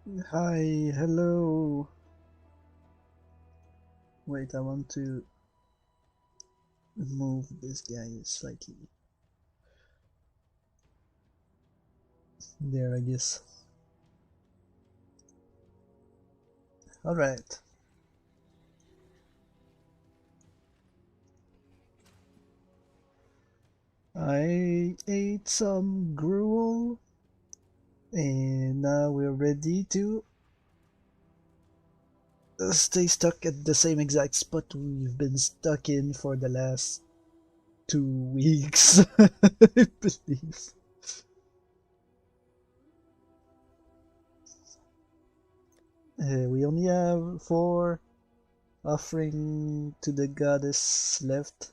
Hi, hello. Wait, I want to move this guy slightly. There, I guess. Alright. I ate some gruel and now we're ready to stay stuck at the same exact spot we've been stuck in for the last 2 weeks, I believe. We only have 4 offering to the goddess left.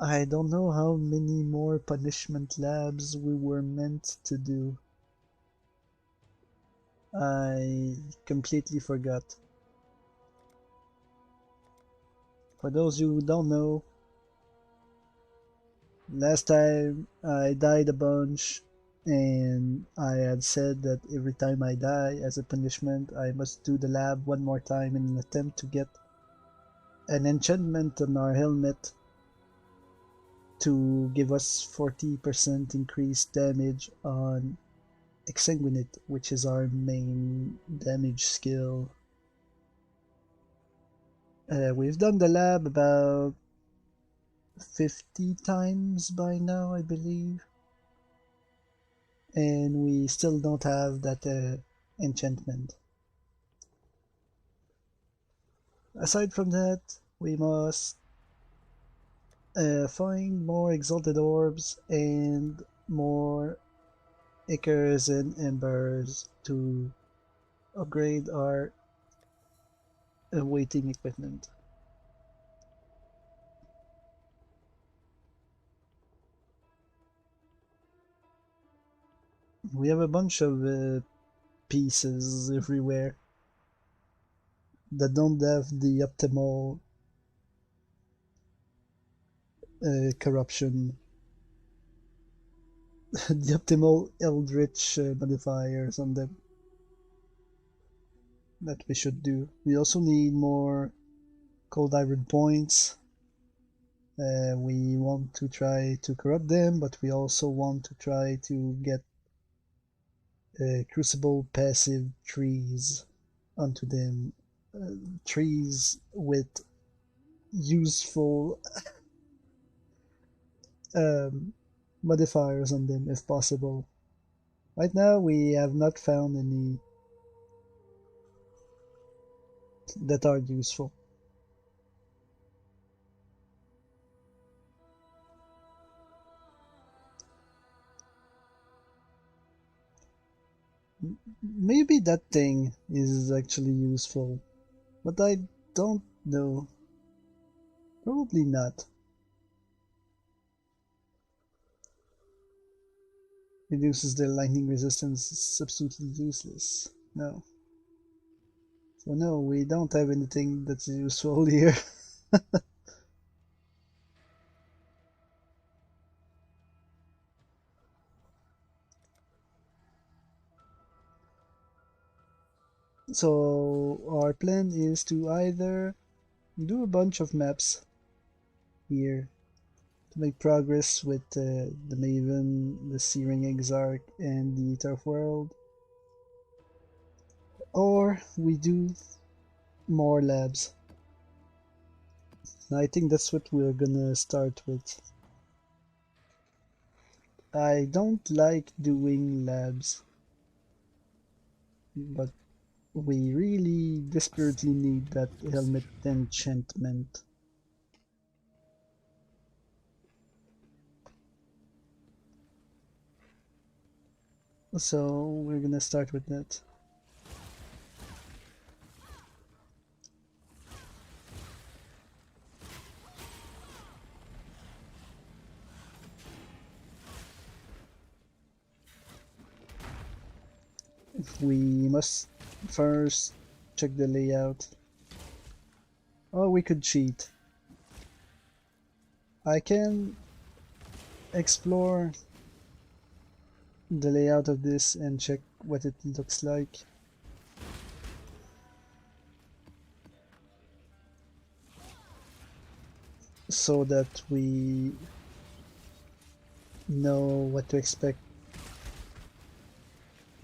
I don't know how many more punishment labs we were meant to do. I completely forgot. For those who don't know, last time I died a bunch and I had said that every time I die as a punishment I must do the lab one more time in an attempt to get an enchantment on our helmet to give us 40% increased damage on Exsanguinate, which is our main damage skill. We've done the lab about 50 times by now, I believe, and we still don't have that enchantment. Aside from that, we must find more exalted orbs and more ichors and embers to upgrade our waiting equipment. We have a bunch of pieces everywhere that don't have the optimal corruption, the optimal eldritch modifiers on them that we should do. We also need more cold iron points. We want to try to corrupt them, but we also want to try to get crucible passive trees onto them. Trees with useful um, modifiers on them if possible. Right now we have not found any that are useful. Maybe that thing is actually useful, but I don't know. Probably not. Reduces their lightning resistance. It's absolutely useless. No. So no, we don't have anything that's useful here. So our plan is to either do a bunch of maps here to make progress with the Maven, the Searing Exarch, and the Turf World, or we do more labs. I think that's what we're gonna start with. I don't like doing labs, but we really desperately need that helmet enchantment. So we're gonna start with that. We must first check the layout. Oh, we could cheat. I can explore the layout of this and check what it looks like. So that we know what to expect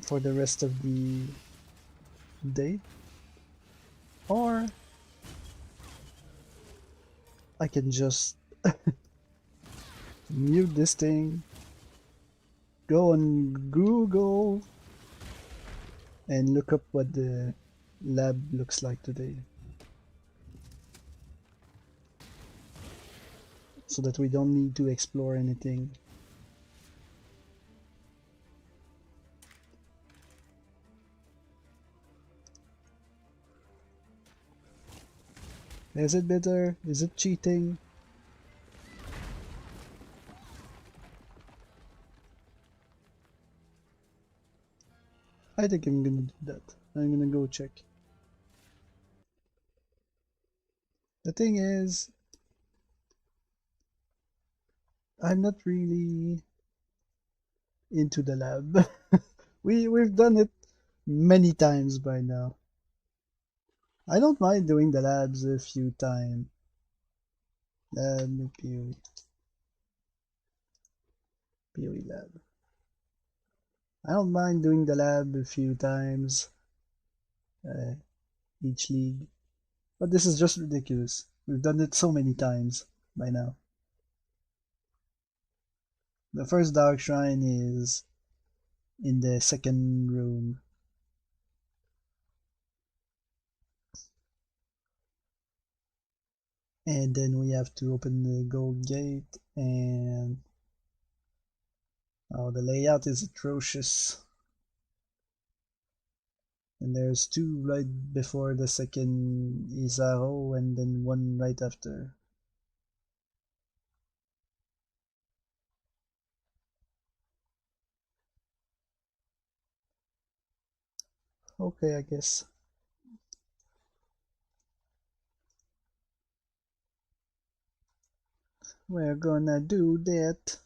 for the rest of the day. Or I can just mute this thing, go on Google, and look up what the lab looks like today. So that we don't need to explore anything. Is it better? Is it cheating? I think I'm gonna do that. I'm gonna go check. The thing is, I'm not really into the lab. We've done it many times by now. I don't mind doing the labs a few times. Lab POE lab. I don't mind doing the lab a few times each league, but this is just ridiculous. We've done it so many times by now. The first Dark Shrine is in the second room. And then we have to open the gold gate, and oh, the layout is atrocious. And there's two right before the second Izaro, and then one right after. Okay, I guess. We're gonna do that.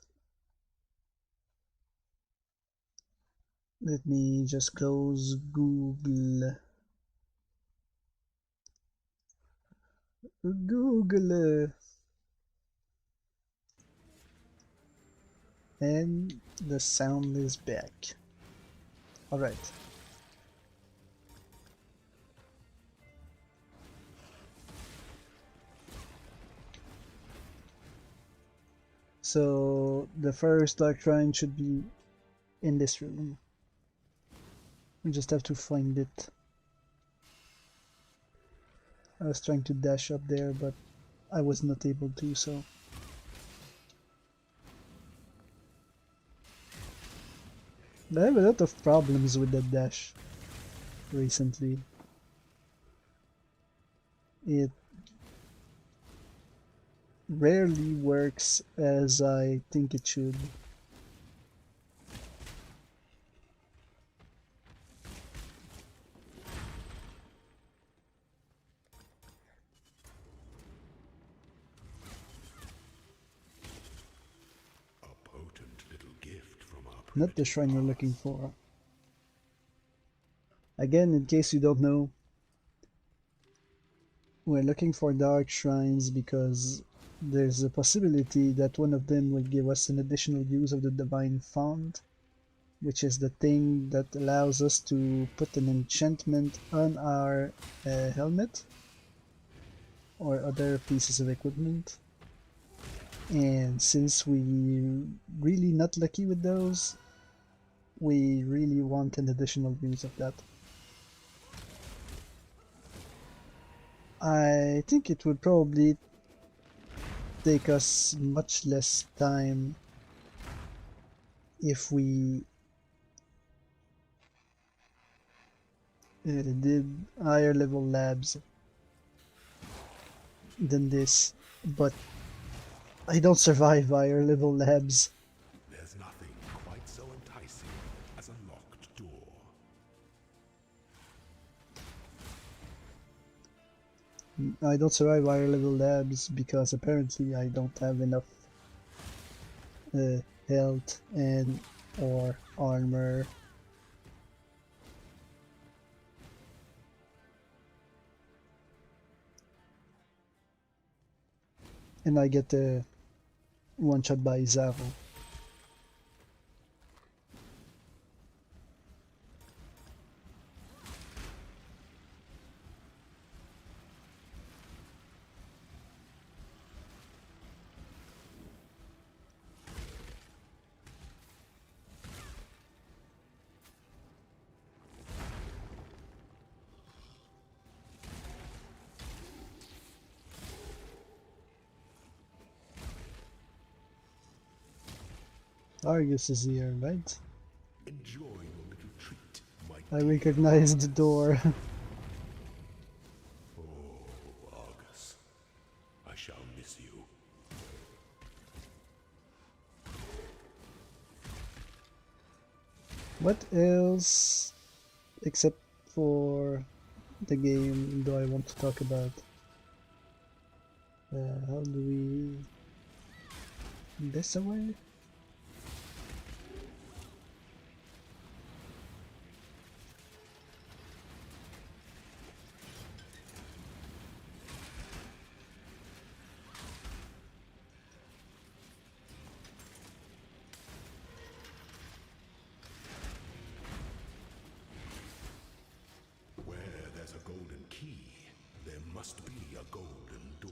Let me just close Google. Google. And the sound is back. Alright. So the first Dark Shrine should be in this room. We just have to find it. I was trying to dash up there, but I was not able to, so. I have a lot of problems with that dash recently. It rarely works as I think it should. Not the shrine we're looking for. Again, in case you don't know, we're looking for dark shrines because there's a possibility that one of them will give us an additional use of the divine font, which is the thing that allows us to put an enchantment on our helmet or other pieces of equipment. And since we're really not lucky with those, we really want an additional use of that. I think it would probably take us much less time if we did higher level labs than this, but I don't survive higher level labs. There's nothing quite so enticing as a locked door. I don't survive higher level labs because apparently I don't have enough health, and or armor. And I get the one shot by Zavo. Argus is here, right? Enjoy your little treat, my I dear recognize the Argus. door. Oh, Argus, I shall miss you. What else, except for the game, do I want to talk about? How do we... this away? Where there's a golden key, there must be a golden door.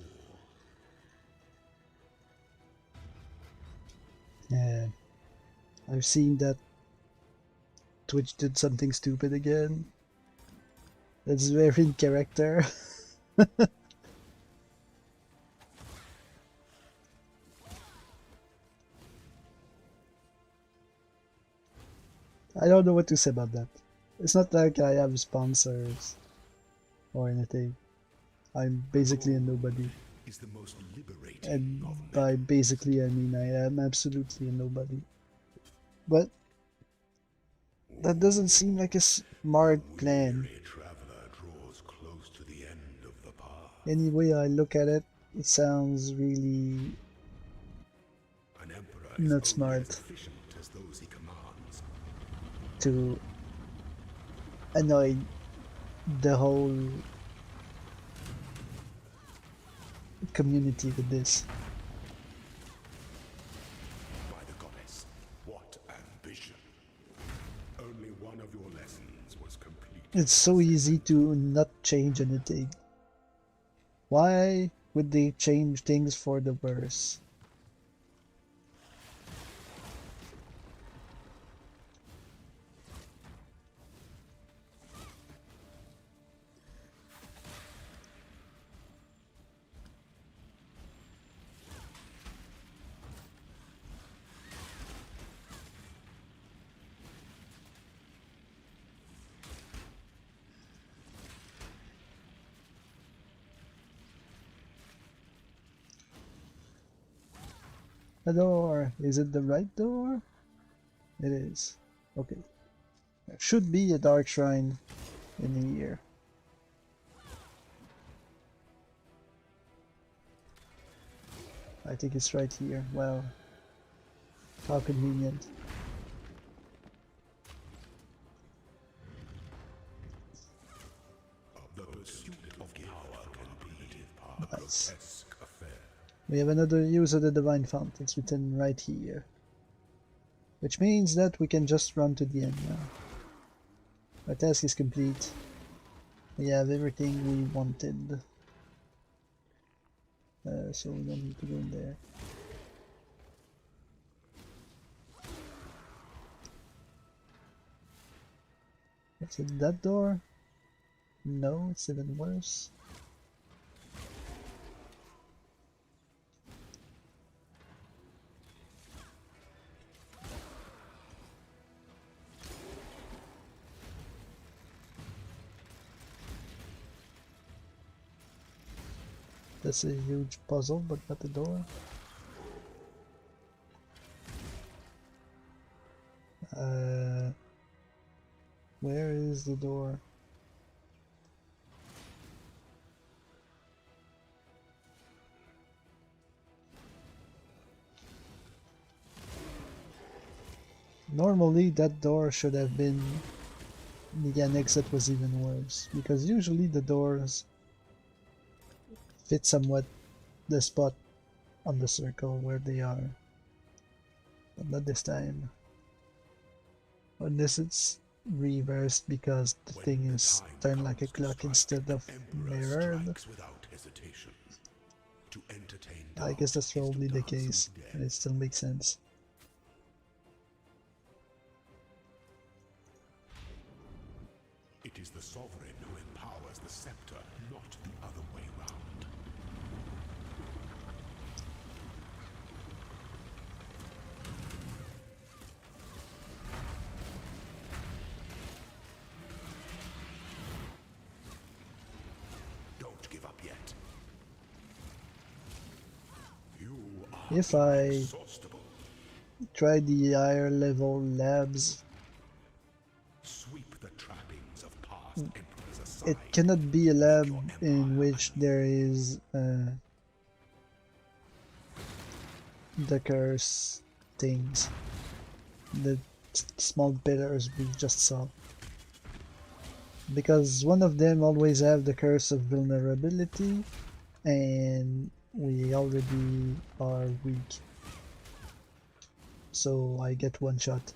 Yeah, I've seen that Twitch did something stupid again. That's very in character. I don't know what to say about that. It's not like I have sponsors or anything. I'm basically a nobody. Is the most liberating of And men. by basically I mean I am absolutely a nobody. But that doesn't seem like a smart plan. Weary traveler draws close to the end of the path. Any way I look at it, it sounds really An emperor is not only as smart efficient as those he commands. to annoy the whole community with this. By the goddess, what ambition! Only one of your lessons was complete. It's so easy to not change anything. Why would they change things for the worse? The door. Is it the right door? It is. Okay. There should be a dark shrine in here. I think it's right here. Well, how convenient. The pursuit of power can be a Nice. grotesque affair. We have another use of the divine fount. It's written right here. Which means that we can just run to the end now. Our task is complete. We have everything we wanted. So we don't need to go in there. Is it that door? No, it's even worse. That's a huge puzzle, but not the door. Where is the door? Normally that door should have been the annex that was even worse, because usually the doors fit somewhat the spot on the circle where they are, but not this time. Unless it's reversed because the When thing the is time turned like a comes to clock strike, instead the of Emperor mirrored. strikes without hesitation. To entertain I guess doubt that's is to probably the dance case, with and it death. still makes sense. It is the sovereign who empowers the scepter, not the other way round. Don't give up yet. You are If I inexhaustible. try the higher level labs, Sweep the trappings of past emperors it aside. cannot be a Make lab your in empire which anew. there is the curse things, the small pillars we just saw. Because one of them always have the curse of vulnerability, and we already are weak. So I get one shot.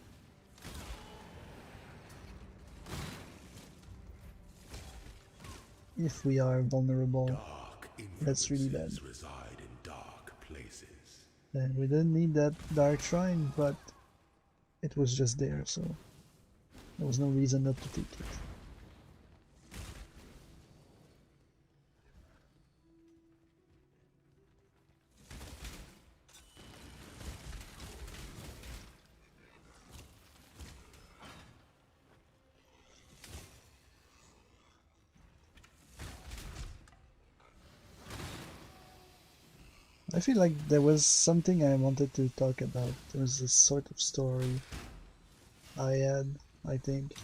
If we are vulnerable, Dark that's really bad. influences reside in dark places. And we didn't need that dark shrine, but it was just there, so there was no reason not to take it. I feel like there was something I wanted to talk about. There was this sort of story I had, I think.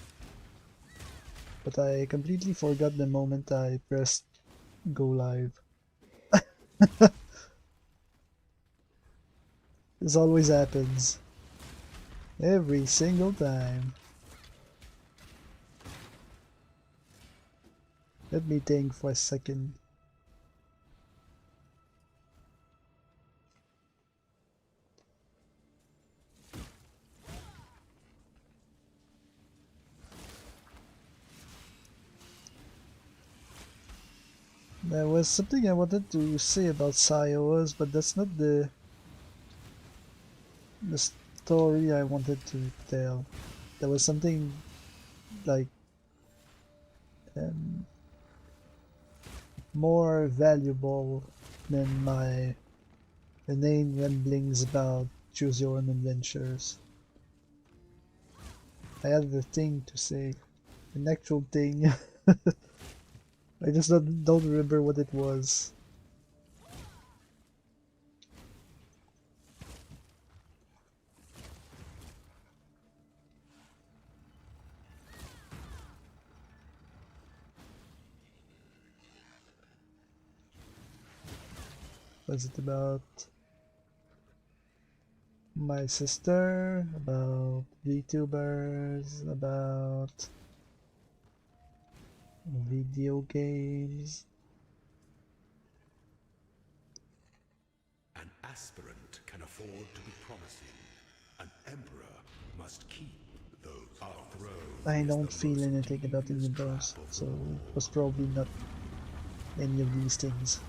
But I completely forgot the moment I pressed go live. This always happens. Every single time. Let me think for a second. There was something I wanted to say about Sios, but that's not the story I wanted to tell. There was something like um, more valuable than my inane ramblings about choose your own adventures. I had a thing to say, an actual thing. I just don't remember what it was. Was it about my sister? About VTubers? About video games? An aspirant can afford to be promising. An emperor must keep those. Our throne I is don't the feel most anything about any devious of trap those, of so them it all. was probably not any of these things.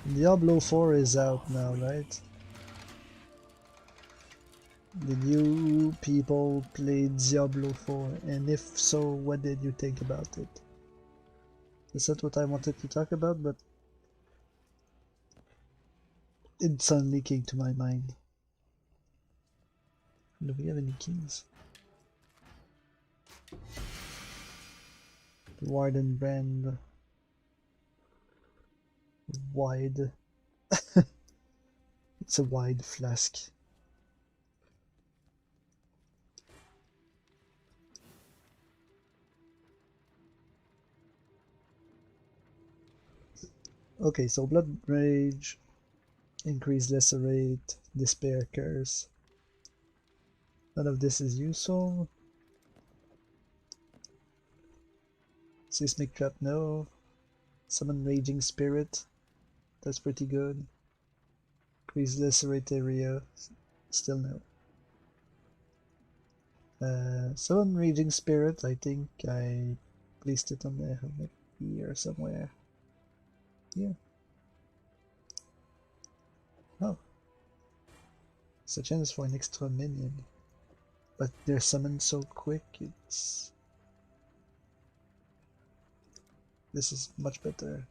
Diablo 4 is Are out now, free. right? Did you people play Diablo 4? And if so, what did you think about it? That's not what I wanted to talk about, but it suddenly came to my mind. Do we have any keys? Warden brand wide. It's a wide flask. Okay, so Blood Rage, Increase Lacerate, Despair Curse. None of this is useful. Seismic Trap, no. Summon Raging Spirit, that's pretty good. Increase Lacerate area, still no. Summon Raging Spirit, I think I placed it on the helmet here somewhere. Here. Oh. It's a chance for an extra minion. But they're summoned so quick, it's... This is much better.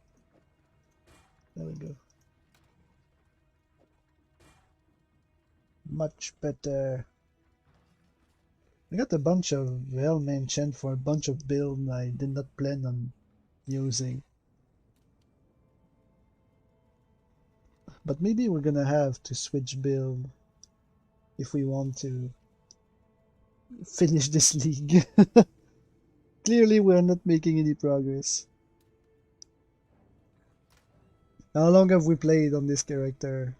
There we go. Much better. I got a bunch of Helm enchant for a bunch of builds I did not plan on using. But maybe we're gonna have to switch build if we want to finish this league. Clearly we're not making any progress. How long have we played on this character?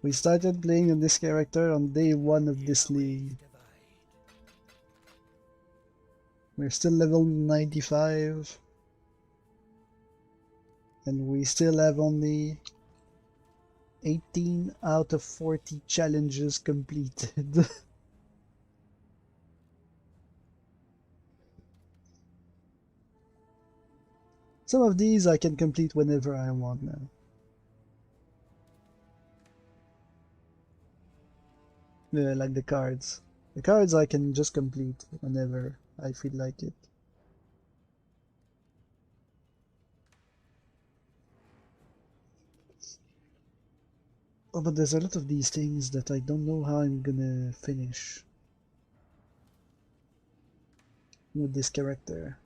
We started playing on this character on day 1 of this league. We're still level 95. And we still have only 18 out of 40 challenges completed. Some of these I can complete whenever I want now. Yeah, like the cards. The cards I can just complete whenever I feel like it. Oh, but there's a lot of these things that I don't know how I'm gonna finish with this character.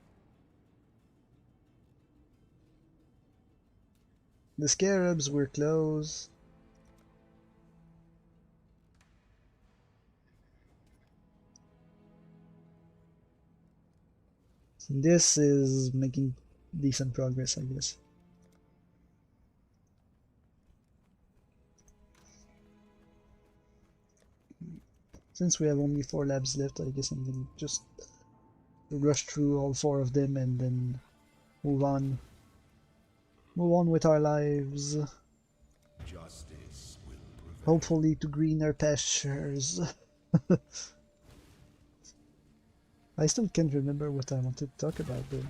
The scarabs were close. This is making decent progress, I guess. Since we have only 4 labs left, I guess I'm gonna just rush through all 4 of them and then move on. Move on with our lives. Justice will prevail. Hopefully to greener pastures. I still can't remember what I wanted to talk about though.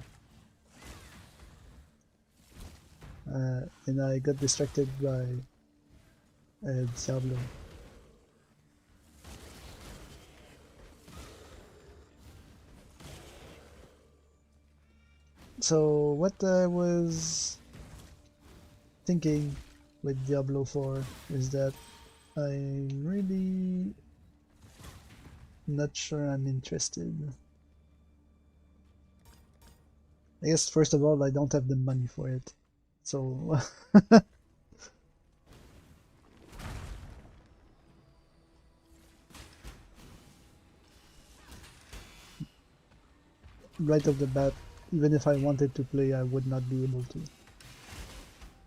And I got distracted by Diablo. So what I was thinking with Diablo 4 is that I'm really not sure I'm interested. I guess first of all I don't have the money for it. So right off the bat, even if I wanted to play, I would not be able to.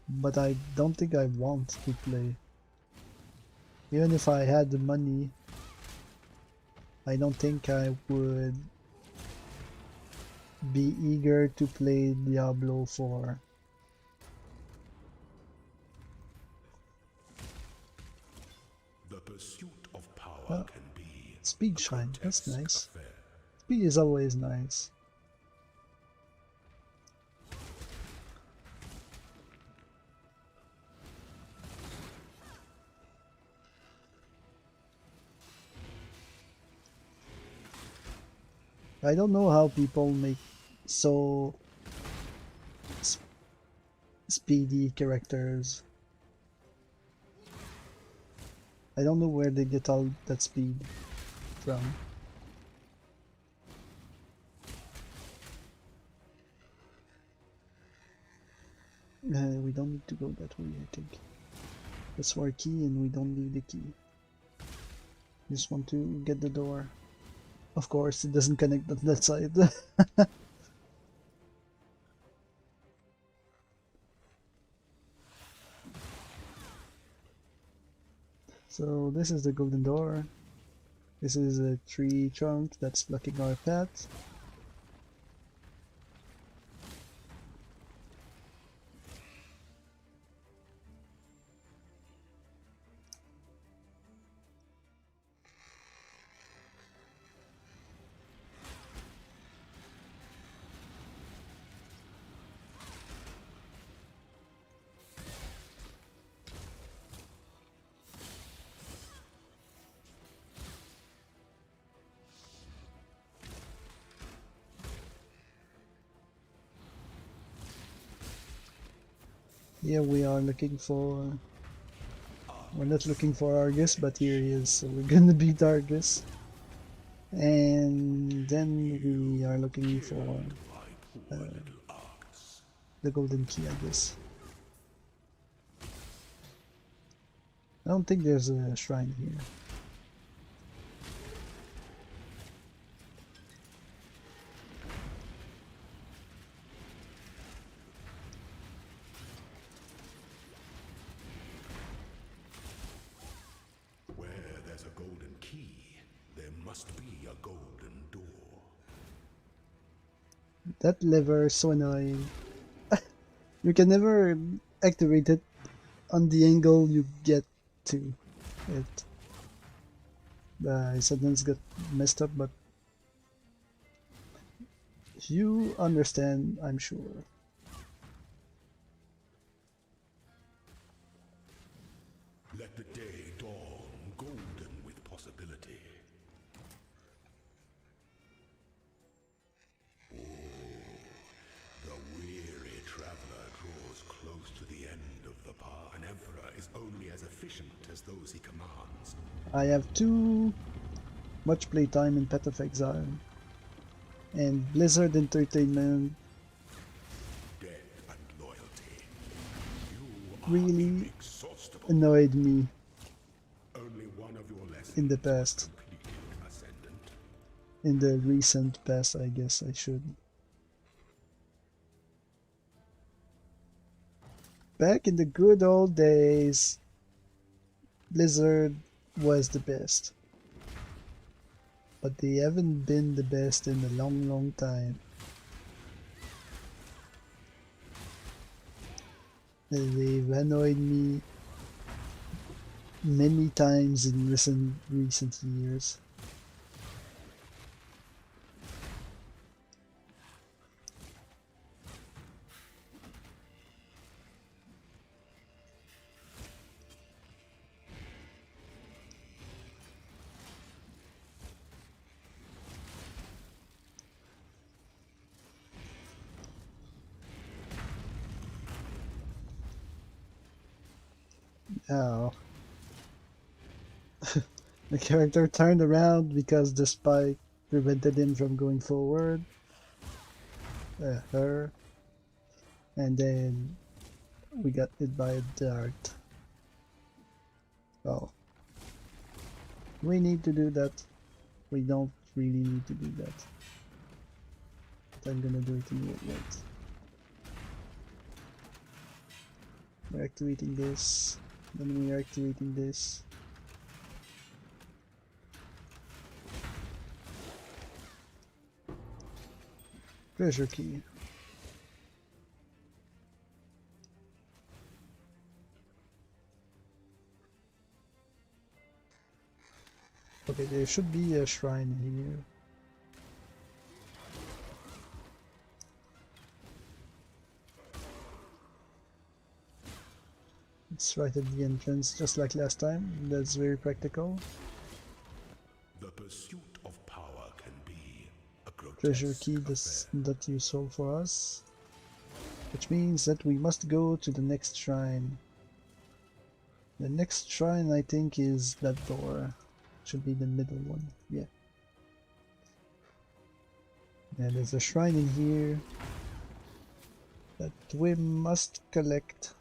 But I don't think I want to play. Even if I had the money, I don't think I would be eager to play Diablo 4. The pursuit of power Oh, can be Speed a Shine, that's grotesque nice. affair. Speed is always nice. I don't know how people make so speedy characters. I don't know where they get all that speed from. We don't need to go that way, I think. That's our key and we don't need the key. Just want to get the door. Of course, it doesn't connect on that side. So this is the golden door. This is a tree trunk that's blocking our path. Here we are looking for... We're not looking for Argus, but here he is, so we're gonna beat Argus. And then we are looking for the golden key, I guess. I don't think there's a shrine here. Where there's a golden key, there must be a golden door. That lever is so annoying. You can never activate it on the angle you get to it. I sometimes got messed up, but you understand, I'm sure. Let the day dawn golden with possibility. The weary traveler draws close to the end of the path. An emperor is only as efficient as those he commands. I have too much playtime in Path of Exile. And Blizzard Entertainment Death and loyalty. You are really inexhaustible. annoyed me Only one of your lessons in the was past. completed, Ascendant. In the recent past, I guess I should. Back in the good old days, Blizzard was the best. But they haven't been the best in a long, long time. They've annoyed me many times in recent years. Oh. The character turned around because the spike prevented him from going forward. Her. And then we got hit by a dart. Oh. We need to do that. We don't really need to do that. But I'm gonna do it anyway. Wait. We're activating this. Then we are activating this. Treasure key. Okay, there should be a shrine here. It's right at the entrance, just like last time. That's very practical. The pursuit of power can be a Treasure grotesque key that you sold for us. Which means that we must go to the next shrine. The next shrine, I think, is that door. Should be the middle one. Yeah. And there's a shrine in here that we must collect.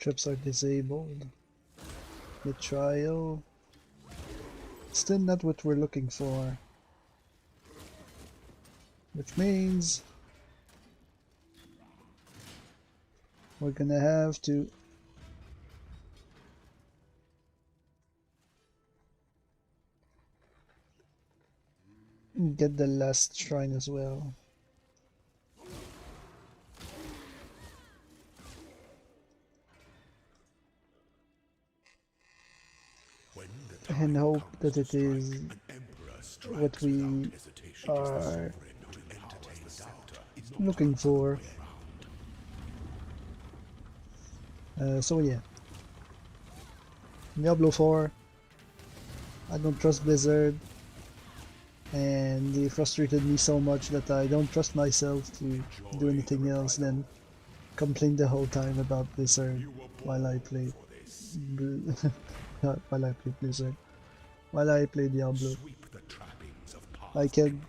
Trips are disabled. Betrayal. Still not what we're looking for. Which means we're gonna have to get the last shrine as well. And hope that it is what we are looking for. So yeah, Diablo 4, I don't trust Blizzard, and they frustrated me so much that I don't trust myself to do anything else than complain the whole time about Blizzard while I play while I play Blizzard. While I play Diablo. I can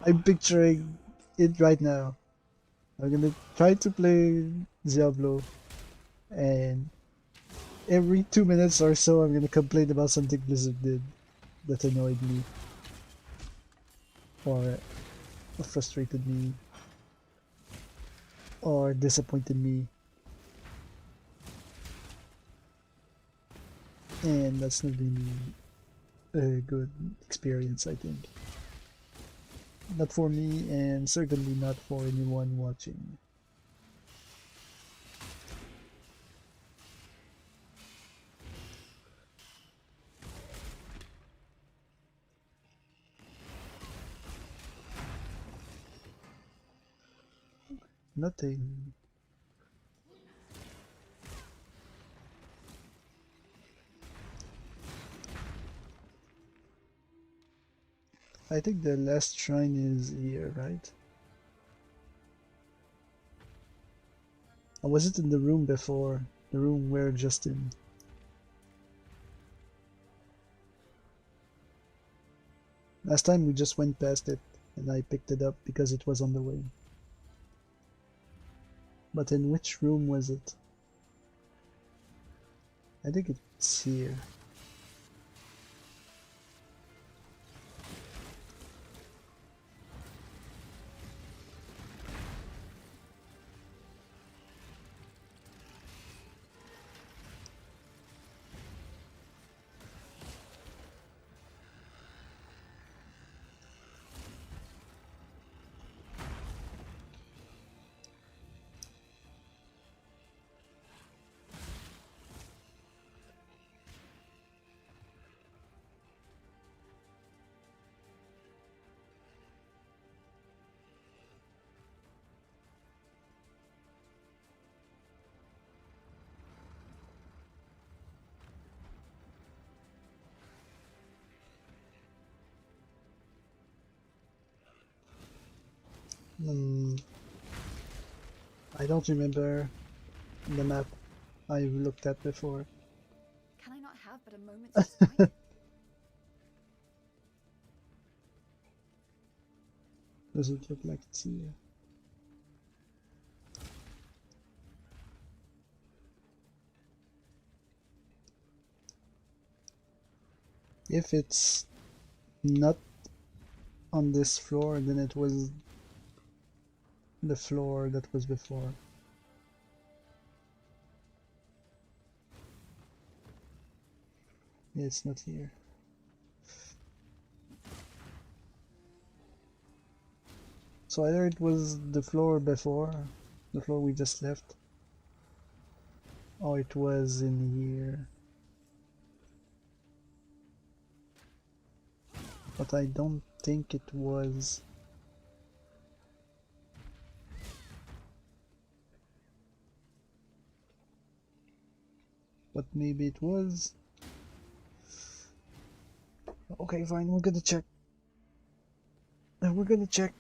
I'm picturing it right now. I'm gonna try to play Diablo, and every 2 minutes or so I'm gonna complain about something Blizzard did that annoyed me or frustrated me or disappointed me, and that's not really a good experience, I think. Not for me, and certainly not for anyone watching. Nothing. I think the last shrine is here, right? Or was it in the room before? The room where Justin... Last time we just went past it, and I picked it up because it was on the way. But in which room was it? I think it's here. I don't remember the map I've looked at before. Can I not have but a moment's respite? Doesn't look like it's here. If it's not on this floor, then it was the floor that was before. Yeah, it's not here. So either it was the floor before, the floor we just left, or it was in here. But I don't think it was. But maybe it was. Okay, fine, we're gonna check. We're gonna check.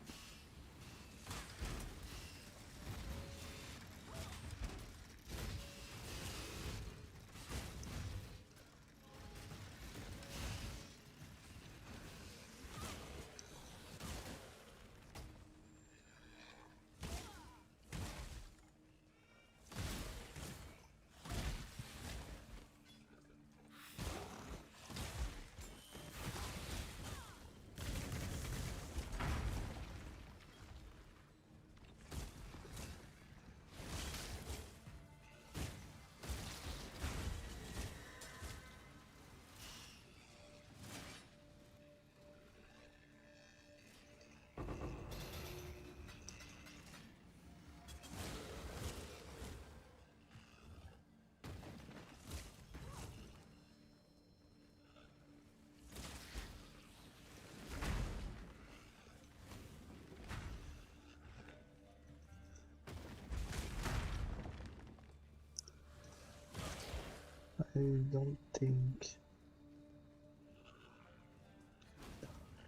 don't think.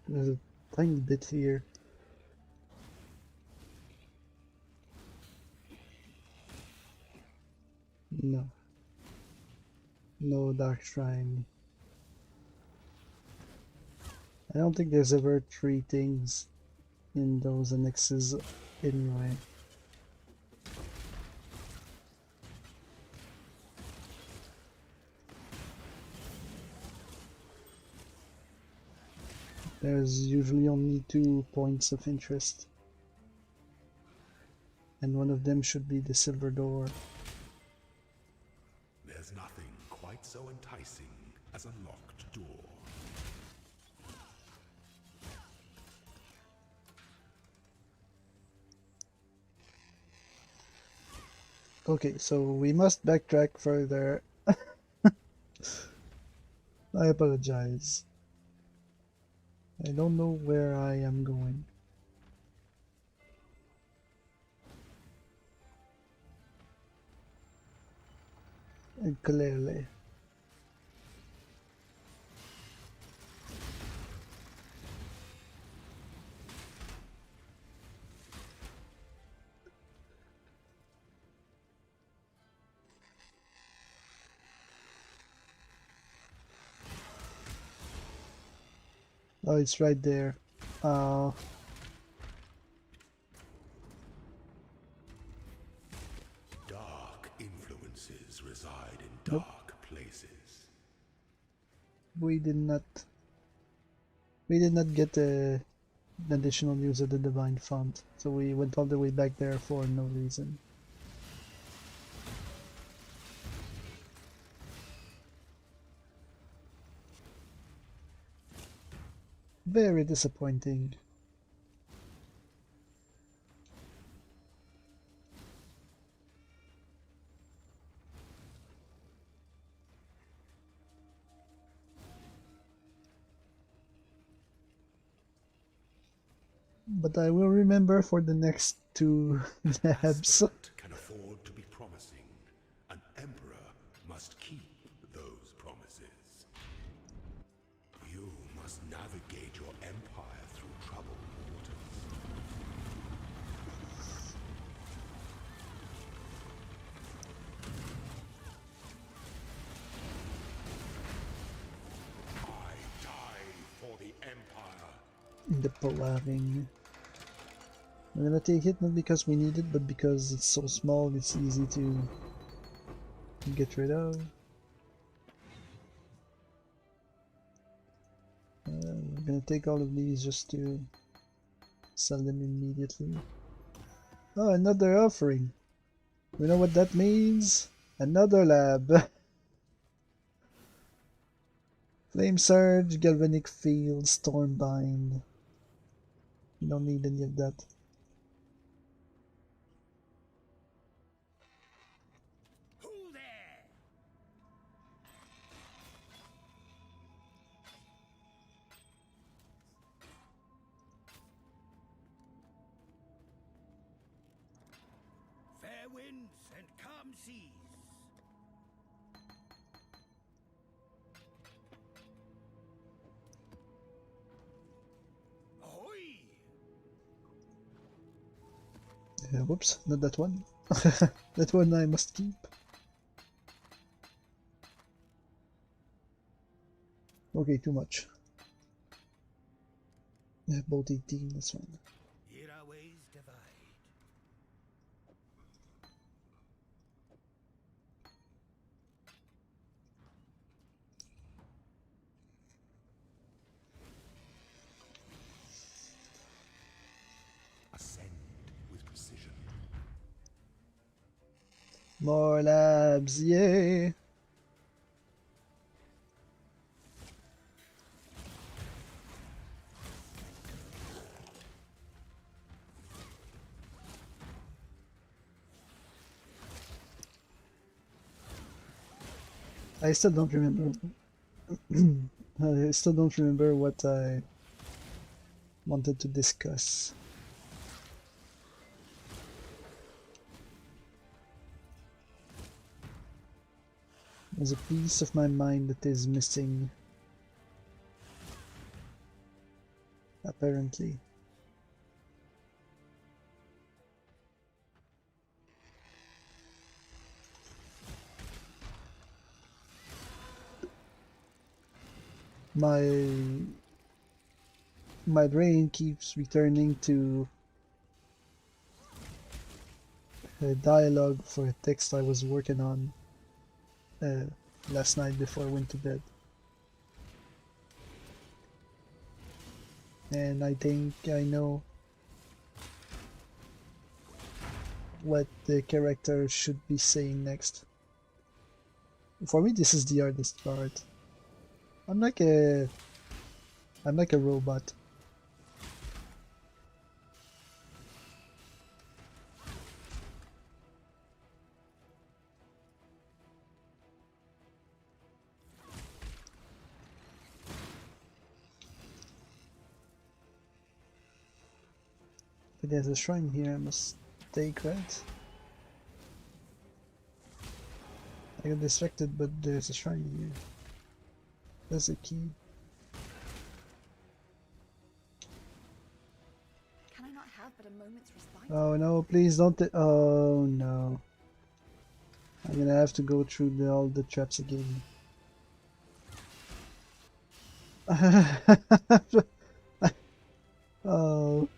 There's a tiny bit here. No. No dark shrine. I don't think there's ever 3 things in those annexes anyway. There's usually only 2 points of interest. And one of them should be the silver door. There's nothing quite so enticing as a locked door. Okay, so we must backtrack further. I apologize. I don't know where I am going. Clearly. Oh, it's right there. Dark influences reside in Nope. dark places. We did not get an additional use of the divine font, so we went all the way back there for no reason. Very disappointing. But I will remember for the next 2 labs. Aspirant can afford to be promising. An emperor must keep those promises. You must navigate your empire through troubled waters. I die for the empire. The polaring. I'm gonna take it not because we need it, but because it's so small it's easy to get rid of. I'm gonna take all of these just to sell them immediately. Oh, another offering. You know what that means? Another lab. Flame Surge, Galvanic Field, Stormbind. You don't need any of that. Who there? Fair winds and calm seas. Ahoy! Whoops, not that one. That one I must keep. Okay, too much. Yeah, both 18, that's fine. Here our ways divide. Ascend with precision. More labs, yay! I still don't remember. I still don't remember what I wanted to discuss. There's a piece of my mind that is missing, apparently. My brain keeps returning to a dialogue for a text I was working on uh, last night before I went to bed. And I think I know what the character should be saying next. For me, this is the hardest part. I'm like a robot. But there's a shrine here I must take, right? I got distracted, but there's a shrine here. There's a key. Can I not have but a moment's respite? Oh no, please don't. Oh no. I'm gonna have to go through all the traps again. Oh.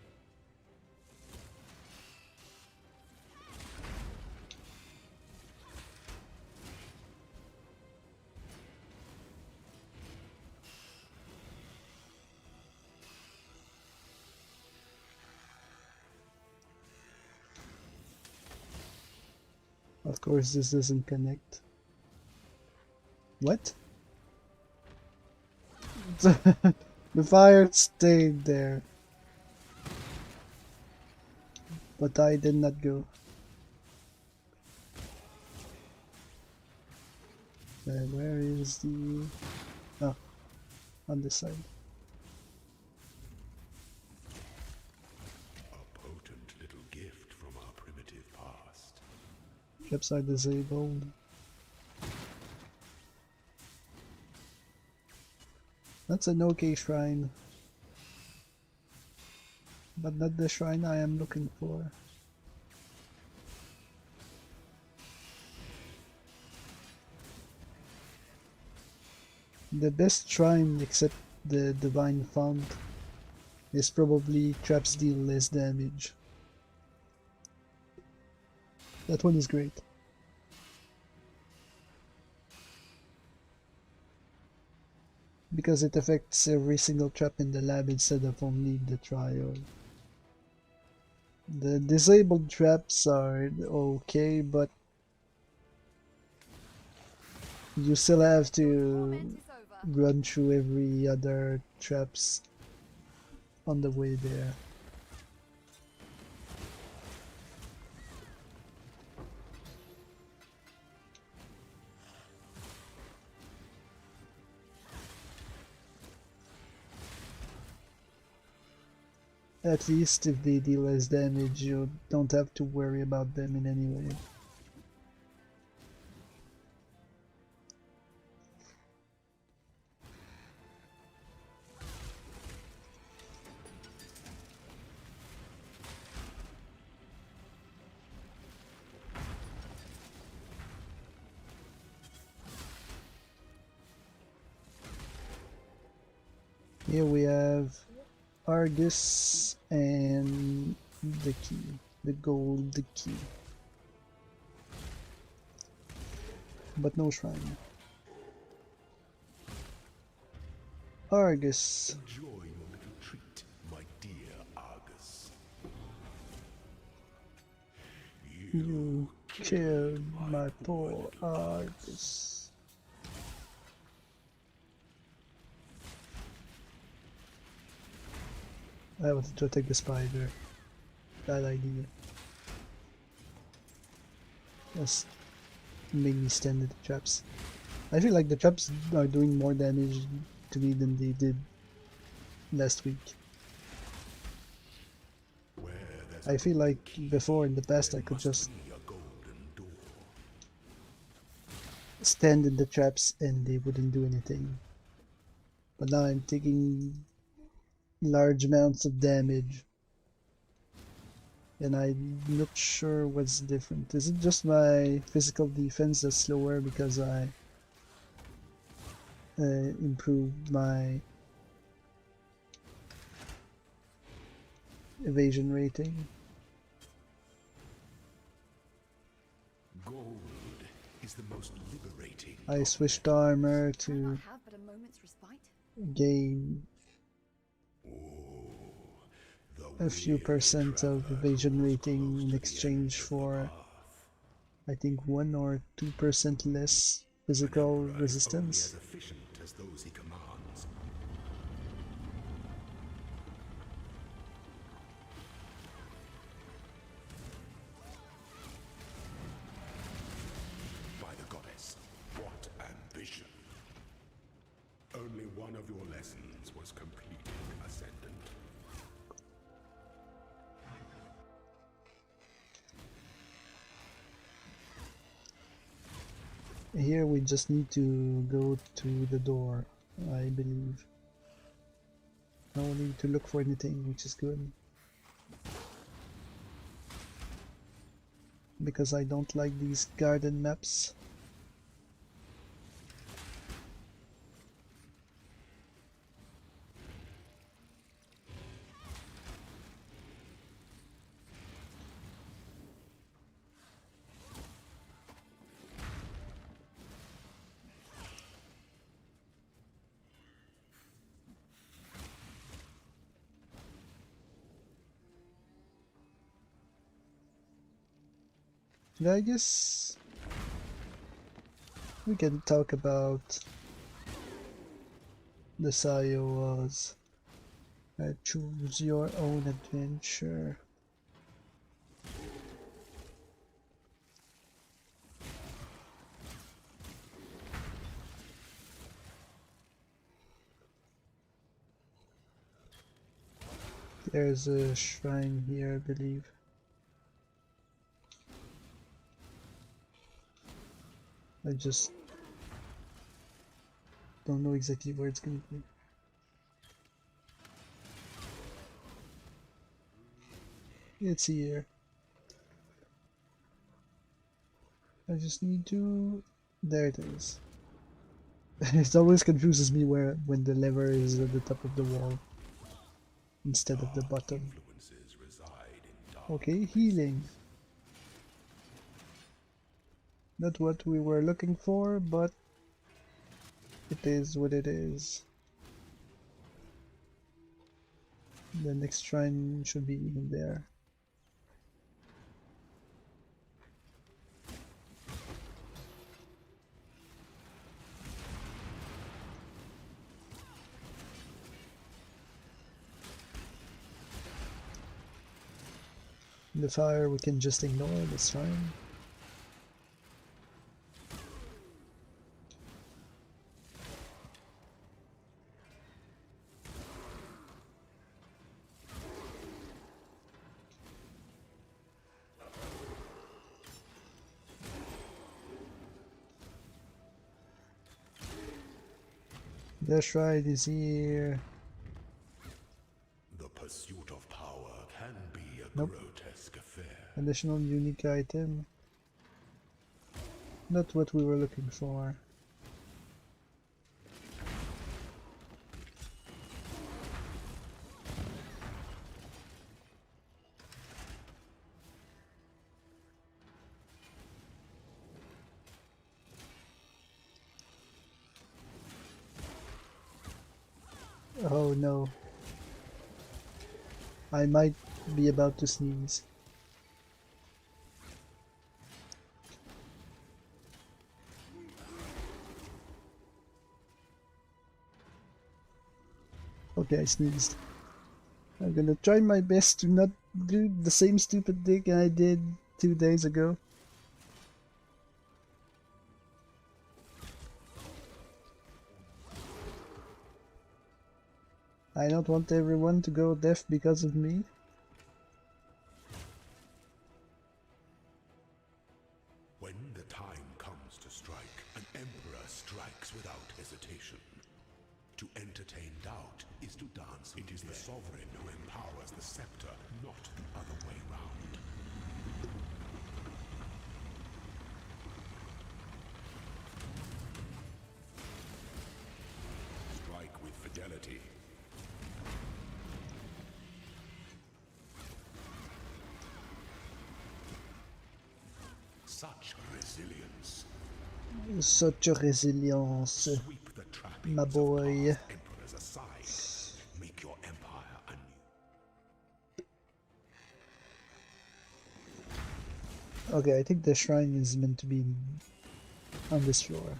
Of course, this doesn't connect. What? The fire stayed there, but I did not go. Where is the... Oh, on this side. A potent little gift from our primitive past. Traps are disabled. That's an okay shrine, but not the shrine I am looking for. The best shrine, except the divine font, is probably traps deal less damage. That one is great. Because it affects every single trap in the lab instead of only the triode. The disabled traps are okay, but you still have to Torment is over. run through every other traps on the way there. At least if they deal less damage, you don't have to worry about them in any way. Here we have Argus and the key, the gold key. But no shrine. Argus. Enjoy your little treat, my dear Argus. You killed my poor Argus. I wanted to attack the spider. Bad idea. Just made me stand at the traps. I feel like the traps are doing more damage to me than they did last week. Where there's I feel like before in the past I could just be a golden door. stand in the traps and they wouldn't do anything. But now I'm taking large amounts of damage. And I'm not sure what's different. Is it just my physical defense that's slower because I improved my evasion rating? Gold is the most liberating. I of switched metals. armor Can I not to have but a moment's respite? gain The a few weary percent of traveler evasion draws rating close in to the end exchange of the for, path. I think, 1 or 2% less An physical emperor is only resistance. as efficient as those he commands. By the goddess, what ambition! Only one of your lessons was completed, Ascendant. Here we just need to go to the door, I believe. No need to look for anything, which is good. Because I don't like these garden maps. Yeah, I guess we can talk about the Sayowas. Choose your own adventure. There's a shrine here, I believe. I just don't know exactly where it's gonna be. It's here. I just need to... There it is. It always confuses me when the lever is at the top of the wall instead of the bottom. Influences reside in dark Okay, places. healing. Not what we were looking for, but it is what it is. The next shrine should be in there. The fire we can just ignore, that's fine. The shrine is here. The pursuit of power can be a Nope. grotesque affair. Additional unique item. Not what we were looking for. Oh no. I might be about to sneeze. Okay, I sneezed. I'm gonna try my best to not do the same stupid thing I did 2 days ago. I don't want everyone to go deaf because of me. When the time comes to strike, an It is the sovereign who empowers the scepter, not the other way round. Strike with fidelity. Such resilience. Such a resilience, Sweep the my trappings of boy. past emperors aside. Make your empire anew. Okay, I think the shrine is meant to be on this floor.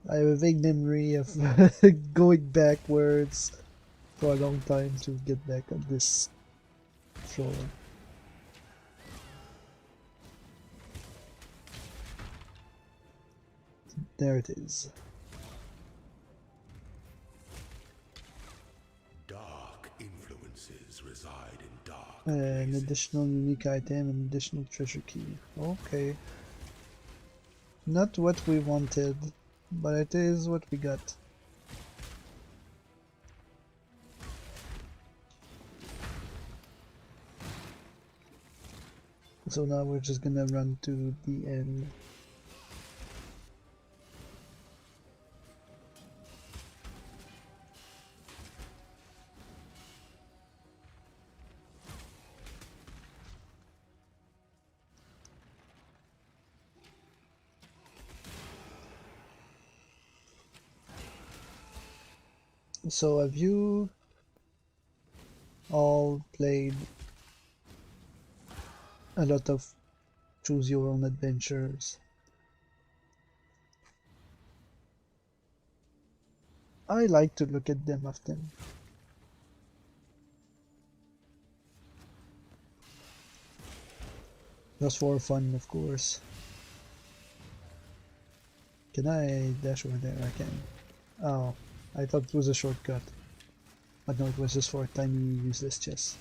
I have a vague memory of going backwards for a long time to get back on this floor. There it is. Dark influences reside in dark An places. additional unique item, an additional treasure key. Okay. Not what we wanted, but it is what we got. So now we're just gonna run to the end. So have you all played a lot of choose your own adventures? I like to look at them often. Just for fun, of course. Can I dash over there? I can. Oh, I thought it was a shortcut. But no, it was just for a tiny useless chest.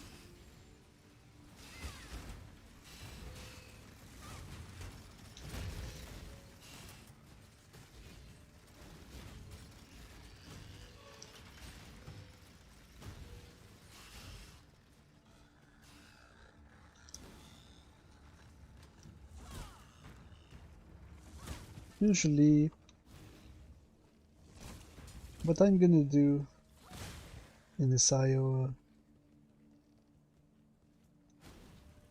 Usually, what I'm gonna do in this IO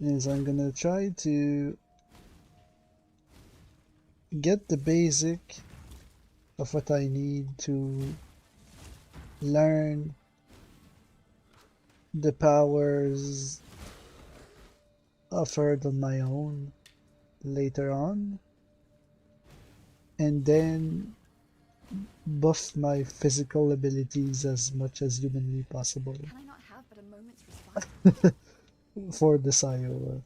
is I'm gonna try to get the basic of what I need to learn the powers offered on my own later on, and then buff my physical abilities as much as humanly possible Can I not have but a moment's respite? for this IO.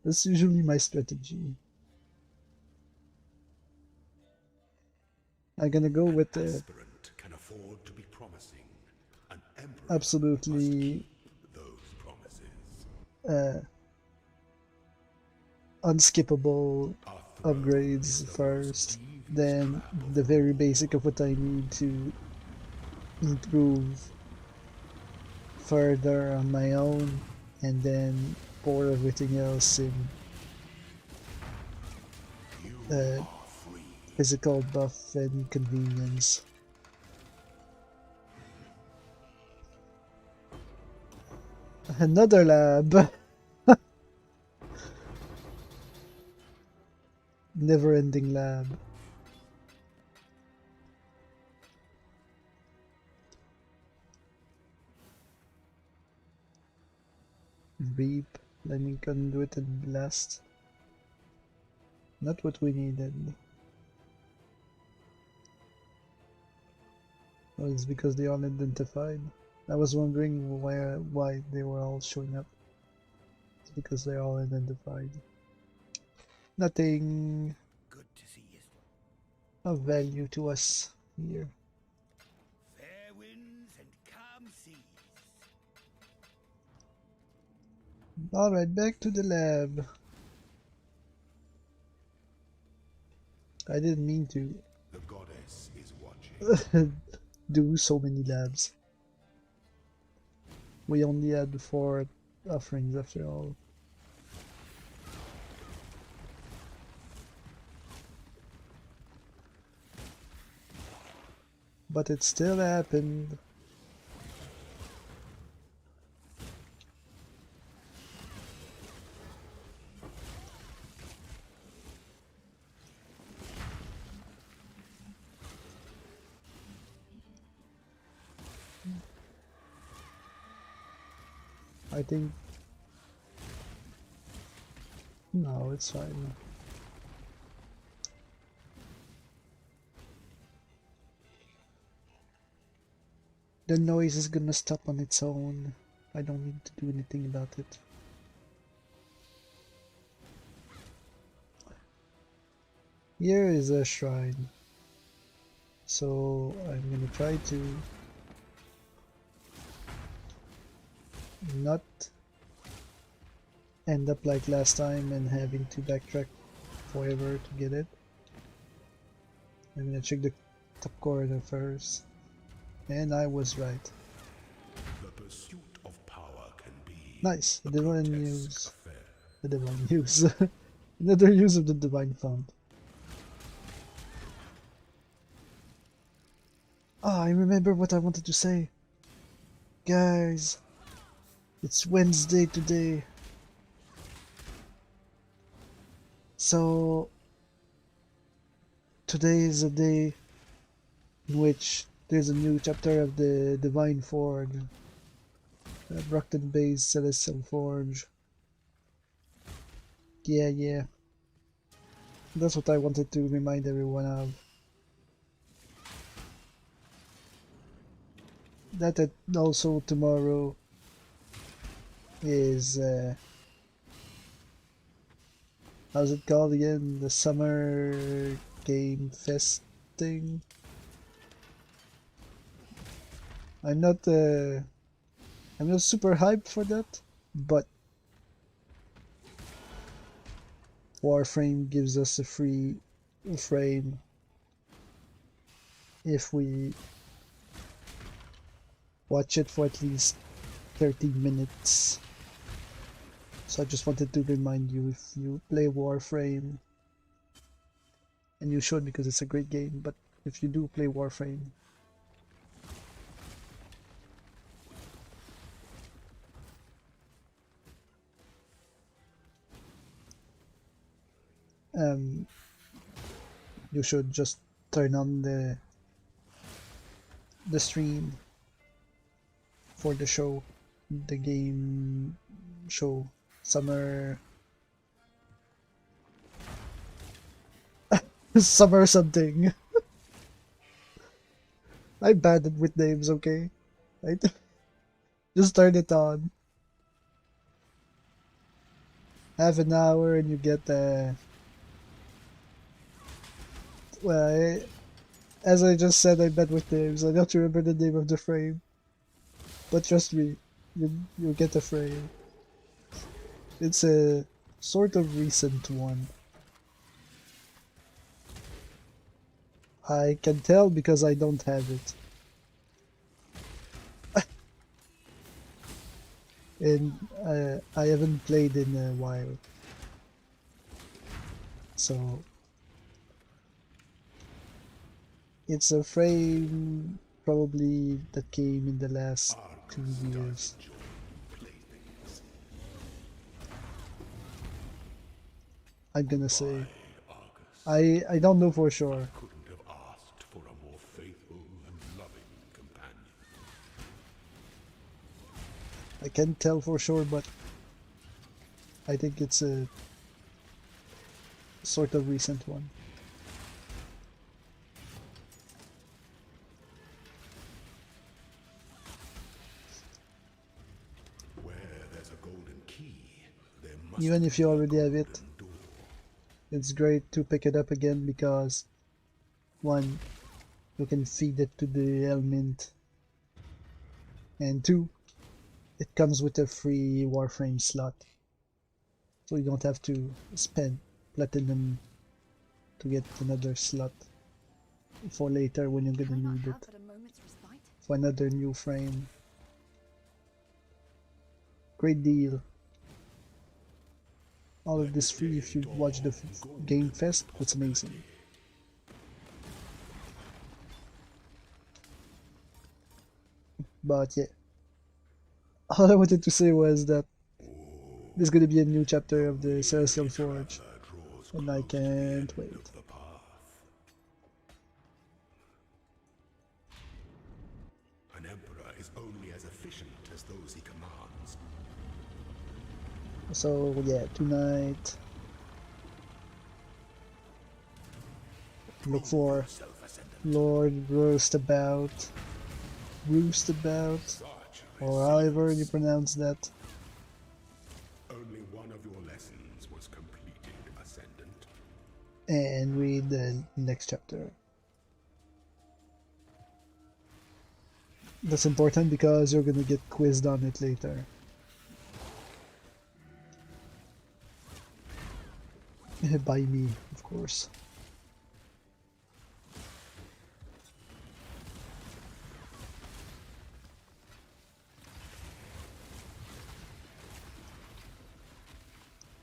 That's usually my strategy. I'm gonna go with An the aspirant can afford to be promising. An emperor must absolutely keep those promises. uh, unskippable A throne is upgrades the most first, devious then trap of the very all. basic of what I need to improve further on my own, and then pour everything else in You uh, are free. physical buff and convenience. Another lab! Never ending lab. Reap, lightning conduit and blast. Not what we needed. Oh, it's because they all identified. I was wondering why they were all showing up. It's because they're all identified. Nothing Good to see you. of value to us here. Fair winds and calm seas. Alright, back to the lab. I didn't mean to. The goddess is watching. do so many labs. We only had 4 offerings after all. But it still happened. I think... No, it's fine. The noise is gonna stop on its own. I don't need to do anything about it. Here is a shrine. So I'm gonna try to not end up like last time and having to backtrack forever to get it. I'm gonna check the top corner first. And I was right. The pursuit of power can be Nice. a The divine grotesque use. affair. The divine use. Another use of the divine font. Ah, I remember what I wanted to say. Guys, it's Wednesday today. So today is a day in which there's a new chapter of the Divine Forge. Brockton-based Celestial Forge. Yeah. That's what I wanted to remind everyone of. That also tomorrow is how's it called again? The Summer Game Fest thing. I'm not super hyped for that, but Warframe gives us a free frame if we watch it for at least 30 minutes. So I just wanted to remind you, if you play Warframe, and you should because it's a great game, but if you do play Warframe, you should just turn on the stream for the show, the game show, summer summer something. I'm bad with names, okay? Right? Just turn it on. Half an hour and you get well, as I just said, I'm bad with names. I don't remember the name of the frame. But trust me, you'll get a frame. It's a sort of recent one. I can tell because I don't have it. And I haven't played in a while. So it's a frame probably that came in the last 2 years. I'm gonna say. I don't know for sure. Couldn't have asked for a more faithful and loving companion. I can't tell for sure, but I think it's a sort of recent one. Where there's a golden key, there must Even if you be a already have it, golden door. it's great to pick it up again because, one, you can feed it to the element, and two, it comes with a free Warframe slot. So you don't have to spend platinum to get another slot for later when you're gonna Can I not need have it. but a moment's respite? for another new frame. Great deal. All of this free if you watch the Game Fest. That's amazing. But yeah, all I wanted to say was that there's gonna be a new chapter of the Celestial Forge, and I can't wait. An emperor is only as efficient as those he commands. So yeah, tonight look for Lord Roostabout, or however you pronounce that. Only one of your lessons was completed, Ascendant. And read the next chapter. That's important because you're gonna get quizzed on it later. By me, of course.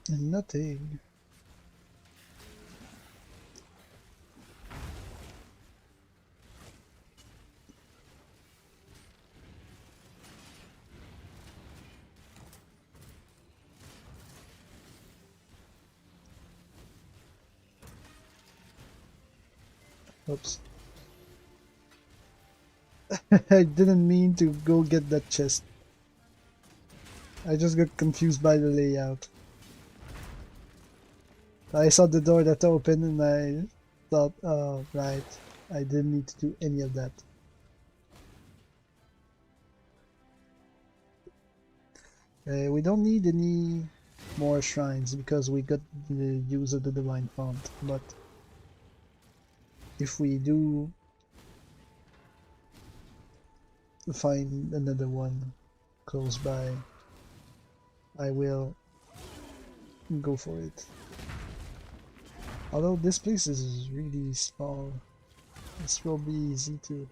Nothing. Oops. I didn't mean to go get that chest. I just got confused by the layout. I saw the door that opened and I thought, oh, right. I didn't need to do any of that. We don't need any more shrines because we got the use of the Divine Font, but if we do find another one close by, I will go for it. Although this place is really small, this will be easy to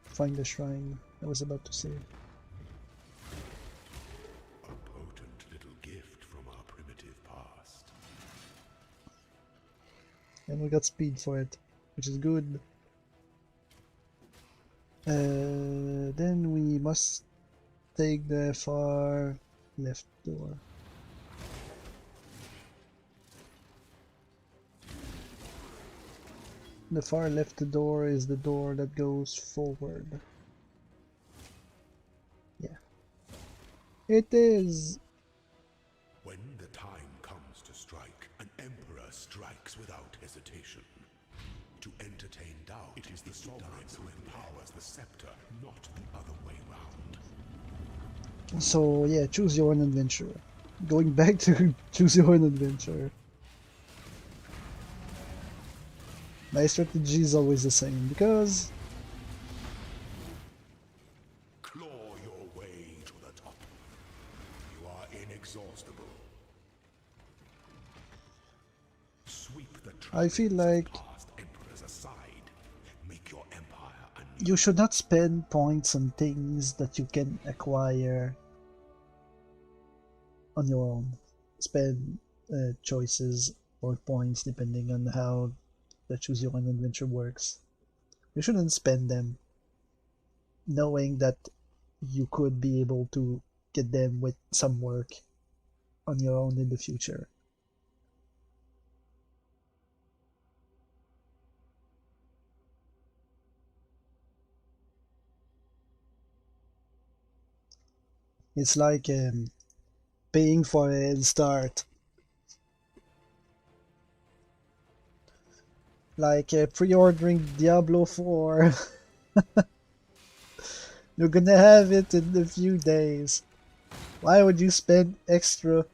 find the shrine I was about to say. A potent little gift from our primitive past. And we got speed for it, which is good. Then we must take the far left door. The far left door is the door that goes forward. Yeah. It is! When the time comes to strike, an emperor strikes without hesitation. To entertain doubt, it is the sovereign who empowers the scepter, not the other way round. So yeah, choose your own adventure. Going back to choose your own adventure. My strategy is always the same, because Claw your way to the top. You are inexhaustible. Sweep the I feel like past emperors aside. Make your empire anew. you should not spend points on things that you can acquire on your own. Spend choices or points depending on how the choose your own adventure works. You shouldn't spend them knowing that you could be able to get them with some work on your own in the future. It's like paying for a head start. Like pre-ordering Diablo 4. You're gonna have it in a few days. Why would you spend extra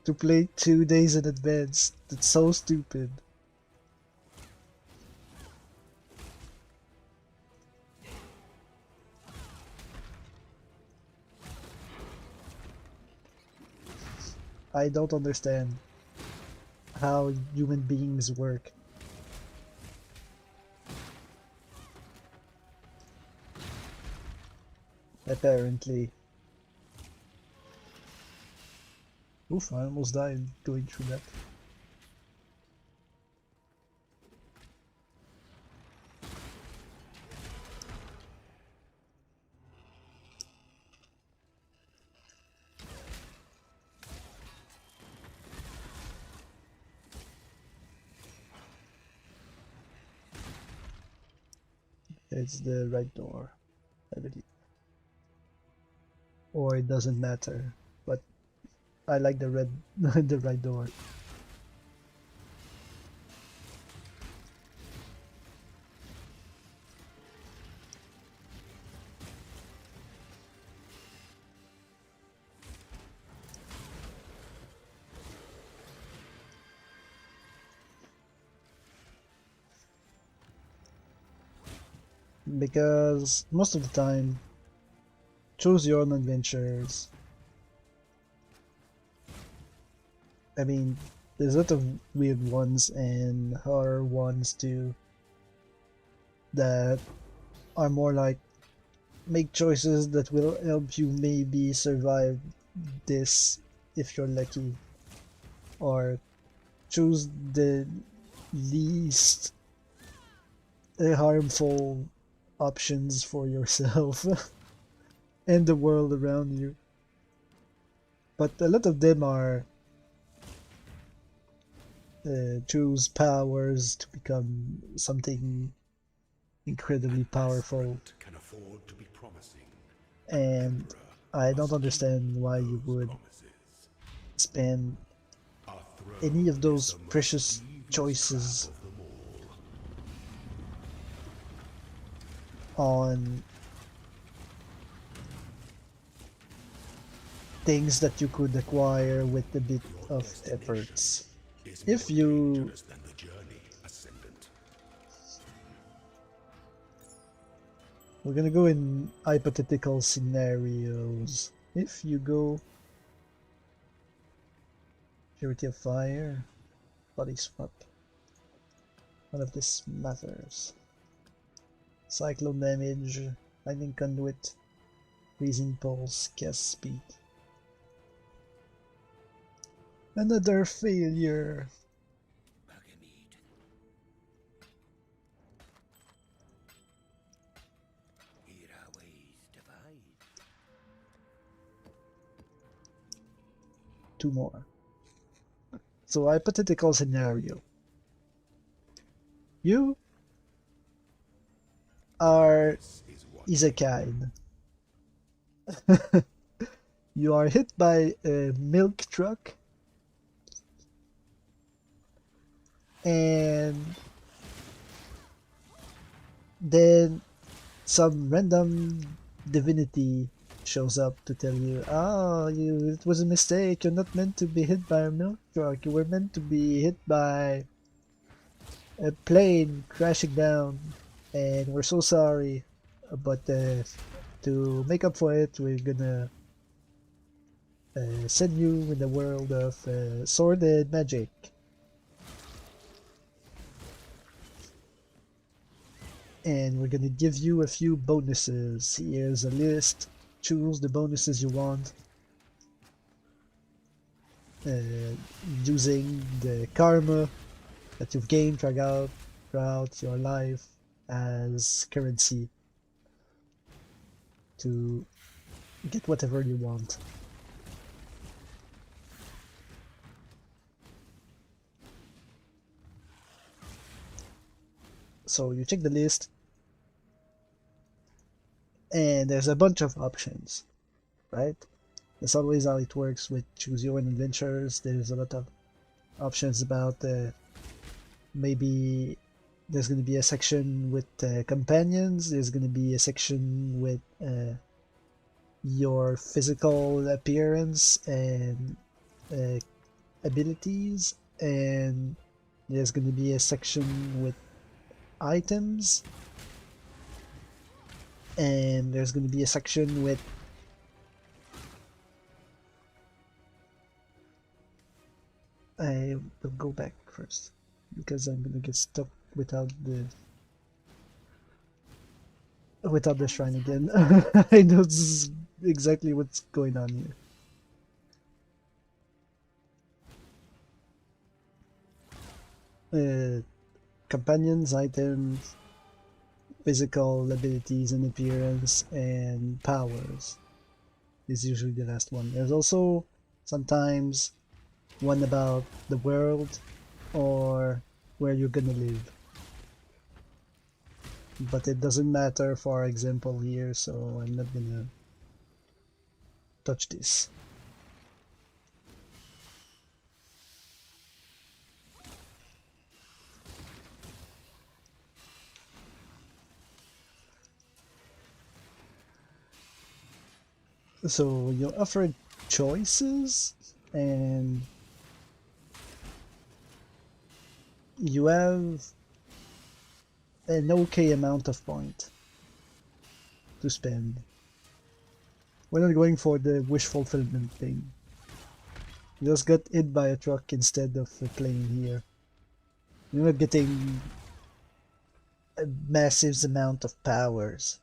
to play 2 days in advance? That's so stupid. I don't understand how human beings work. apparently. Oof, I almost died going through that. It's the right door, I believe. Or it doesn't matter, but I like the red, the right door. Because most of the time, choose your own adventures. I mean, there's a lot of weird ones and horror ones too that are more like make choices that will help you maybe survive this if you're lucky, or choose the least harmful options for yourself and the world around you. But a lot of them are choose powers to become something incredibly powerful, Aspirant can afford to be promising. and Emperor I don't must keep understand why you those would promises. spend Our any of throne is those the most precious devious trap choices of them all. on things that you could acquire with a bit Your of destination efforts. is more If you dangerous than the journey, Ascendant. We're gonna go in hypothetical scenarios. If you go Purity of Fire, Body Swap, none of this matters. Cyclone damage, Lightning Conduit, Freezing Pulse, Cast Speed. Another failure. Buggermeat. Here our ways divide. Two more. So hypothetical scenario. You are Darkness is watching. isekai'd. You are hit by a milk truck and then some random divinity shows up to tell you, oh, it was a mistake. You're not meant to be hit by a milk truck. You were meant to be hit by a plane crashing down, and we're so sorry. But to make up for it, we're gonna send you in the world of sword and magic. And we're gonna give you a few bonuses. Here's a list. Choose the bonuses you want using the karma that you've gained throughout your life as currency to get whatever you want. So you check the list, and there's a bunch of options, right? That's always how it works with Choose Your Own Adventures. There's a lot of options about maybe there's going to be a section with companions, there's going to be a section with your physical appearance and uh, abilities, and there's going to be a section with items, and there's going to be a section with I will go back first because I'm gonna get stuck without the without the shrine again. I know this is exactly what's going on here. Companions, items, physical abilities and appearance, and powers is usually the last one. There's also sometimes one about the world or where you're gonna live. But it doesn't matter for example here, so I'm not gonna touch this. So you're offered choices, and you have an okay amount of point to spend. We're not going for the wish fulfillment thing. You just got hit by a truck instead of a plane here. You're not getting a massive amount of powers.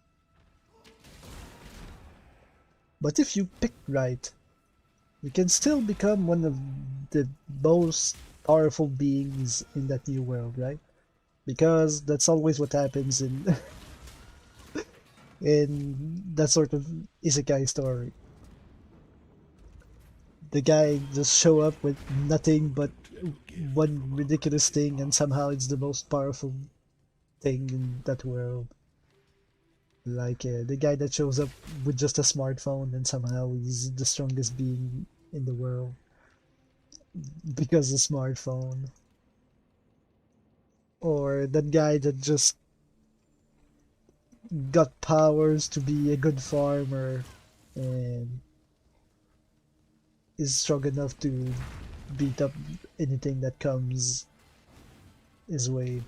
But if you pick right, you can still become one of the most powerful beings in that new world, right? Because that's always what happens in in that sort of isekai story. The guy just show up with nothing but one ridiculous thing, and somehow it's the most powerful thing in that world. Like the guy that shows up with just a smartphone and somehow he's the strongest being in the world because of smartphone. Or that guy that just got powers to be a good farmer and is strong enough to beat up anything that comes his way.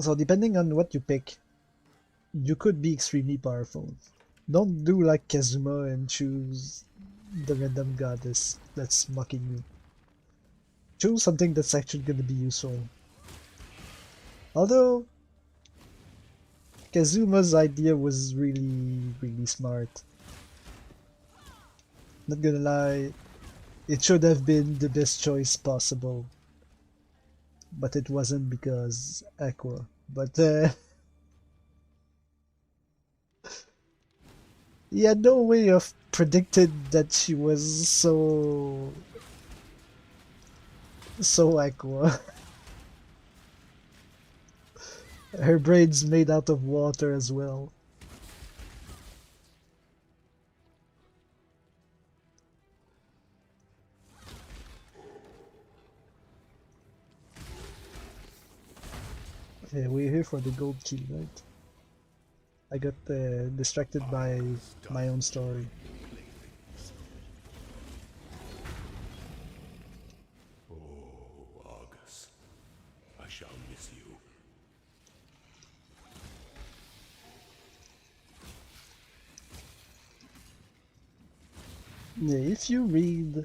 So depending on what you pick, you could be extremely powerful. Don't do like Kazuma and choose the random goddess that's mocking you. Choose something that's actually going to be useful. Although Kazuma's idea was really smart. Not gonna lie, it should have been the best choice possible. But it wasn't because Aqua. But he had no way of predicted that she was so Aqua. Her brain's made out of water as well. Okay, we're here for the gold key, right? I got distracted by my own story. Oh, Argus, I shall miss you. Yeah, if you read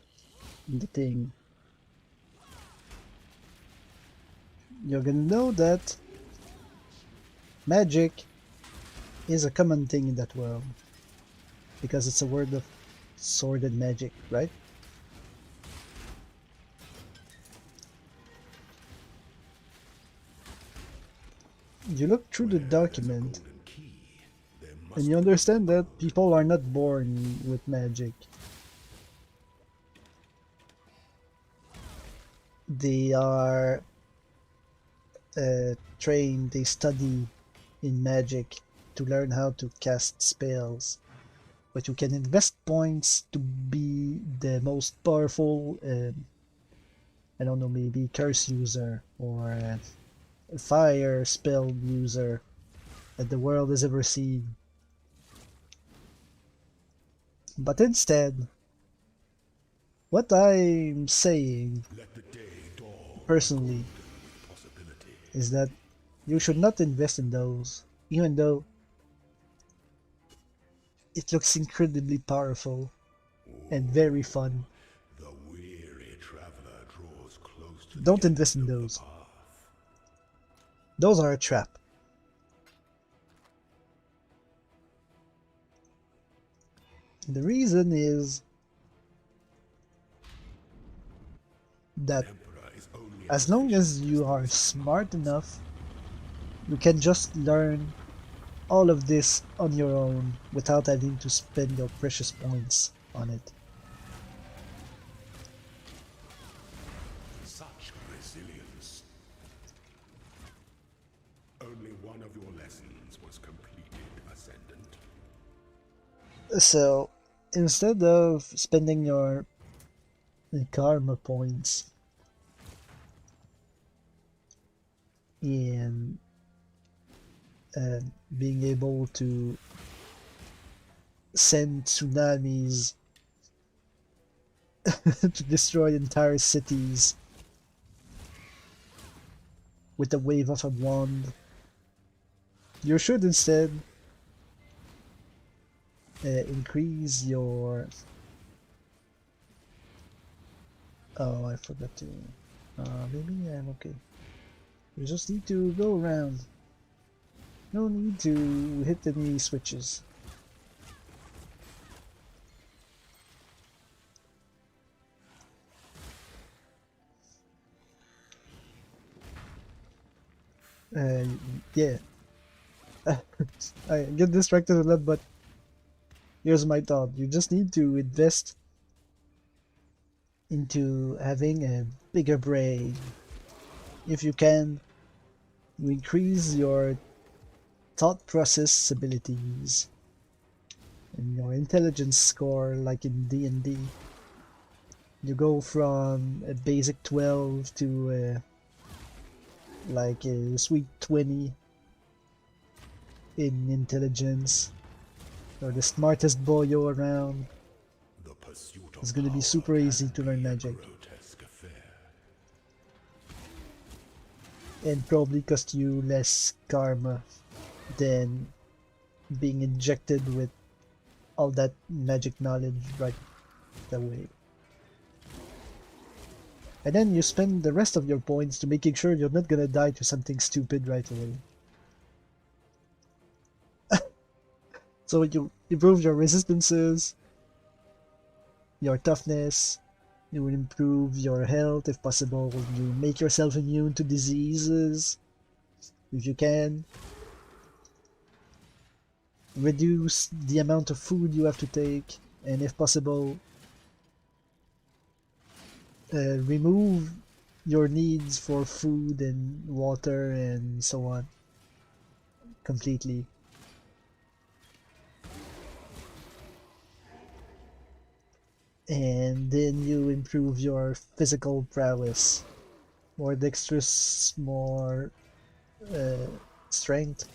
the thing, you're gonna know that magic is a common thing in that world. Because it's a word of sword and magic, right? You look through the document and you understand that people are not born with magic. They are trained, they study in magic to learn how to cast spells. But you can invest points to be the most powerful, I don't know, maybe curse user or fire spell user that the world has ever seen. But instead, what I'm saying personally is that you should not invest in those, even though it looks incredibly powerful and very fun. was close to Don't the invest in end of the those. path. Those are a trap. And the reason is that Emperor is only as long as you are smart enough, you can just learn all of this on your own without having to spend your precious points on it. such resilience. Only one of your lessons was completed, Ascendant. So instead of spending your karma points in being able to send tsunamis to destroy entire cities with the wave of a wand, you should instead increase your... Oh, I forgot to... maybe I'm okay. You just need to go around. No need to hit any switches. Yeah. I get distracted a lot, but here's my thought. You just need to invest into having a bigger brain. If you can, you increase your thought process abilities and your intelligence score, like in D&D. You go from a basic 12 to like a sweet 20 in intelligence. You're the smartest boyo around. The pursuit of It's gonna be power super easy to can learn be a magic. grotesque affair. And probably cost you less karma than being injected with all that magic knowledge right away. And then you spend the rest of your points to making sure you're not gonna die to something stupid right away. So you improve your resistances, your toughness, you will improve your health if possible, you make yourself immune to diseases if you can. Reduce the amount of food you have to take, and if possible, remove your needs for food and water and so on completely. And then you improve your physical prowess. More dexterous, more strength.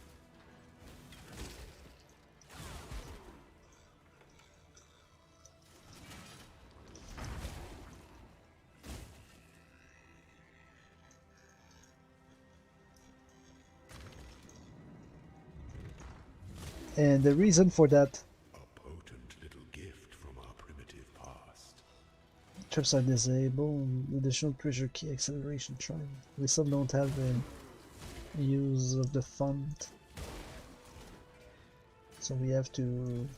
And the reason for that, A potent little gift from our primitive past. trips are disabled, additional treasure key acceleration try. We still don't have the use of the font, so we have to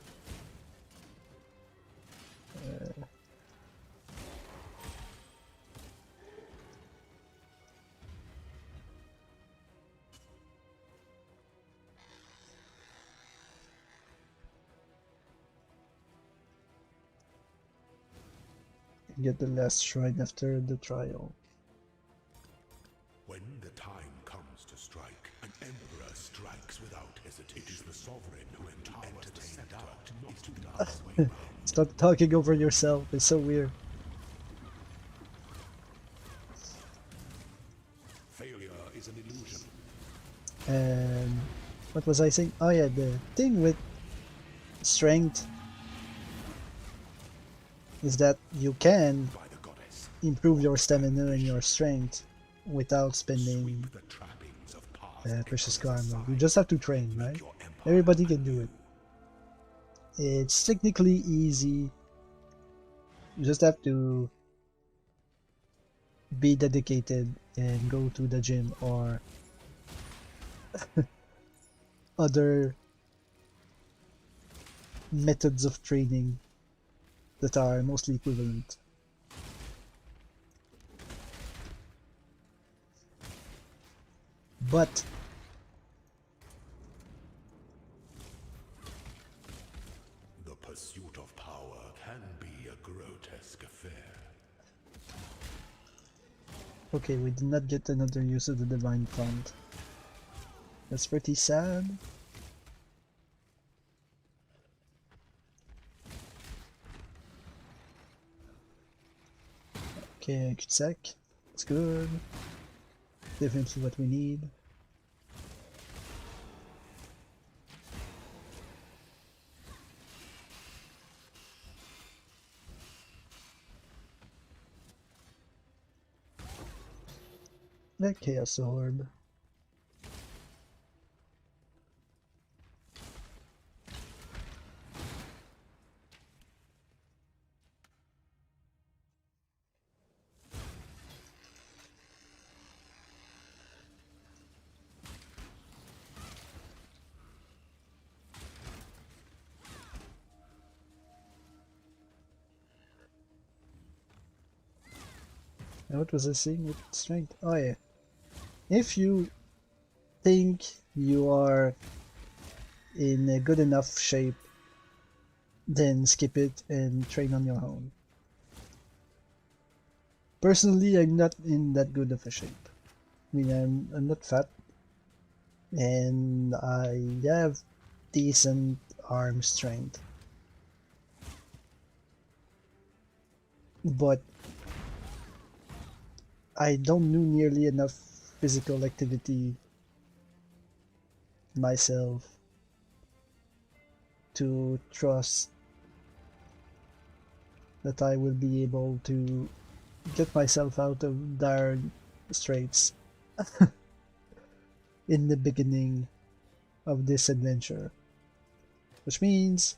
get the last shrine after the trial. When the time comes to strike, an emperor strikes without hesitation. It is the sovereign who empowers the scepter, not the other way round. Stop talking over yourself, it's so weird. Failure is an illusion. And what was I saying? Oh yeah, the thing with strength is that you can By the goddess, improve your stamina and your strength without spending sweep the trappings of past precious emperors karma. You aside. just have to train, Make right? your empire Everybody can do anew. it. It's technically easy. You just have to be dedicated and go to the gym or other methods of training that are mostly equivalent. But The pursuit of power can be a grotesque affair. okay, we did not get another use of the divine plant. That's pretty sad. Okay, Kutsak. It's good. Definitely what we need. The Chaos Orb. Now what was I saying with strength? Oh yeah. If you think you are in a good enough shape, then skip it and train on your own. Personally, I'm not in that good of a shape. I mean, I'm not fat, and I have decent arm strength. But I don't do nearly enough physical activity myself to trust that I will be able to get myself out of dire straits in the beginning of this adventure. Which means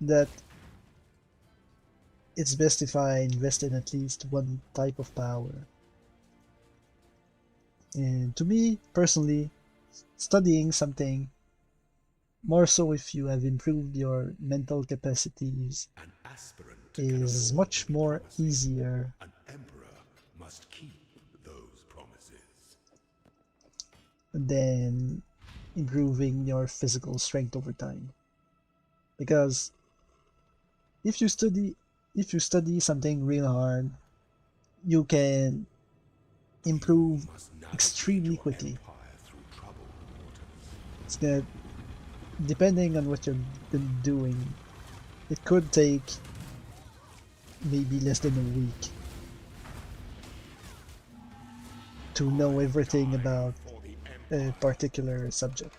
that it's best if I invest in at least one type of power. And to me, personally, studying something, more so if you have improved your mental capacities, An aspirant is can afford to much be more promising. easier An emperor must keep those promises. than improving your physical strength over time. Because if you study something real hard, you can You improve must navigate extremely your quickly. empire through troubled waters. It's gonna, depending on what you've been doing, it could take maybe less than a week to know everything Die about for the a empire. particular subject.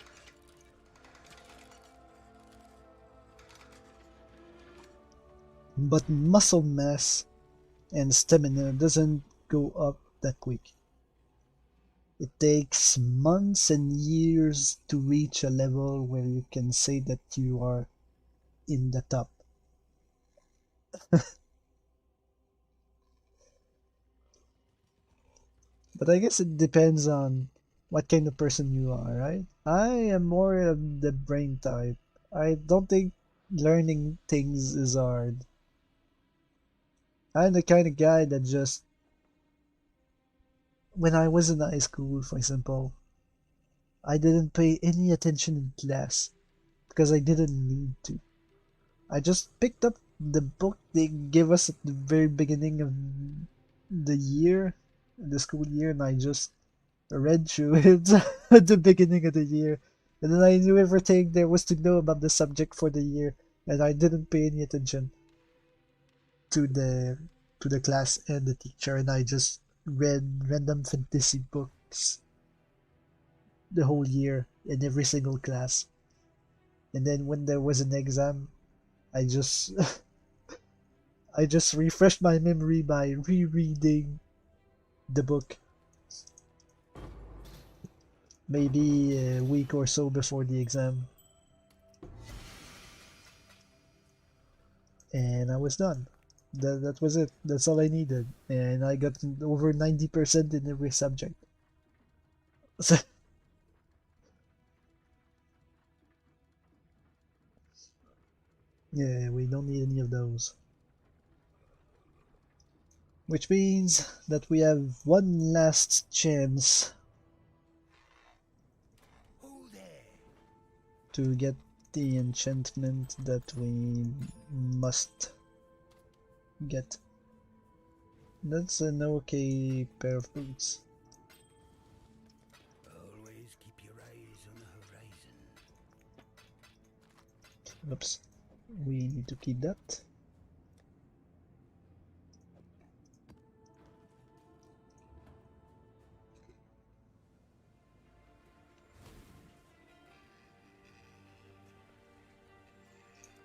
But muscle mass and stamina doesn't go up that quick. It takes months and years to reach a level where you can say that you are in the top. But I guess it depends on what kind of person you are, right? I am more of the brain type. I don't think learning things is hard. I'm the kind of guy that just, when I was in high school, for example, I didn't pay any attention in class because I didn't need to. I just picked up the book they gave us at the very beginning of the year, the school year, and I just read through it at the beginning of the year. And then I knew everything there was to know about the subject for the year, and I didn't pay any attention to the class and the teacher, and I just read random fantasy books the whole year in every single class. And then when there was an exam, I just I just refreshed my memory by rereading the book maybe a week or so before the exam, and I was done. That was it. That's all I needed, and I got over 90% in every subject. So, yeah, we don't need any of those. Which means that we have one last chance Who there? to get the enchantment that we must get. That's an okay pair of boots. Always keep your eyes on the horizon. Oops. We need to keep that.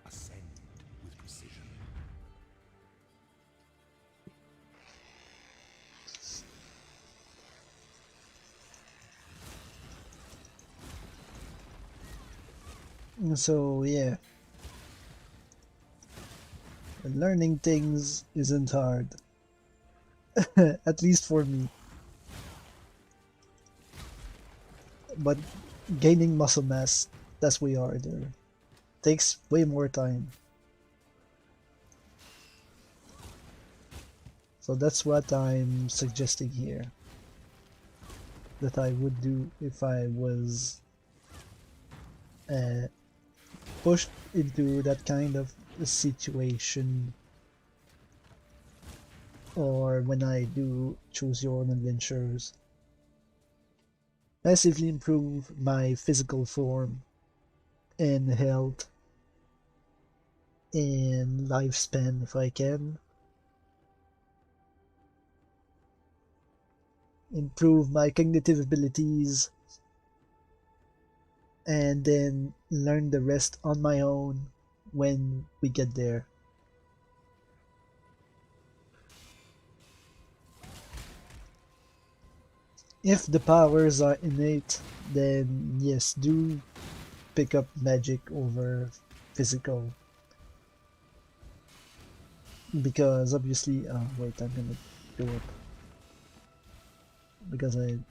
Ascend with precision. So yeah, learning things isn't hard. At least for me. But gaining muscle mass, that's way harder. Takes way more time. So that's what I'm suggesting here. That I would do if I was uh, pushed into that kind of situation, or when I do choose your own adventures. Massively improve my physical form and health and lifespan if I can. Improve my cognitive abilities and then learn the rest on my own when we get there. If the powers are innate, then yes, do pick up magic over physical. Because obviously, wait, I'm gonna go up. Because I'm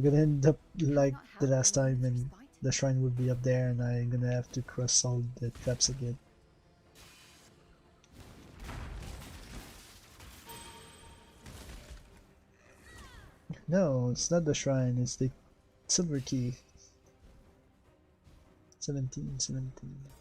gonna end up like Not the help last a time, moment's and respite. the shrine would be up there, and I'm gonna have to cross all the traps again. No, it's not the shrine, it's the silver key. 17, 17.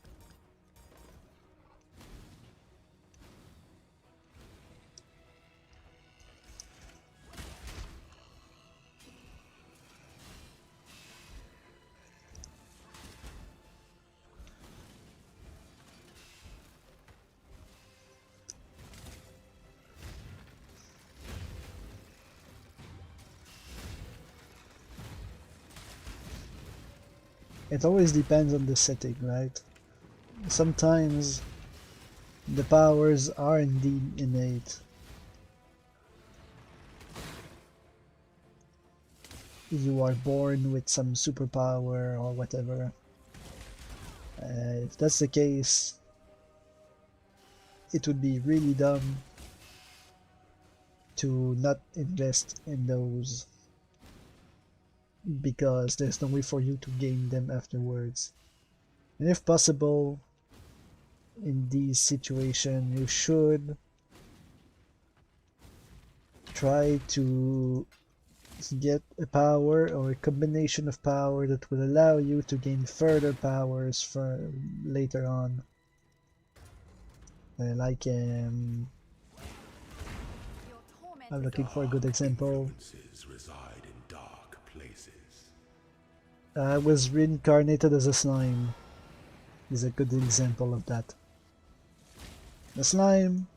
It always depends on the setting, right? Sometimes the powers are indeed innate. You are born with some superpower or whatever. If that's the case, it would be really dumb to not invest in those because there's no way for you to gain them afterwards. And if possible, in these situations, you should try to get a power or a combination of power that will allow you to gain further powers for later on. Like, Your torment I'm is looking for a over. good example. Influences reside in dark places. I was reincarnated as a slime. Is a good example of that. The slime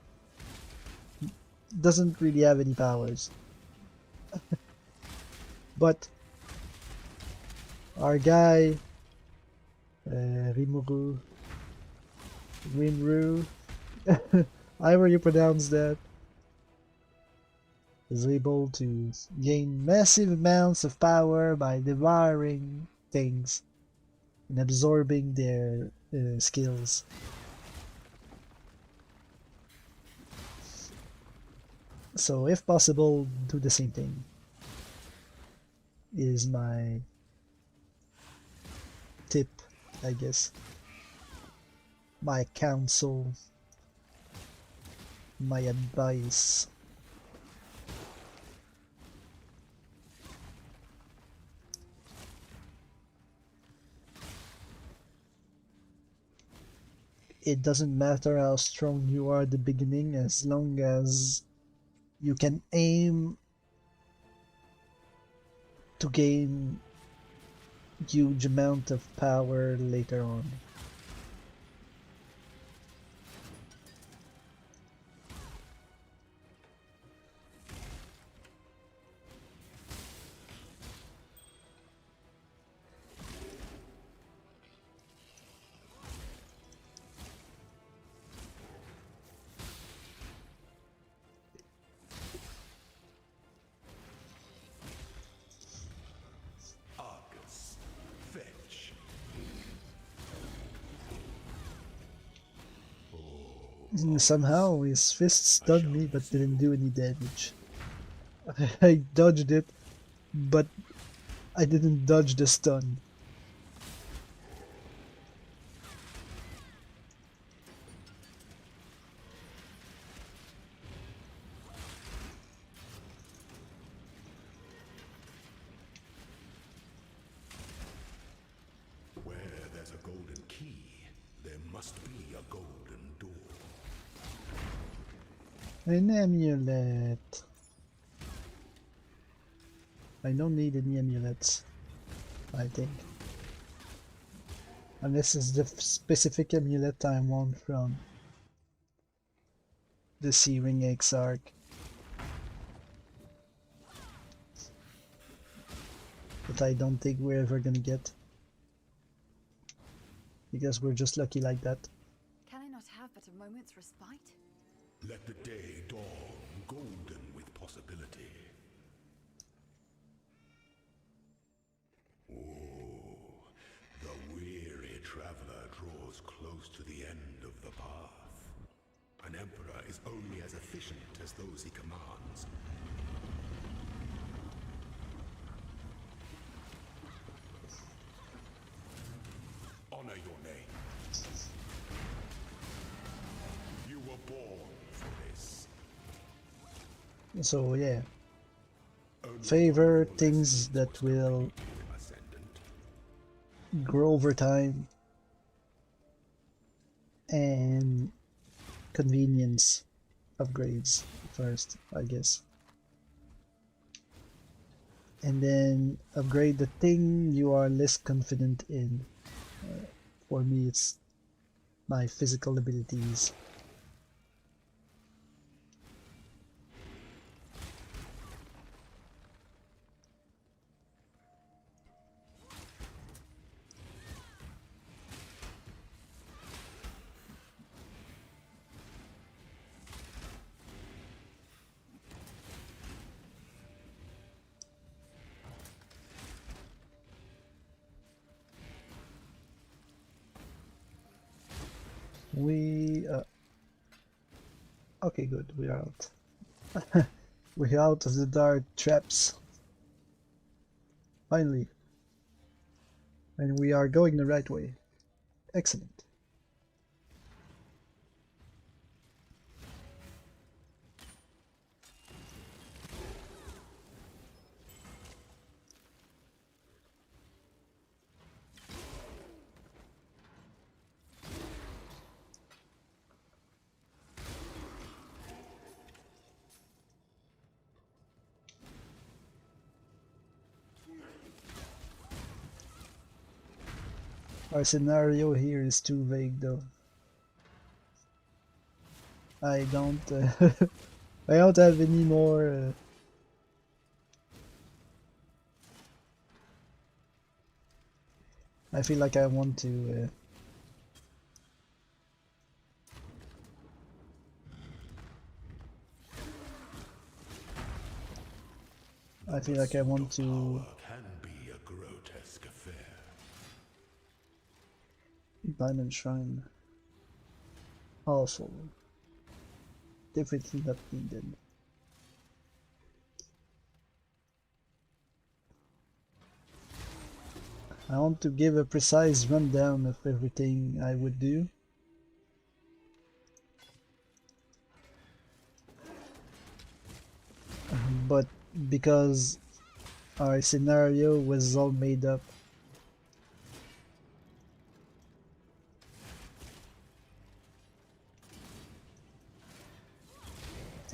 doesn't really have any powers, but our guy, Rimuru, Rinru, however you pronounce that, is able to gain massive amounts of power by devouring things and absorbing their skills. So if possible, do the same thing, is my tip, I guess. My counsel, my advice. It doesn't matter how strong you are at the beginning, as long as you can aim to gain huge amount of power later on. Argus, fetch. Somehow his fist stunned me but didn't do any damage. I dodged it, but I didn't dodge the stun. Where there's a golden key, there must be a golden door. An amulet. I don't need any amulets, I think. Unless it's the specific amulet I want from the Searing Exarch. But I don't think we're ever gonna get. Because we're just lucky like that. Can I not have but a moment's respite? Let the day dawn, golden with possibility. Oh, the weary traveler draws close to the end of the path. An emperor is only as efficient as those he commands. Honor your name. You were born for this. So yeah, Only favor one of your things lessons that was will completed, Ascendant. grow over time and convenience upgrades first, I guess. And then upgrade the thing you are less confident in. For me, it's my physical abilities. We okay, good. We're out. We're out of the dark traps. Finally. And we are going the right way. Excellent. Our scenario here is too vague though. I don't I don't have any more I feel like I want to I feel like I want to Power can be a grotesque affair. Diamond Shrine. Also, definitely not needed. I want to give a precise rundown of everything I would do. But because our scenario was all made up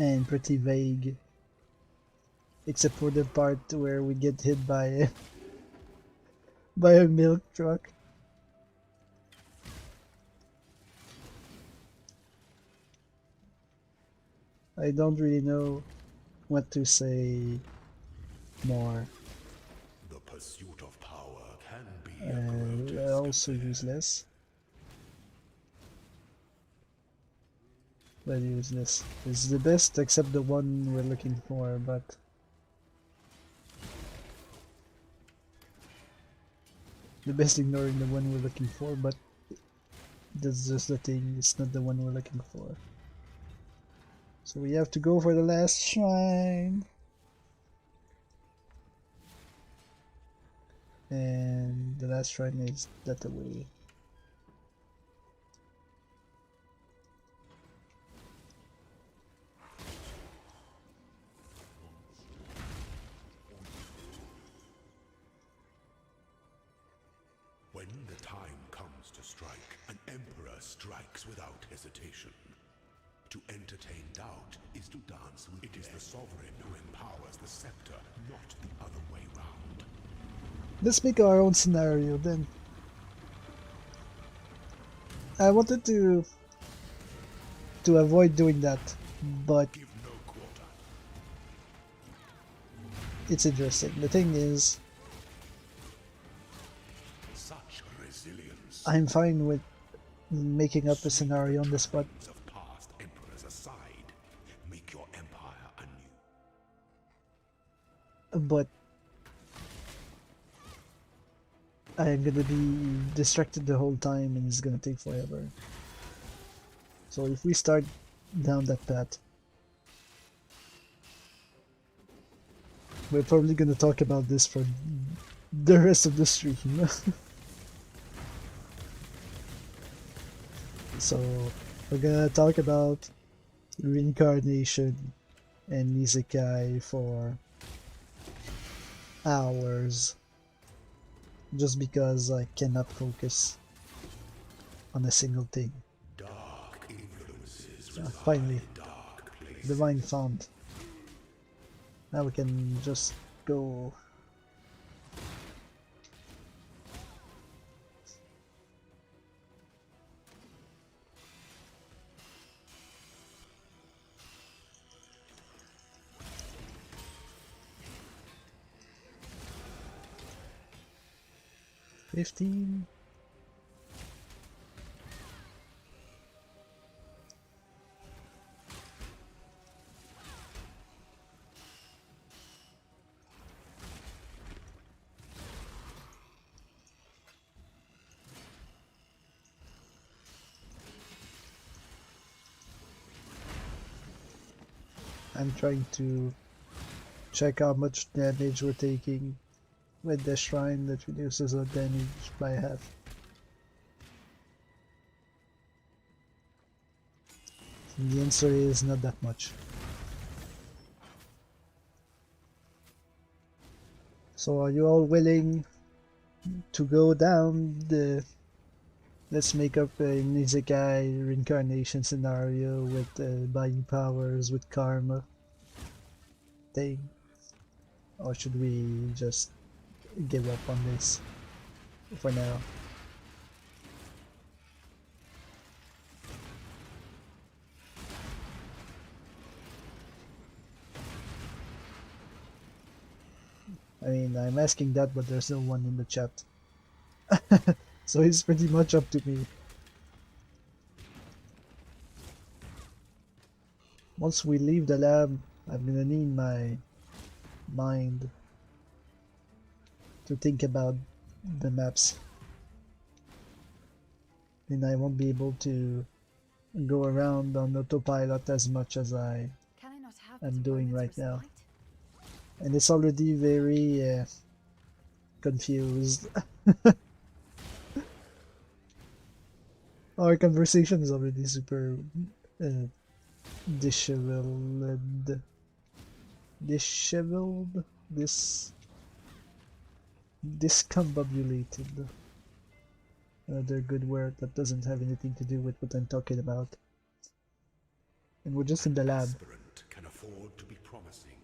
and pretty vague, except for the part where we get hit by by a milk truck. I don't really know what to say more. The pursuit of power can be a grotesque Also affair. useless. But useless. It's the best except the one we're looking for, but the best ignoring the one we're looking for, but that's just the thing, it's not the one we're looking for. So we have to go for the last shrine. And the last shrine is that away. When the time comes to strike, an emperor strikes without hesitation. To entertain doubt is to dance with It is the sovereign who empowers the scepter, not the other way round. Let's make our own scenario then. I wanted to avoid doing that, but Give no quarter. it's interesting. The thing is, Such resilience. I'm fine with making up a scenario on the spot. Trains of past emperors aside, make your empire anew. But I'm gonna be distracted the whole time and it's gonna take forever. So if we start down that path, we're probably gonna talk about this for the rest of the stream. So we're gonna talk about reincarnation and isekai for hours, just because I cannot focus on a single thing. Dark influences Finally, reside in dark places. divine found. Now we can just go. $15. I'm trying to check how much damage we're taking with the shrine that reduces our damage by half. And the answer is not that much. So are you all willing to go down the let's make up an isekai reincarnation scenario with buying powers with karma thing? Or should we just give up on this for now? I mean, I'm asking that, but there's no one in the chat. So it's pretty much up to me. Once we leave the lab, I'm gonna need my mind to think about the maps. And I won't be able to go around on autopilot as much as I Can I not have am but a doing moment's right now. respite? And it's already very confused. Our conversation is already super uh, disheveled. Disheveled? Discombobulated. Another good word that doesn't have anything to do with what I'm talking about. And we're just in the lab. Aspirant can afford to be promising.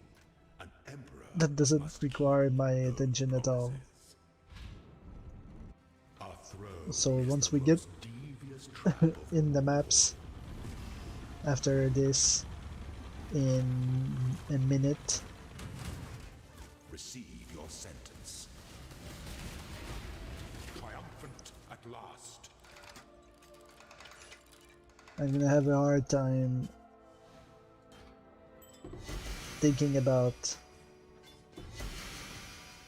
An emperor That doesn't must require keep my those attention at all. promises. Our throne So is once the we get most devious trap of in the all. maps after this in a minute, Receive your sentence. Triumphant at last. I'm gonna have a hard time thinking about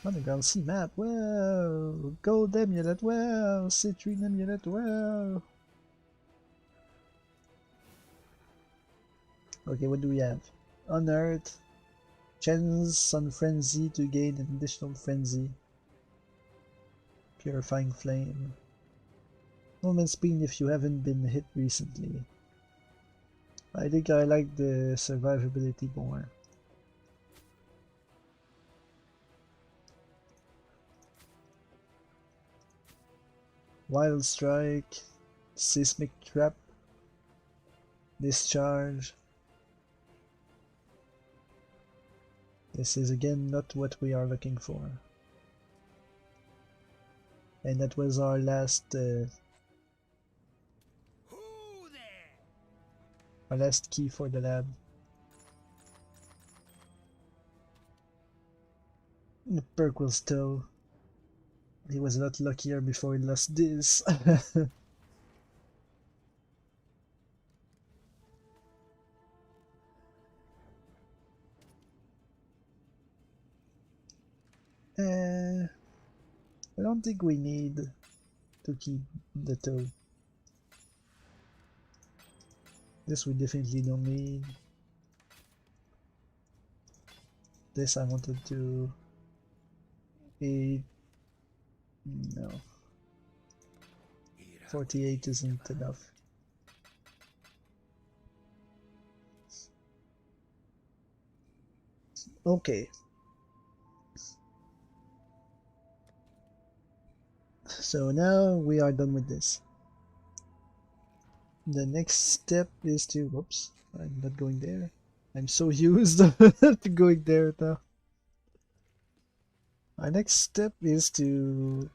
Underground Sea map. Well, Gold Amulet. Well, Citrine Amulet. Well. Okay, what do we have? Unearth. Chance on Frenzy to gain an additional Frenzy. Purifying Flame. Moment Speed if you haven't been hit recently. I think I like the survivability more. Wild Strike. Seismic Trap. Discharge. This is again not what we are looking for. And that was our last Who there? key for the lab. Perk will still. He was a lot luckier before he lost this. I don't think we need to keep the toe. This we definitely don't need. This I wanted to... No. 48 isn't enough. Okay. So now we are done with this. The next step is to... Whoops, I'm not going there. I'm so used to going there now. Our next step is to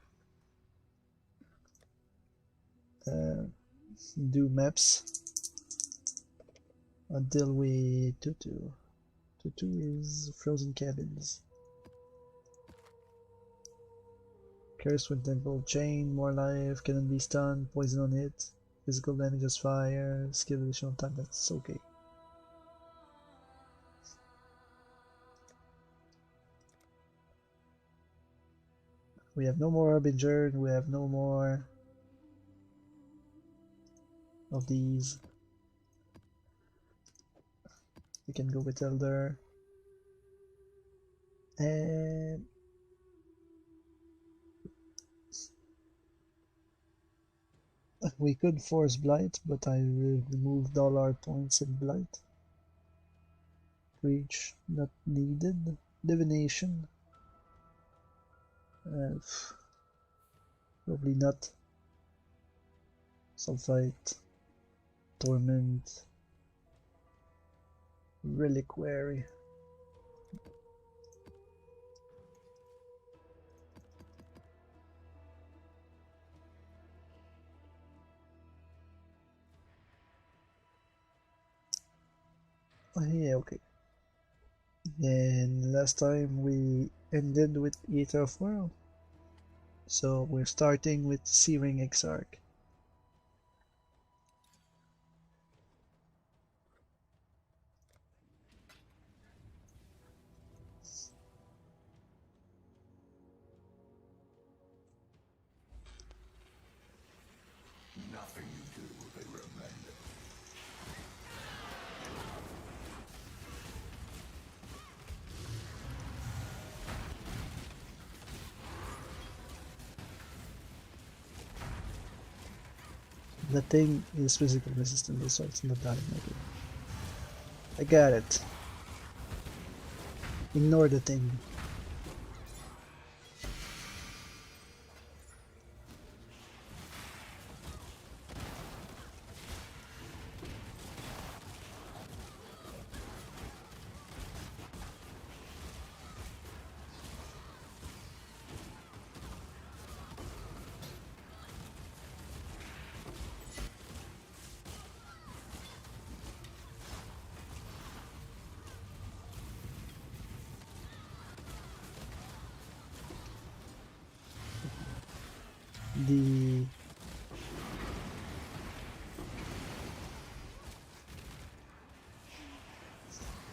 do maps until we... Tutu is Frozen Cabins. Curse with Temple Chain, more life, cannot be stunned, poison on hit, physical damage as fire, skill additional time, that's okay. We have no more Harbinger, we have no more of these. We can go with Elder. And we could force Blight, but I removed all our points in Blight. Reach not needed. Divination. Probably not. Sulfite. Torment. Reliquary. Oh, yeah, okay. And last time we ended with Ether of World. So we're starting with Searing Exarch. Nothing you do will they remember. The thing is physical resistant, so it's not dying. Okay. I got it. Ignore the thing.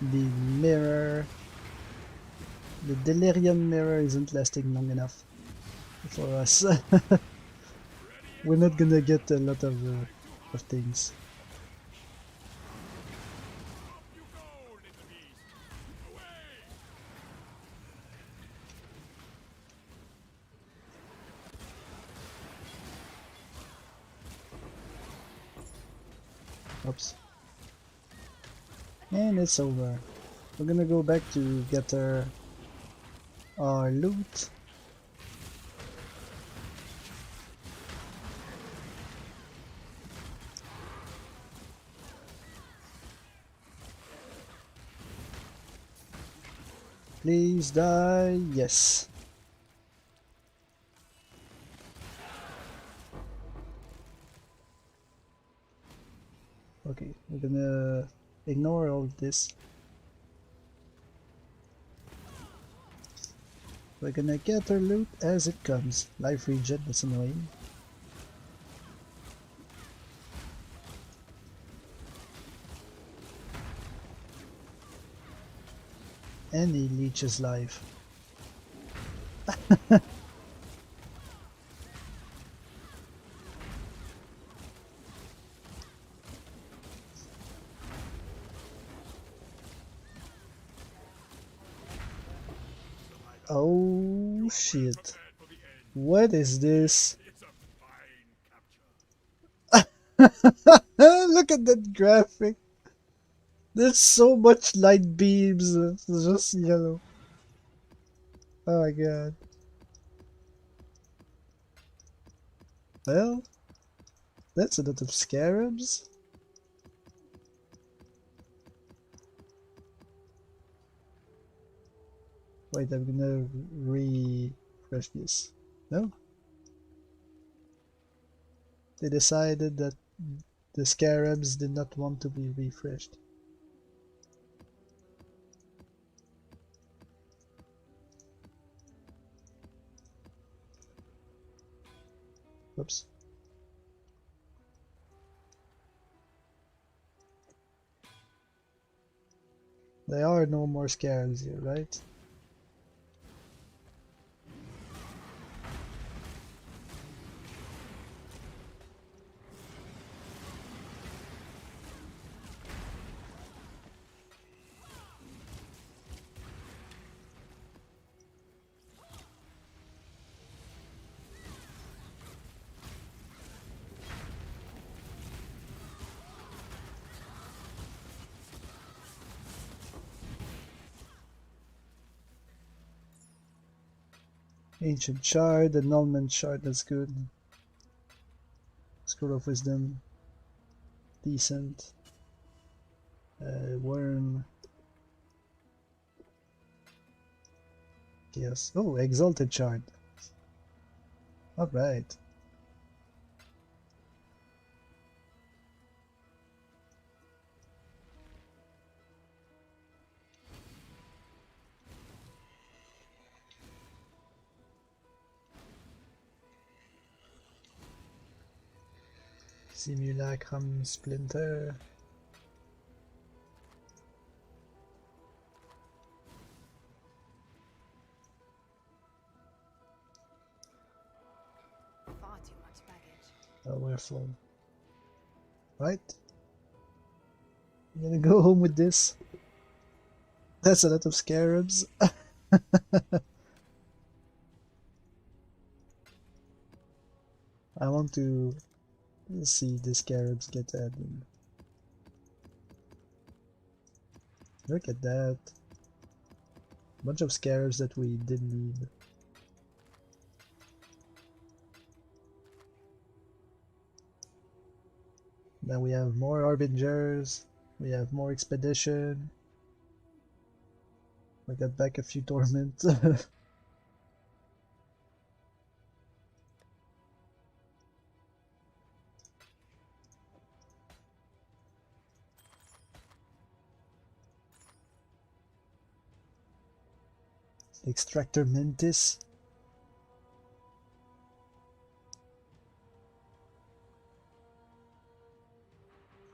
The mirror, the delirium mirror isn't lasting long enough for us. We're not gonna get a lot of things. Oops. And it's over. We're gonna go back to get our loot. Please die. Yes. Okay, we're gonna ignore all of this. We're gonna get our loot as it comes. Life regen, that's annoying. And he leeches life. Oh shit. What is this? Look at that graphic. There's so much light beams. It's just yellow. Oh my god. Well, that's a lot of scarabs. Wait, I'm gonna refresh this. No? They decided that the scarabs did not want to be refreshed. Oops. There are no more scarabs here, right? Ancient Shard, Annulment Shard, that's good. Scroll of Wisdom, decent. Worm. Yes. Oh, Exalted Shard. Alright. Simulacrum Splinter. Far too much baggage. Overflow. Right? I'm gonna go home with this. That's a lot of scarabs. I want to Let's see the scarabs get added. Look at that. Bunch of scarabs that we didn't need. Now we have more harbingers. We have more expedition. We got back a few torments. Extractor Mentis.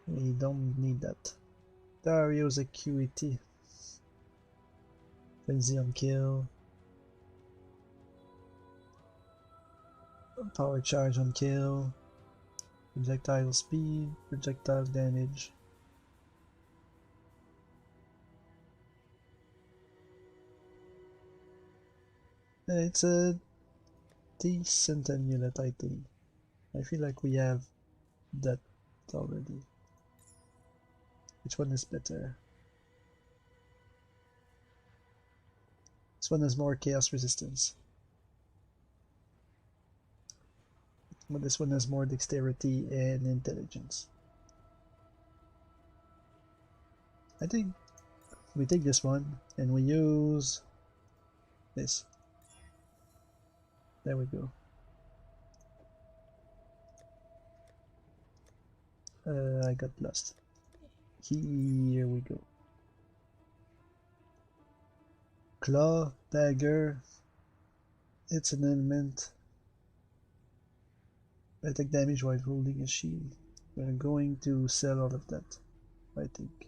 We don't need that. Dario's Acuity. Frenzy on kill. Power charge on kill. Projectile speed. Projectile damage. It's a decent amulet, I think. I feel like we have that already. Which one is better? This one has more chaos resistance. But this one has more dexterity and intelligence. I think we take this one and we use this. There we go. I got lost. Here we go. Claw, dagger. It's an element. I take damage while holding a shield. We're going to sell all of that, I think.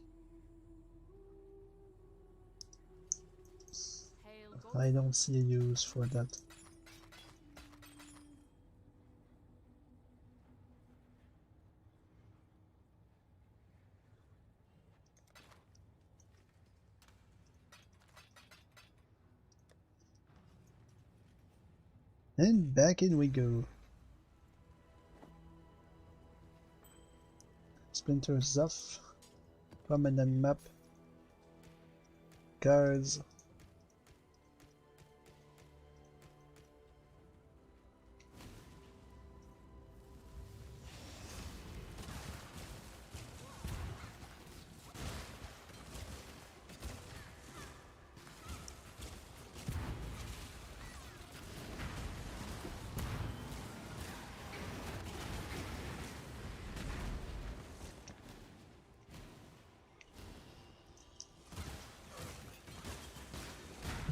I don't see a use for that. And back in we go. Splinters off. Prominent map. Cards.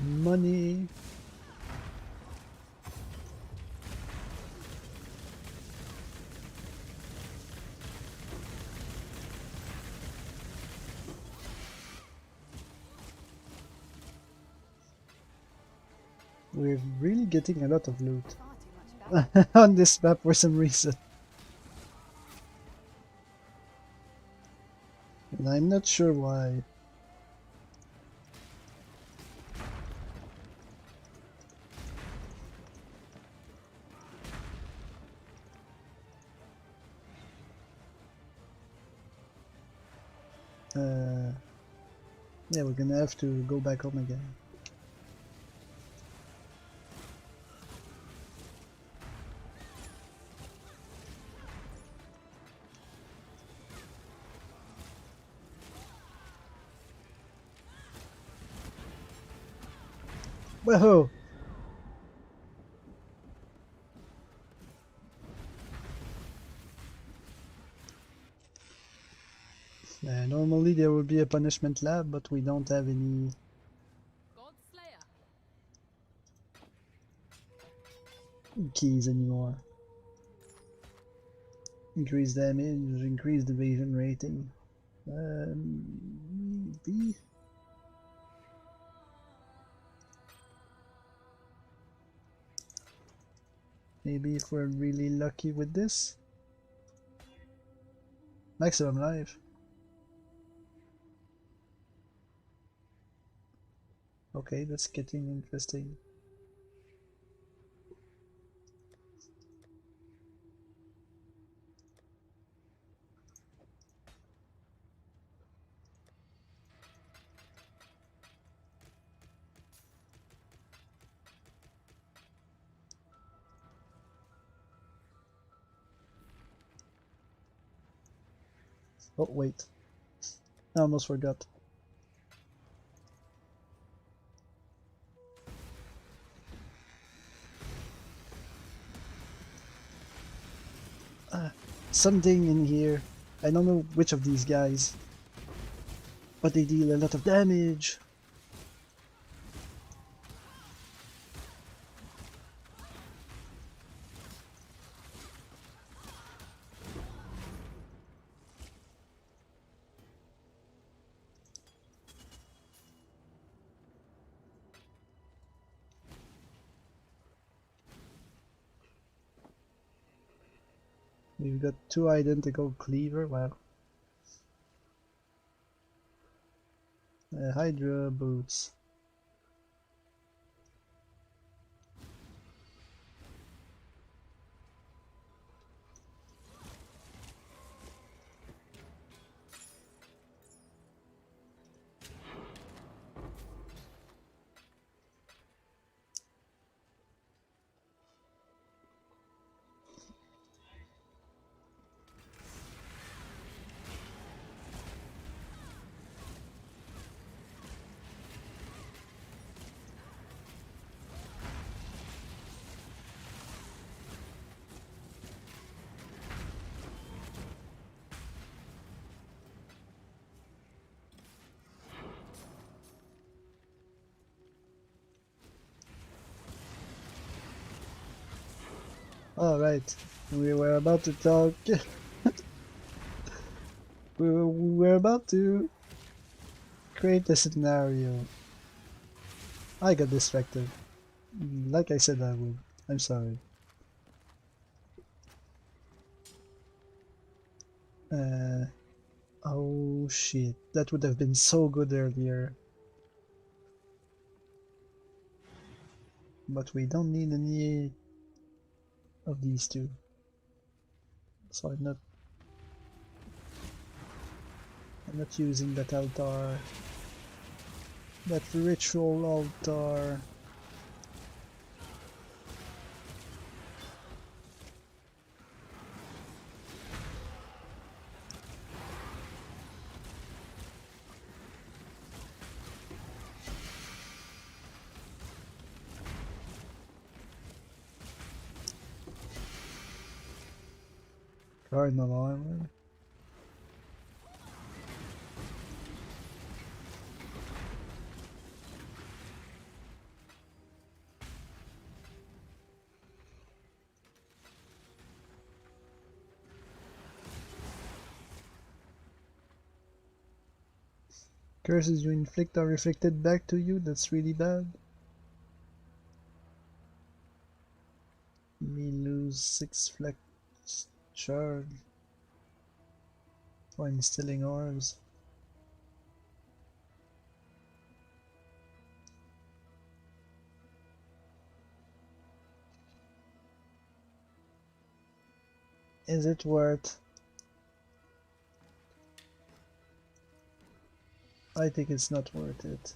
Money. We're really getting a lot of loot Far too much baggage. on this map for some reason. And I'm not sure why. Yeah, we're gonna have to go back home again. Whoa! Normally there would be a punishment lab, but we don't have any keys anymore. Increase damage, increase evasion rating. Maybe. Maybe if we're really lucky with this. Maximum life. Okay, that's getting interesting. Oh, wait. I almost forgot. Something in here. I don't know which of these guys, but they deal a lot of damage. We've got two identical cleaver. Wow. Hydra boots. Alright, we were about to talk. We were about to create a scenario. I got distracted. Like I said I would. I'm sorry. Uh, oh shit, that would have been so good earlier. But we don't need any of these two. So I'm not using that altar. That ritual altar. Cardinal armor. Curses you inflict are reflected back to you. That's really bad. Me lose 6 flex charge for instilling orbs. Is it worth? I think it's not worth it.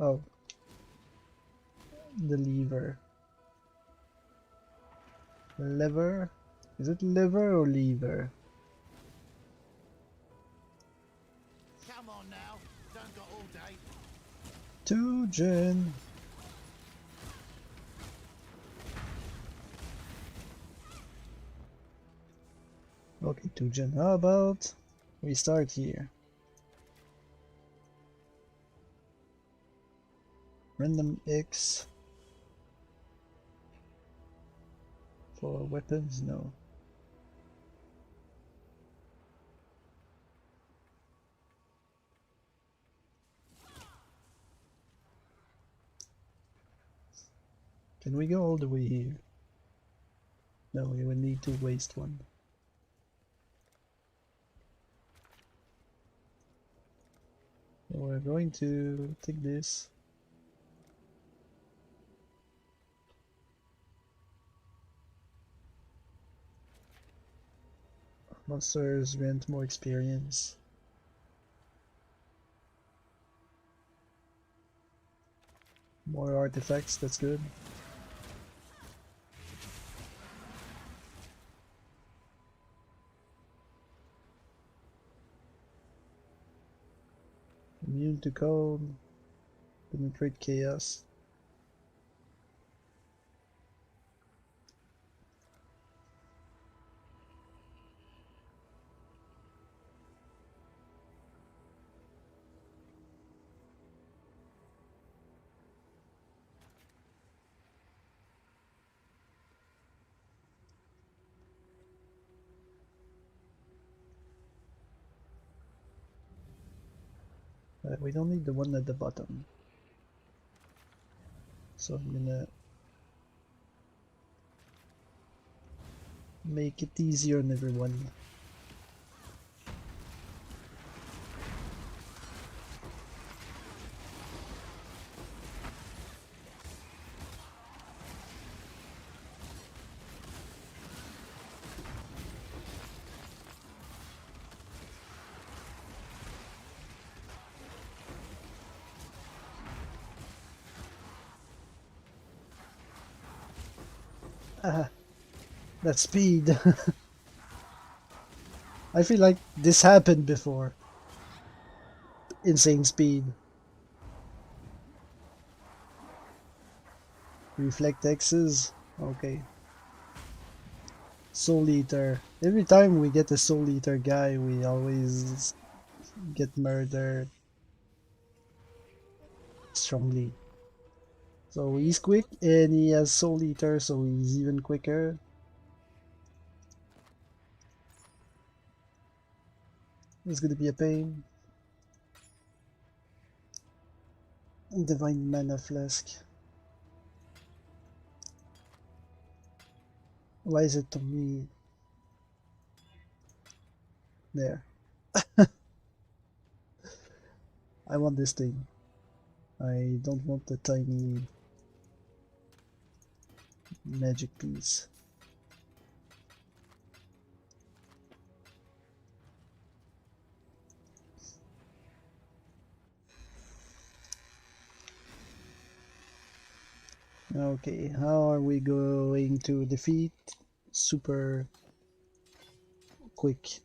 Oh, the lever. Lever? Is it liver or lever? Come on now, don't got all day. 2 gen. Okay, 2 gen. How about we start here? Random X for weapons? No. Can we go all the way here? No, we will need to waste one. So we're going to take this. Monsters grant more experience. More artifacts, that's good. Immune to cold. Penetrate chaos. We don't need the one at the bottom. So I'm gonna make it easier on everyone. Ah, that speed. I feel like this happened before. Insane speed. Reflect X's. Okay. Soul Eater. Every time we get a Soul Eater guy, we always get murdered strongly. So he's quick and he has Soul Eater, so he's even quicker. It's gonna be a pain. Divine Mana Flask. Why is it to me? There. I want this thing. I don't want the tiny magic piece. Okay, how are we going to defeat super quick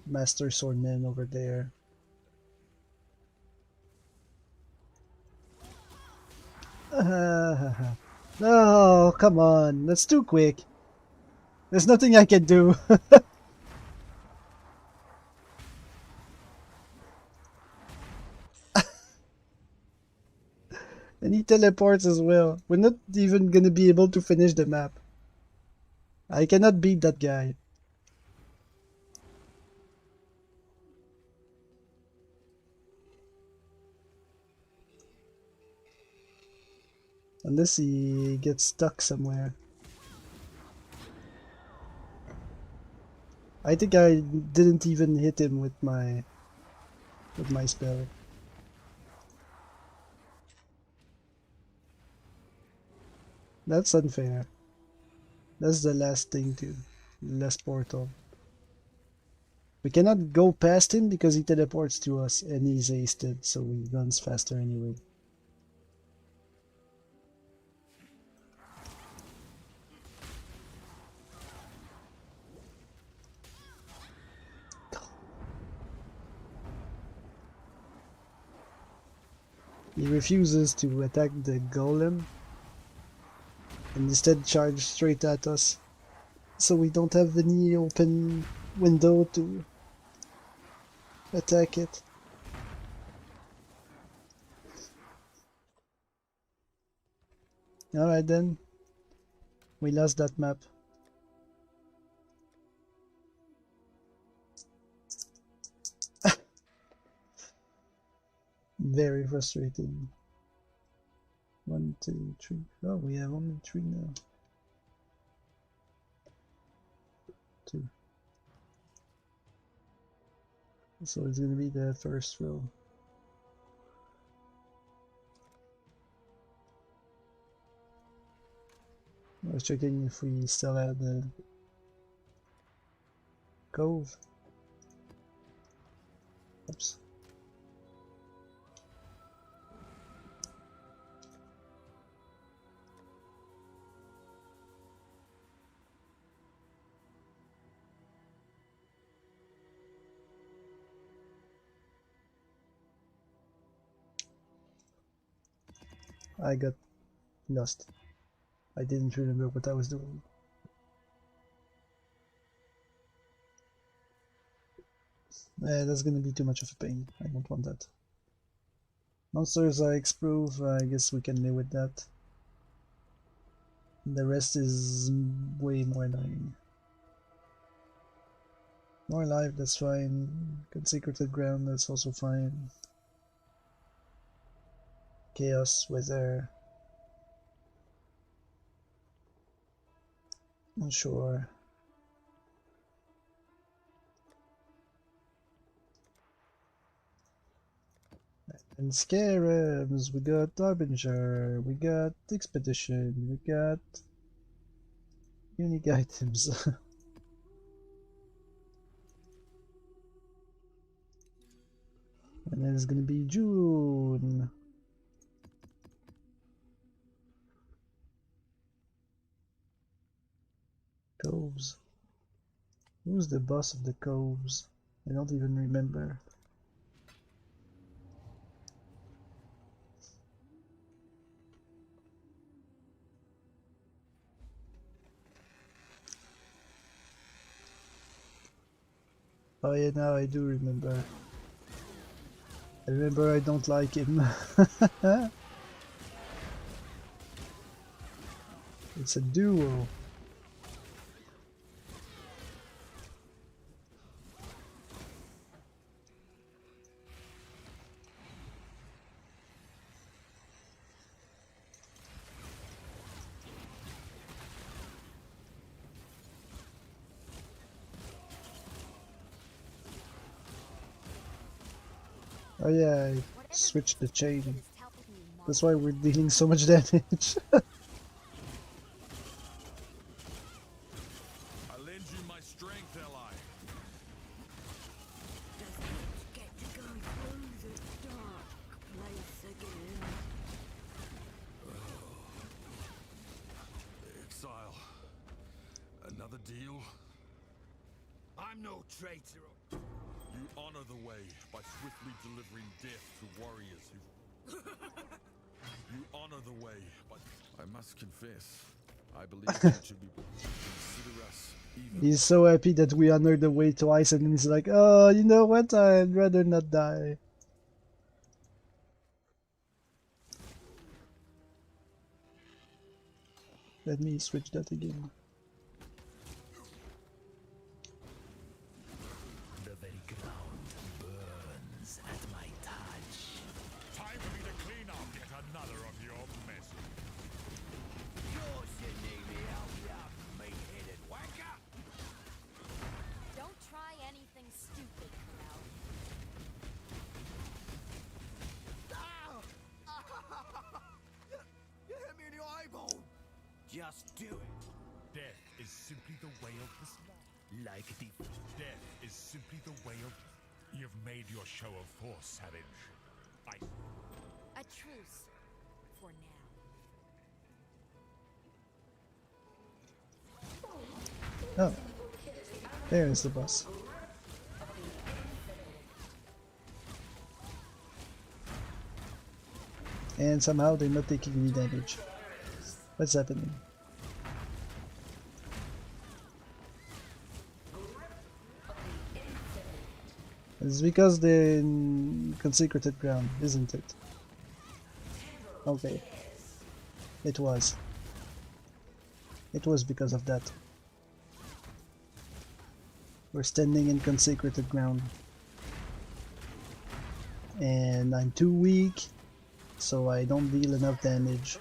Master Swordman over there? No, come on, that's too quick. There's nothing I can do. And he teleports as well. We're not even gonna be able to finish the map. I cannot beat that guy. Unless he gets stuck somewhere. I think I didn't even hit him with my spell. That's unfair. That's the last thing too. Last portal. We cannot go past him because he teleports to us and he's hasted, so he runs faster anyway. He refuses to attack the golem and instead charge straight at us. So we don't have any open window to attack it. Alright then. We lost that map. Very frustrating. 1, 2, 3. Oh, we have only 3 now. 2. So it's gonna be the first row. I was checking if we still had the cove. Oops. I got lost. I didn't remember what I was doing. That's gonna be too much of a pain. I don't want that. Monsters are X-proof, I guess we can live with that. The rest is way more annoying. More life, that's fine. Consecrated ground, that's also fine. Chaos, weather. Not sure. And Scarabs, we got Harbinger, we got Expedition, we got unique items. And then it's gonna be June. Coves. Who's the boss of the coves? I don't even remember. Oh yeah, now I do remember. I remember I don't like him. It's a duo. Oh yeah, I switched the chain. That's why we're dealing so much damage. I lend you my strength, ally. Get to go through the dark place again. Exile. Another deal? I'm no traitor. You honor the way by swiftly delivering death to warriors who... You honor the way, but I must confess, I believe you should be consider us even. He's so happy that we honored the way twice, and he's like, oh, you know what? I'd rather not die. Let me switch that again. The very ground burns at my touch. Time for me to clean up yet another of your messes. You're sending me out, you meat-headed wanker! Don't try anything stupid, Corral. You hit me in the eyeball! Just do it. Death is simply the way of the slug. Like the... Death is simply the way of... You've made your show of force, Savage. A truce. For now. Oh, there is the boss. And somehow they're not taking any damage. What's happening? It's because they're in consecrated ground, isn't it? Okay. It was. It was because of that. We're standing in consecrated ground. And I'm too weak, so I don't deal enough damage.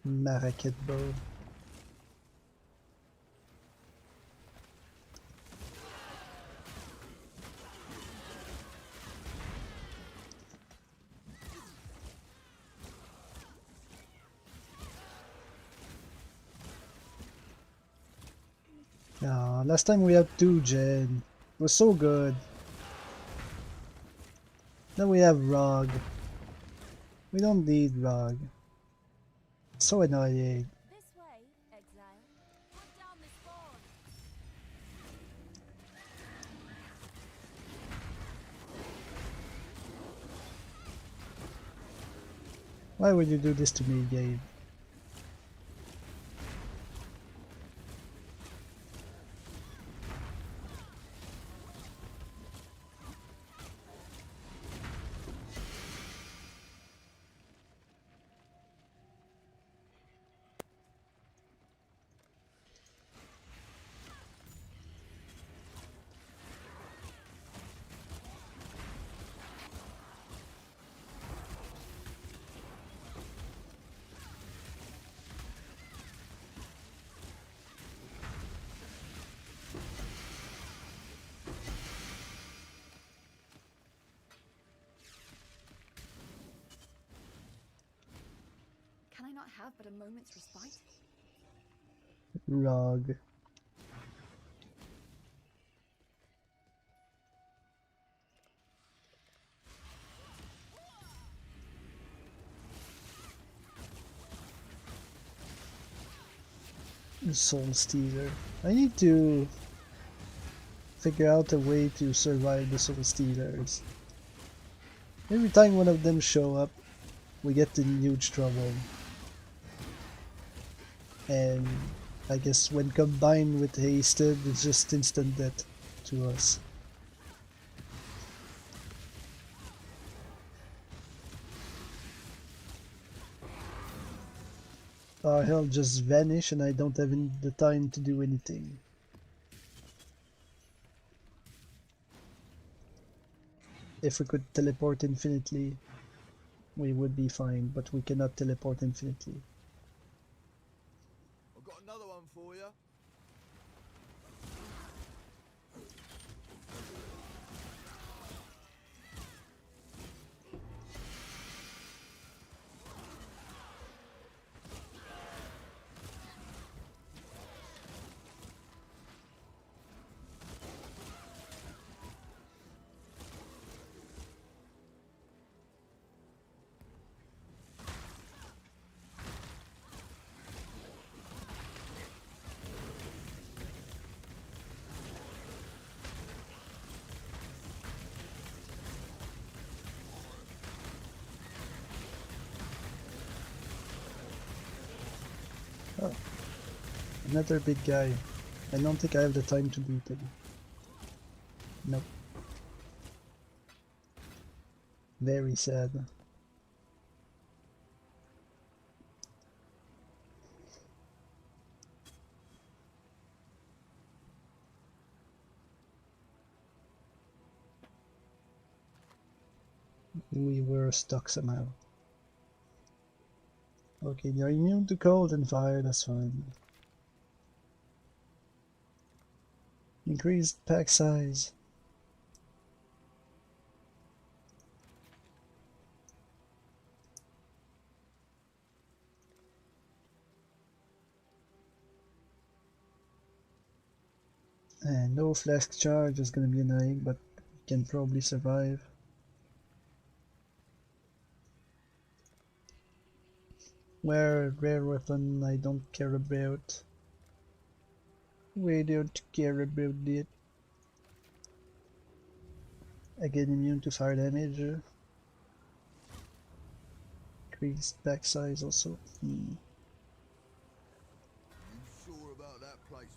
Maraket bow. Last time we had 2 gen. It was so good. Then we have Rog. We don't need Rog. So annoying. This way, exile. Hunt down this board. Why would you do this to me, game? Can I not have but a moment's respite? Rog. Soul Stealer. I need to figure out a way to survive the Soul Stealers. Every time one of them show up, we get in huge trouble. And I guess when combined with Hasted, it's just instant death to us. Or he'll just vanish and I don't have the time to do anything. If we could teleport infinitely, we would be fine, but we cannot teleport infinitely. I've got another one for you. Oh, another big guy. I don't think I have the time to beat him. Nope. Very sad. We were stuck somehow. Okay, they're immune to cold and fire, that's fine. Increased pack size. And no flask charge is gonna be annoying, but we can probably survive. Rare weapon I don't care about. We don't care about it. Again immune to fire damage. Increased back size also. You sure about that placement?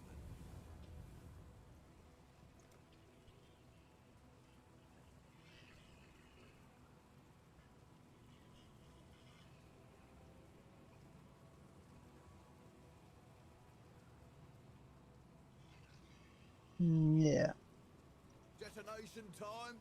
Yeah. Detonation time?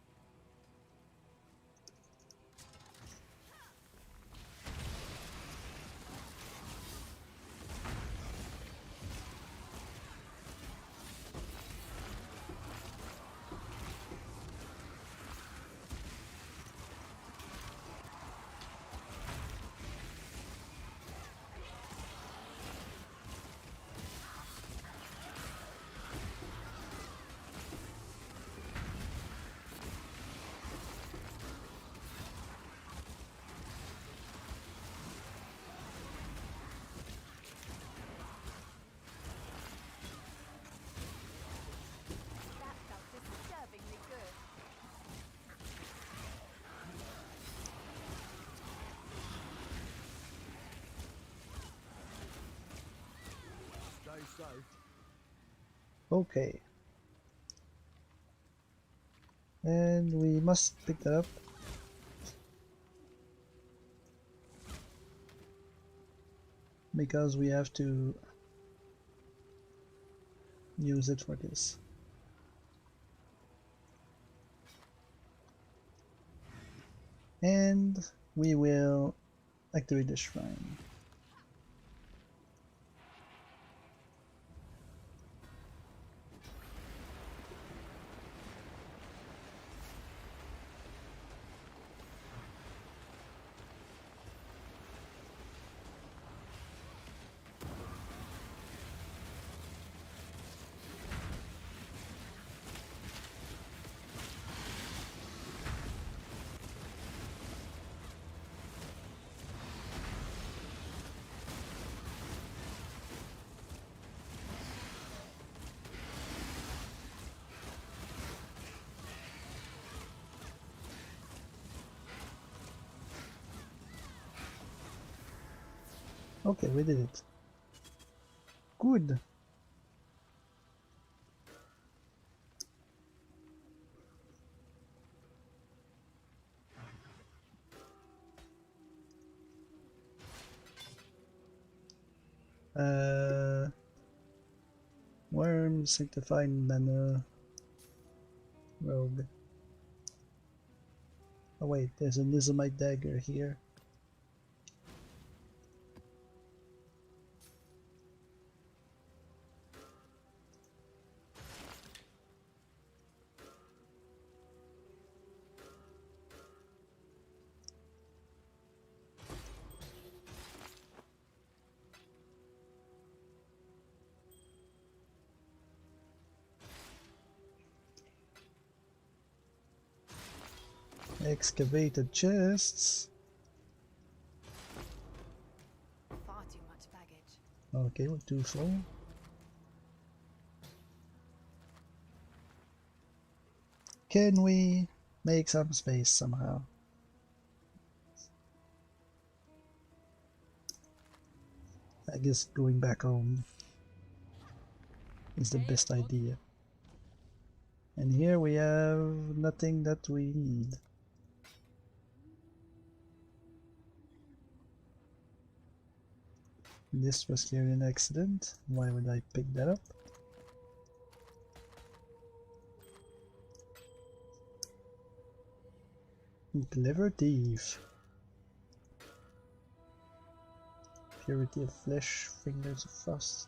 Okay. And we must pick that up. Because we have to use it for this. And we will activate the shrine. Okay, we did it. Good. Worm, sanctified mana, rogue. Oh wait, there's a Nizamite dagger here. Excavated chests. Far too much baggage. Okay, we're too full. Can we make some space somehow? I guess going back home is the best idea. And here we have nothing that we need. This was clearly an accident. Why would I pick that up? Clever thief. Purity of flesh, fingers of frost.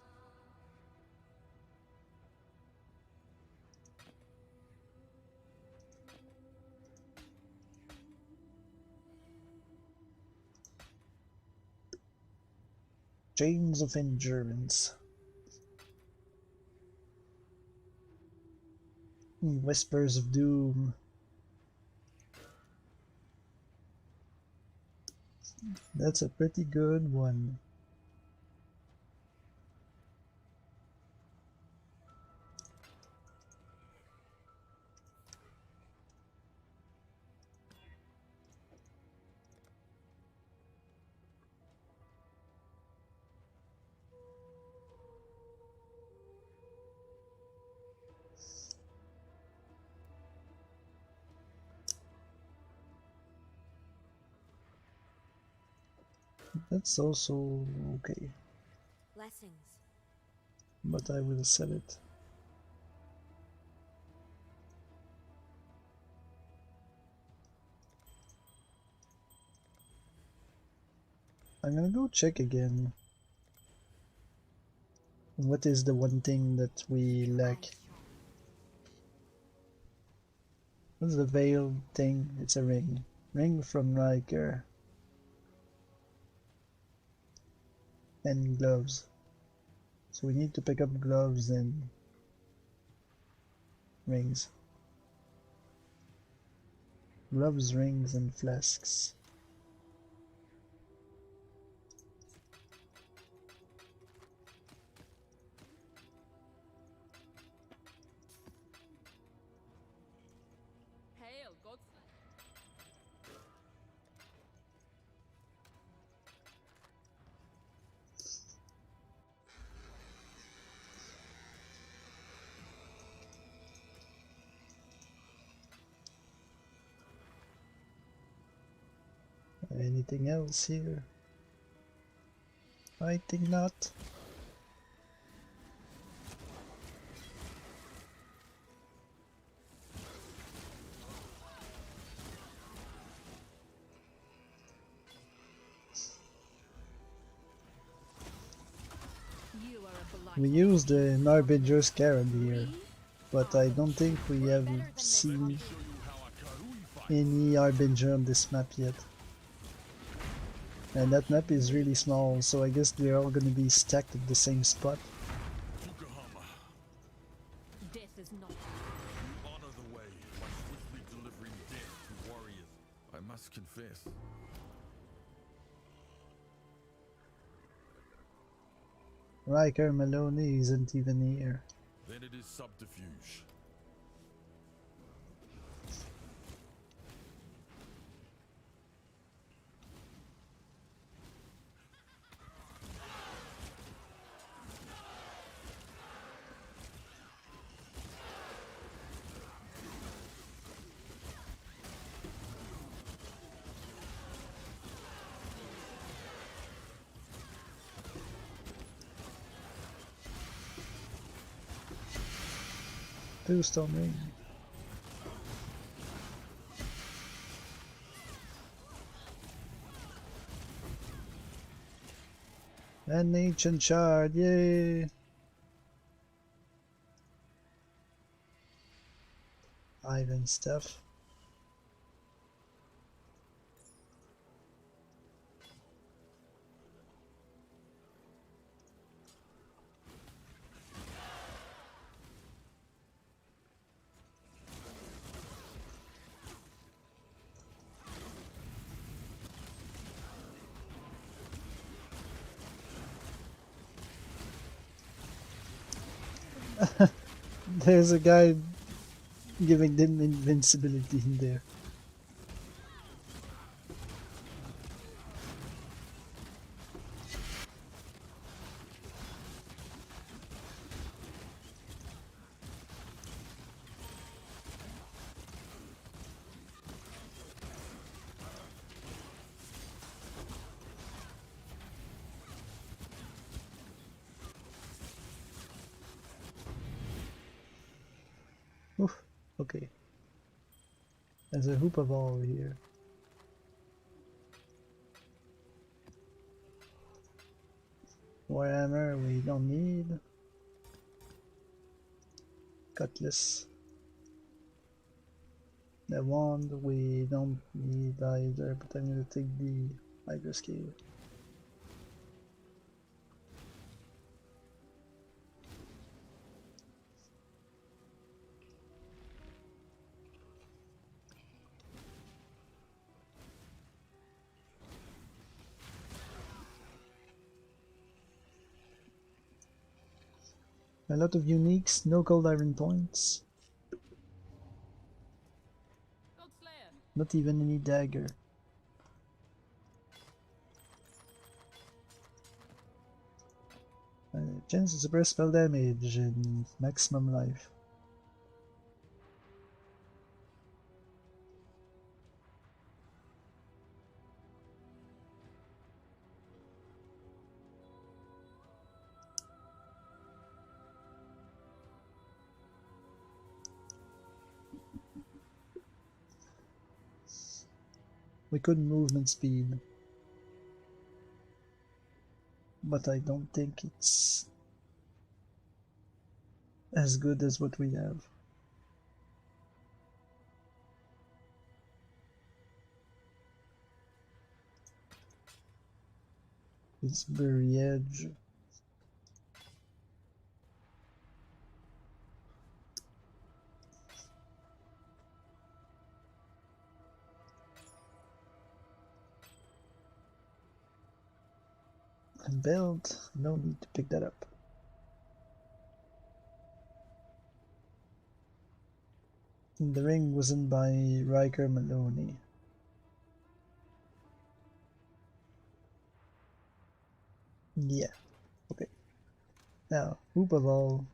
Chains of endurance. Whispers of doom. That's a pretty good one. That's also okay, Blessings. but I will sell it. I'm gonna go check again. What is the one thing that we lack? What's the veiled thing? It's a ring. Ring from Riker. And gloves. So we need to pick up gloves and rings. Gloves, rings, and flasks. Hail, gods. Anything else here? I think not. You are a We blight. used the Narbinger's Carrot here, We but are I the don't think king. we We're have better than this. seen Show you how a Karui fights. any Harbinger on this map yet. And that map is really small, so I guess they're all gonna be stacked at the same spot. Tukahama, Death is not. you honor the way by swiftly delivering death to warriors. I must confess, Riker Maloney isn't even here. then it is subterfuge. Two Stone Ring. An ancient shard, yay! Ivan stuff. There's a guy giving them invincibility in there. Oof, okay. There's a hoop of all here. Warhammer we don't need. Cutlass. The wand we don't need either, but I'm gonna take the Hydra Scale. A lot of uniques, no cold iron points, not even any dagger. Chance to suppress spell damage and maximum life. We could movement speed, but I don't think it's as good as what we have. It's very edge. And belt, no need to pick that up. And the ring wasn't by Riker Maloney. Yeah, okay. Now, hoop of all.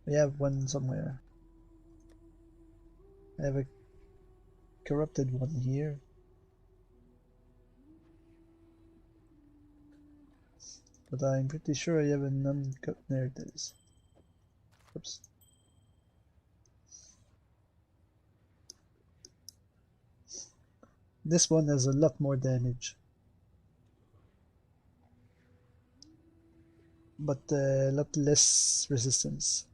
We have one somewhere. I have a corrupted one here. But I'm pretty sure I have an uncut. There it is. Oops. This one has a lot more damage. But a lot less resistance.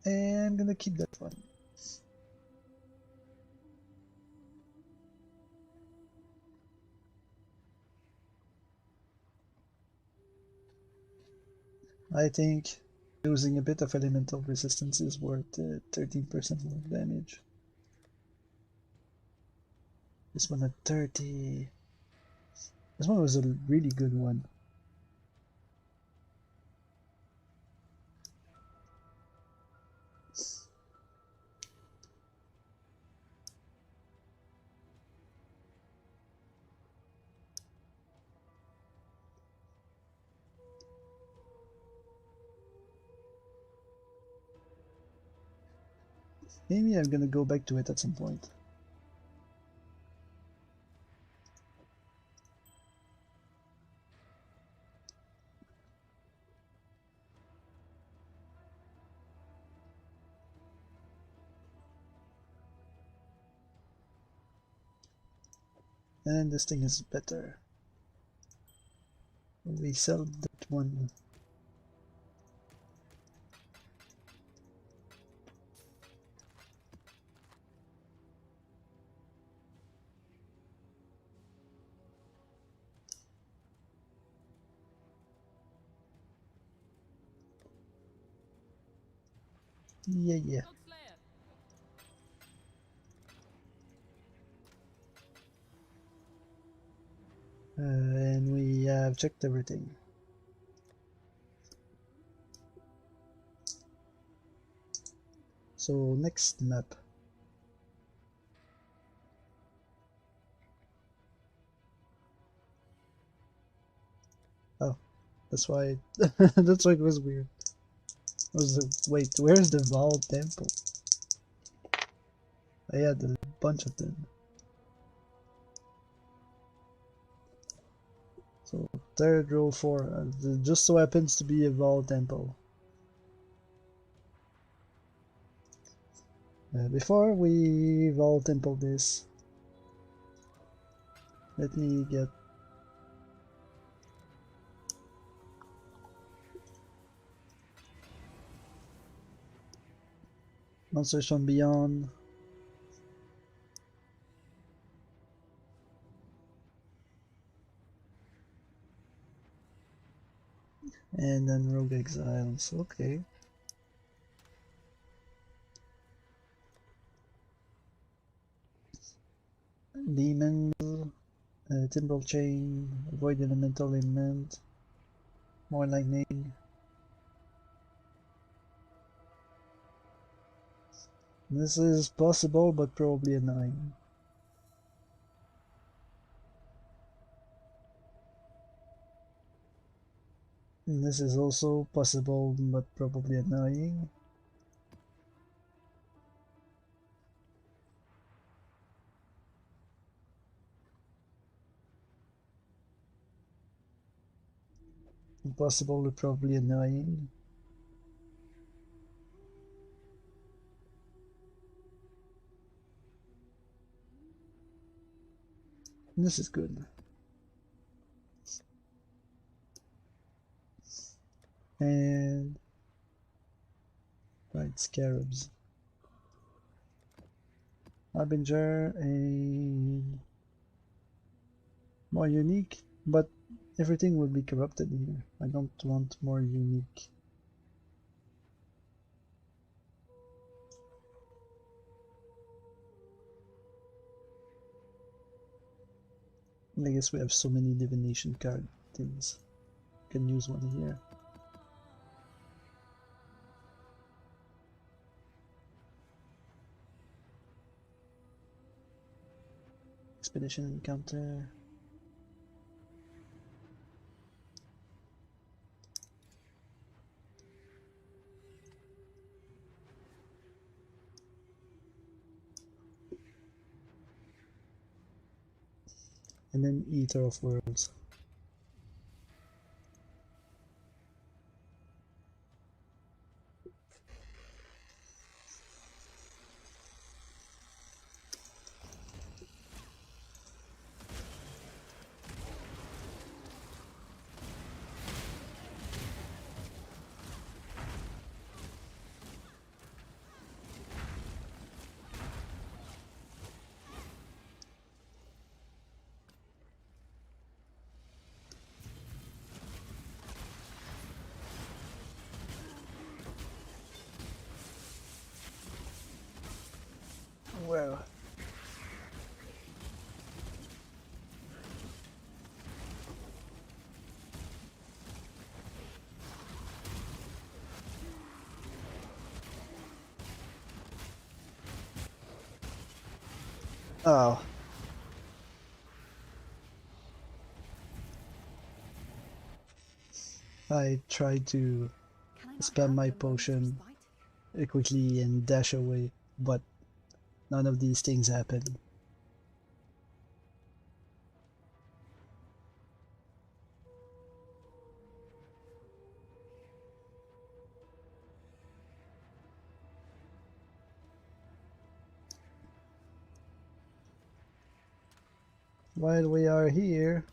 And I'm gonna keep that one. I think losing a bit of elemental resistance is worth 13% more damage. This one at 30. This one was a really good one. Maybe I'm gonna go back to it at some point. And this thing is better. We sell that one. Yeah. And we have checked everything. So next map. Oh, that's why that's why it was weird. Wait, where's the Val Temple? I had a bunch of them. So third row 4, just so happens to be a Val Temple. Before we Val Temple this, let me get Monsters from Beyond. And then Rogue Exiles, okay. Demon, Timbrel Chain, Avoid Elemental Element, more Lightning. This is possible, but probably annoying. And this is also possible, but probably annoying. Impossible, probably annoying. And this is good. And right, Scarabs. Harbinger and more unique, but everything will be corrupted here. I don't want more unique. I guess we have so many divination card things. Can use one here. Expedition encounter. And then Eater of Worlds. Well, oh, I tried to Can I not spam have my a moment's potion respite? quickly and dash away, but none of these things happened. While we are here,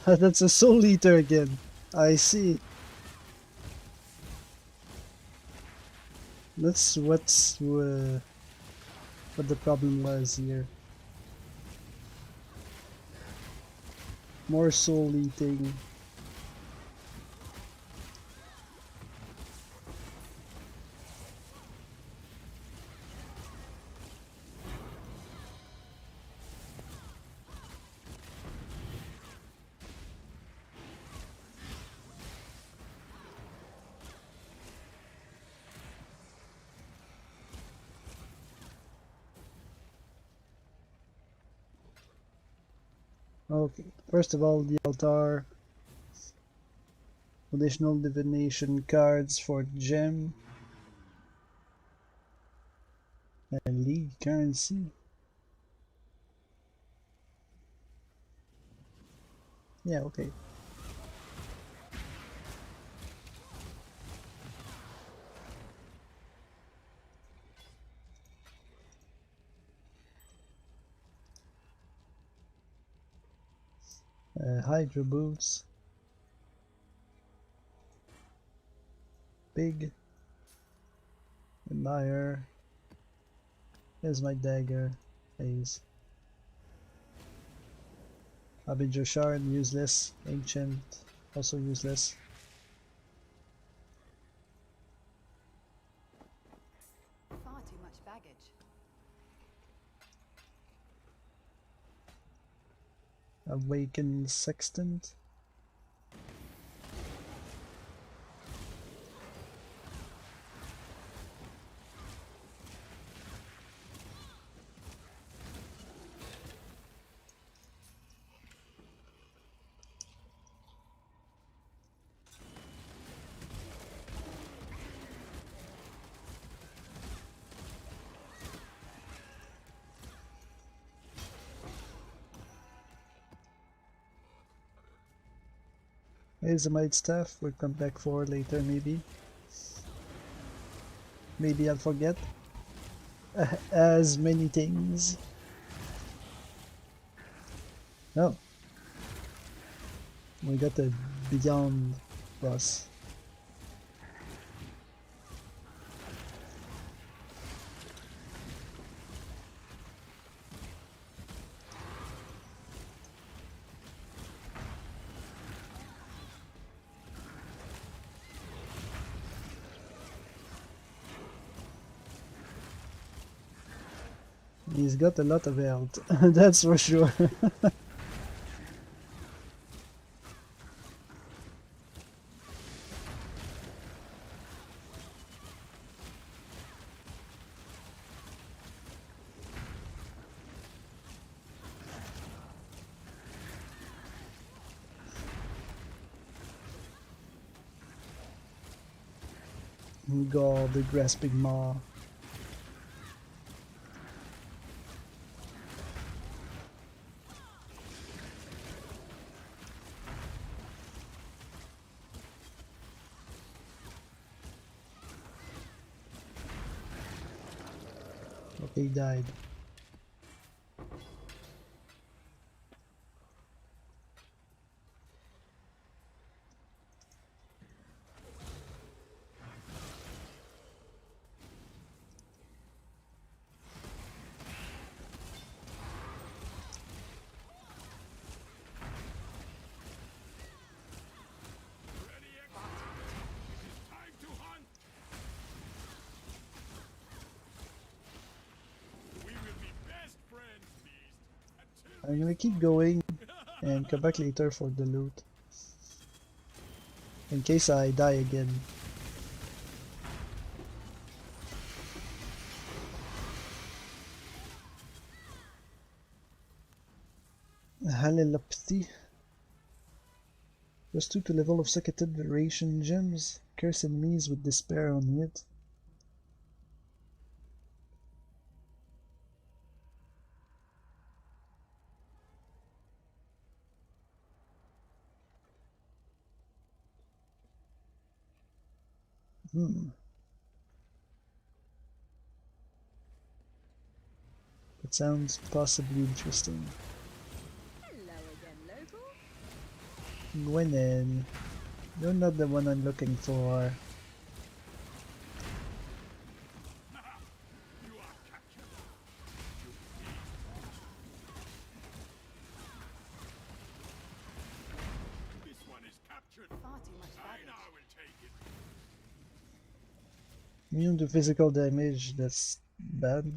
that's a Soul Eater again. I see. That's what the problem was here. More soul eating. Okay, first of all, the altar. Additional divination cards for gem and league currency. Yeah, okay. Hydra boots. Big. Admire. Here's my dagger. Phase. Abijo shard, useless. Ancient, also useless. Far too much baggage. Awakened sextant. Azamite stuff we'll come back for later maybe. Maybe I'll forget. As many things. Oh. We got the Beyond boss. He's got a lot of health, that's for sure. God, the grasping maw. Okay, he died. Time to hunt! We will be best friends, beast, until I'm gonna keep going and come back later for the loot. In case I die again. Halilopathy. Plus 2 to level of socketed variation gems. Curse enemies with despair on it. That sounds possibly interesting. Hello again, local. Gwyneth, you're not the one I'm looking for. you are captured. This one is captured. Far too much I baggage. now will take it. Immune to physical damage, that's bad.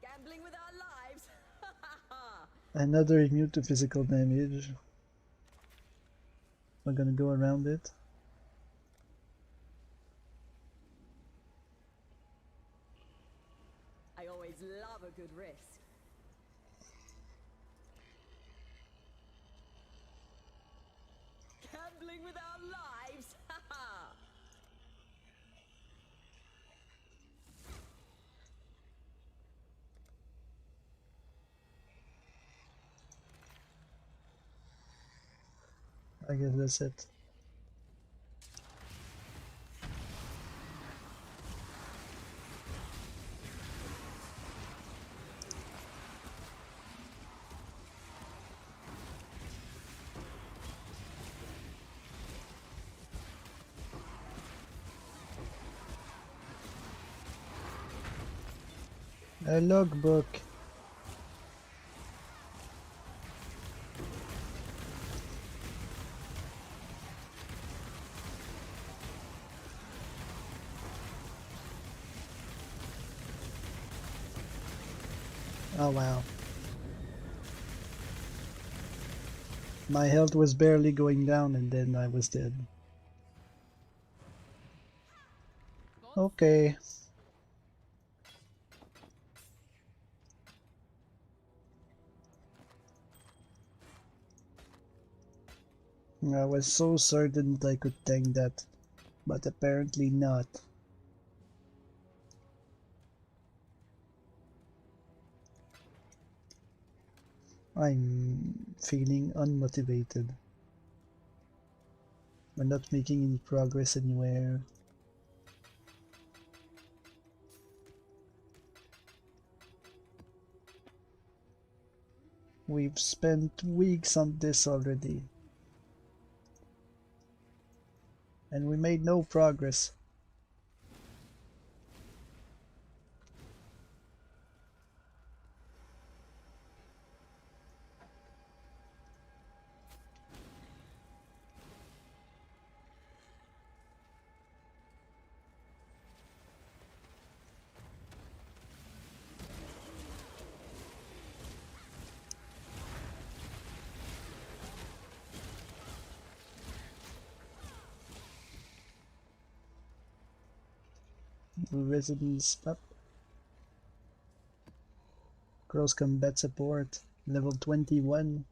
Gambling with our lives. Another immune to physical damage. I'm gonna go around it. I always love a good risk. Gambling with our lives. I guess that's it. A logbook. Oh wow. My health was barely going down and then I was dead. Okay. I was so certain that I could tank that, but apparently not. I'm feeling unmotivated. We're not making any progress anywhere. We've spent weeks on this already, and we made no progress. Residence up. Cross combat support, level 21.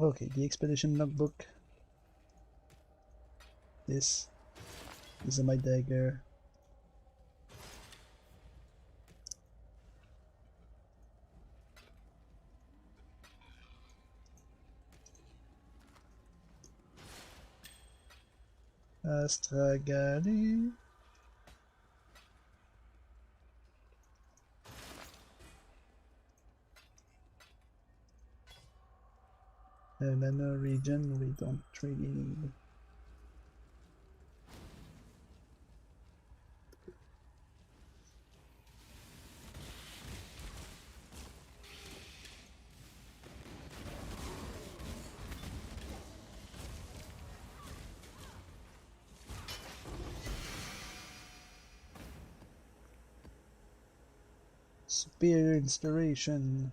Okay, the expedition logbook. This is my dagger. Astragari. Nano region, we don't really need. Superior inspiration.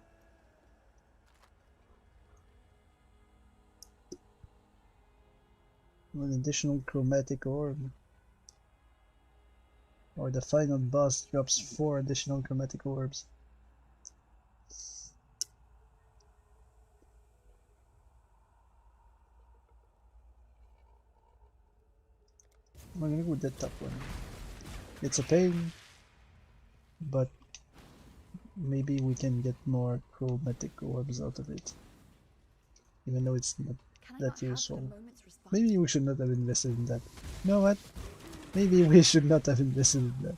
An additional chromatic orb. Or the final boss drops 4 additional chromatic orbs. I'm gonna go with the top one. It's a pain, but maybe we can get more chromatic orbs out of it. Even though it's not Can I that not have useful. a moment's respite? Maybe we should not have invested in that. You know what? Maybe we should not have invested in that.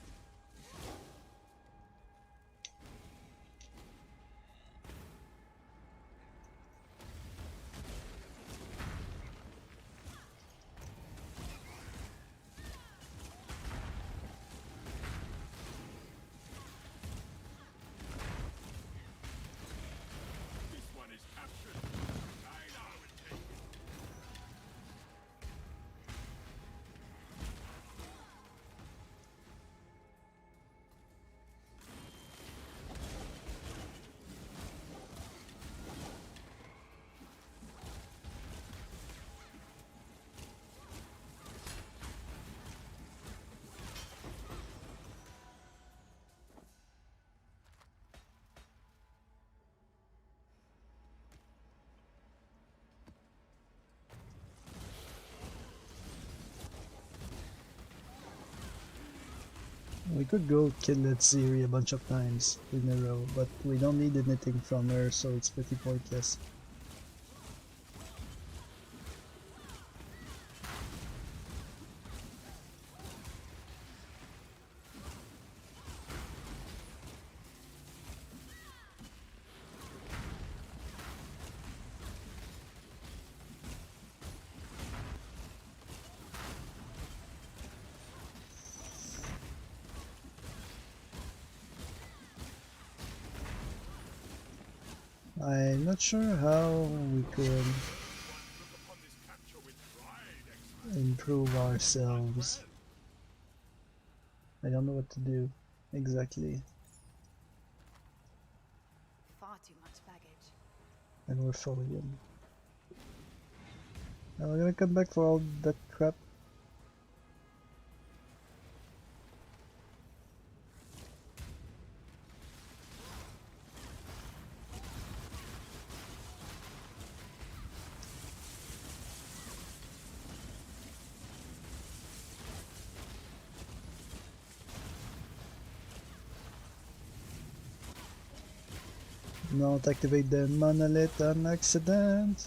This one is captured. I know it takes. We could go kill that Ziri a bunch of times in a row, but we don't need anything from her, so it's pretty pointless. I'm not sure how we could improve ourselves. I don't know what to do exactly. Far too much baggage. And we're full again. Now we're gonna come back for all that crap. Not activate the monolith on accident.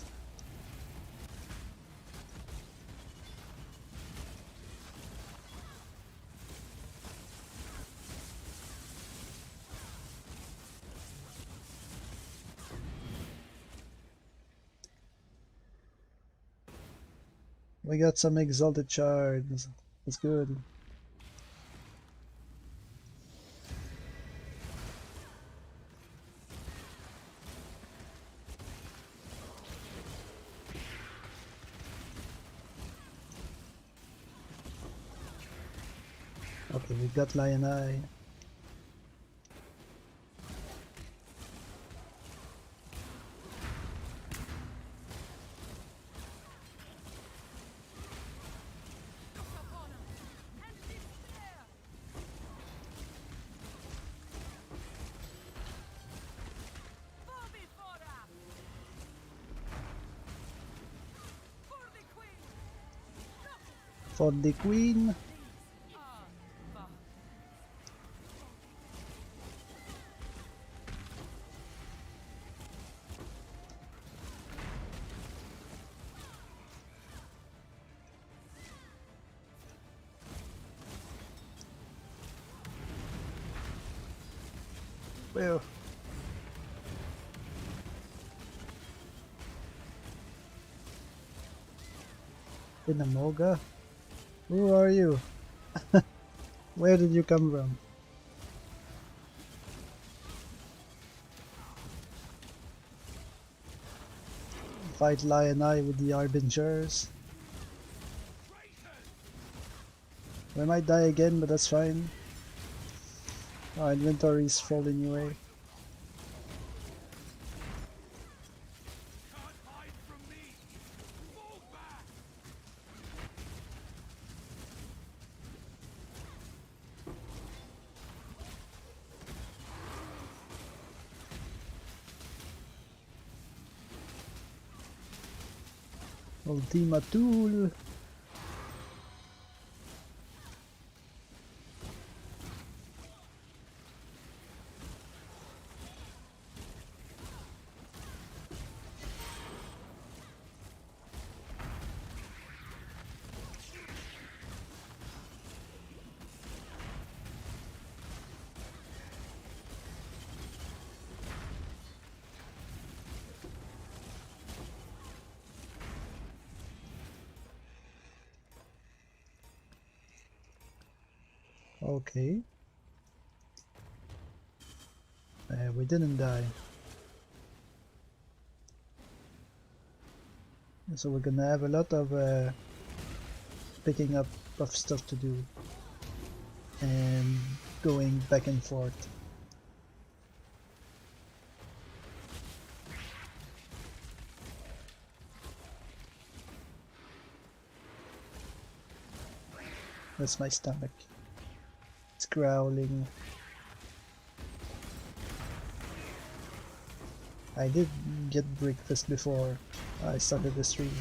We got some exalted shards. That's good. Okay, we got Lion Eye. For the Queen. Well. Inamoga? Who are you? Where did you come from? Fight Lion Eye with the Harbingers. We might die again, but that's fine. Our inventory is full anyway. Ultima Tool. Okay. We didn't die. So we're gonna have a lot of picking up of stuff to do. And going back and forth. That's my stomach. It's growling. I did get breakfast before I started the stream,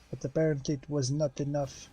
but apparently it was not enough.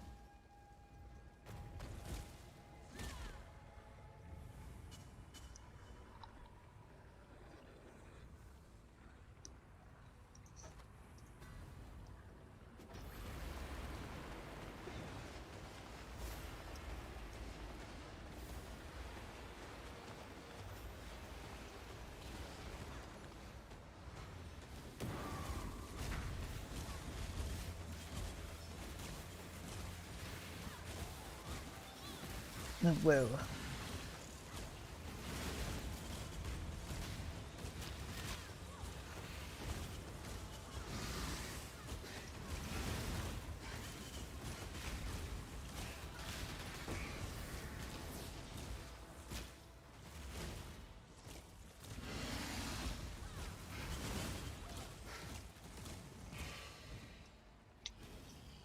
Well,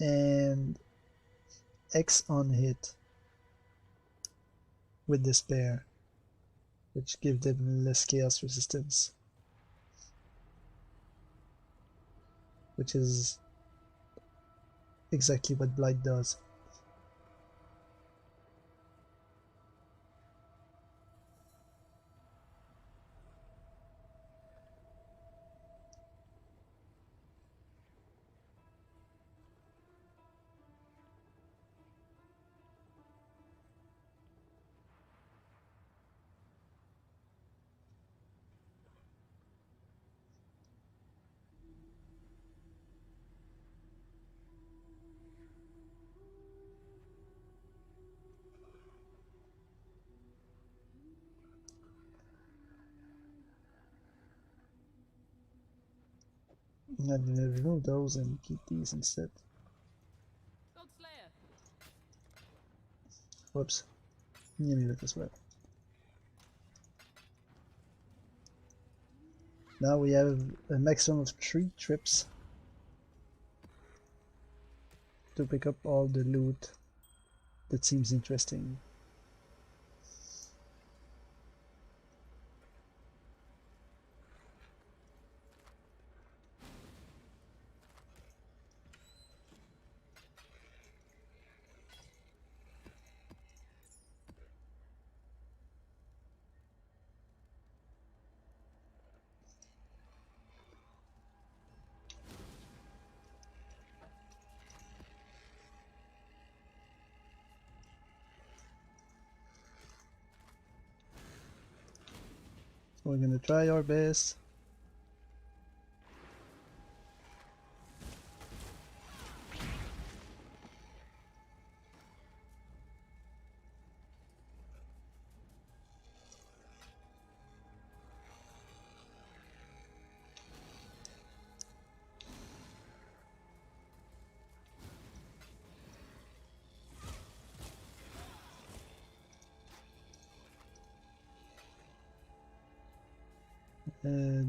and X on hit with despair, which gives them less chaos resistance, which is exactly what Blight does. I'm gonna remove those and keep these instead. Whoops. Give me that as well. Now we have a maximum of 3 trips to pick up all the loot that seems interesting. We're gonna try our best.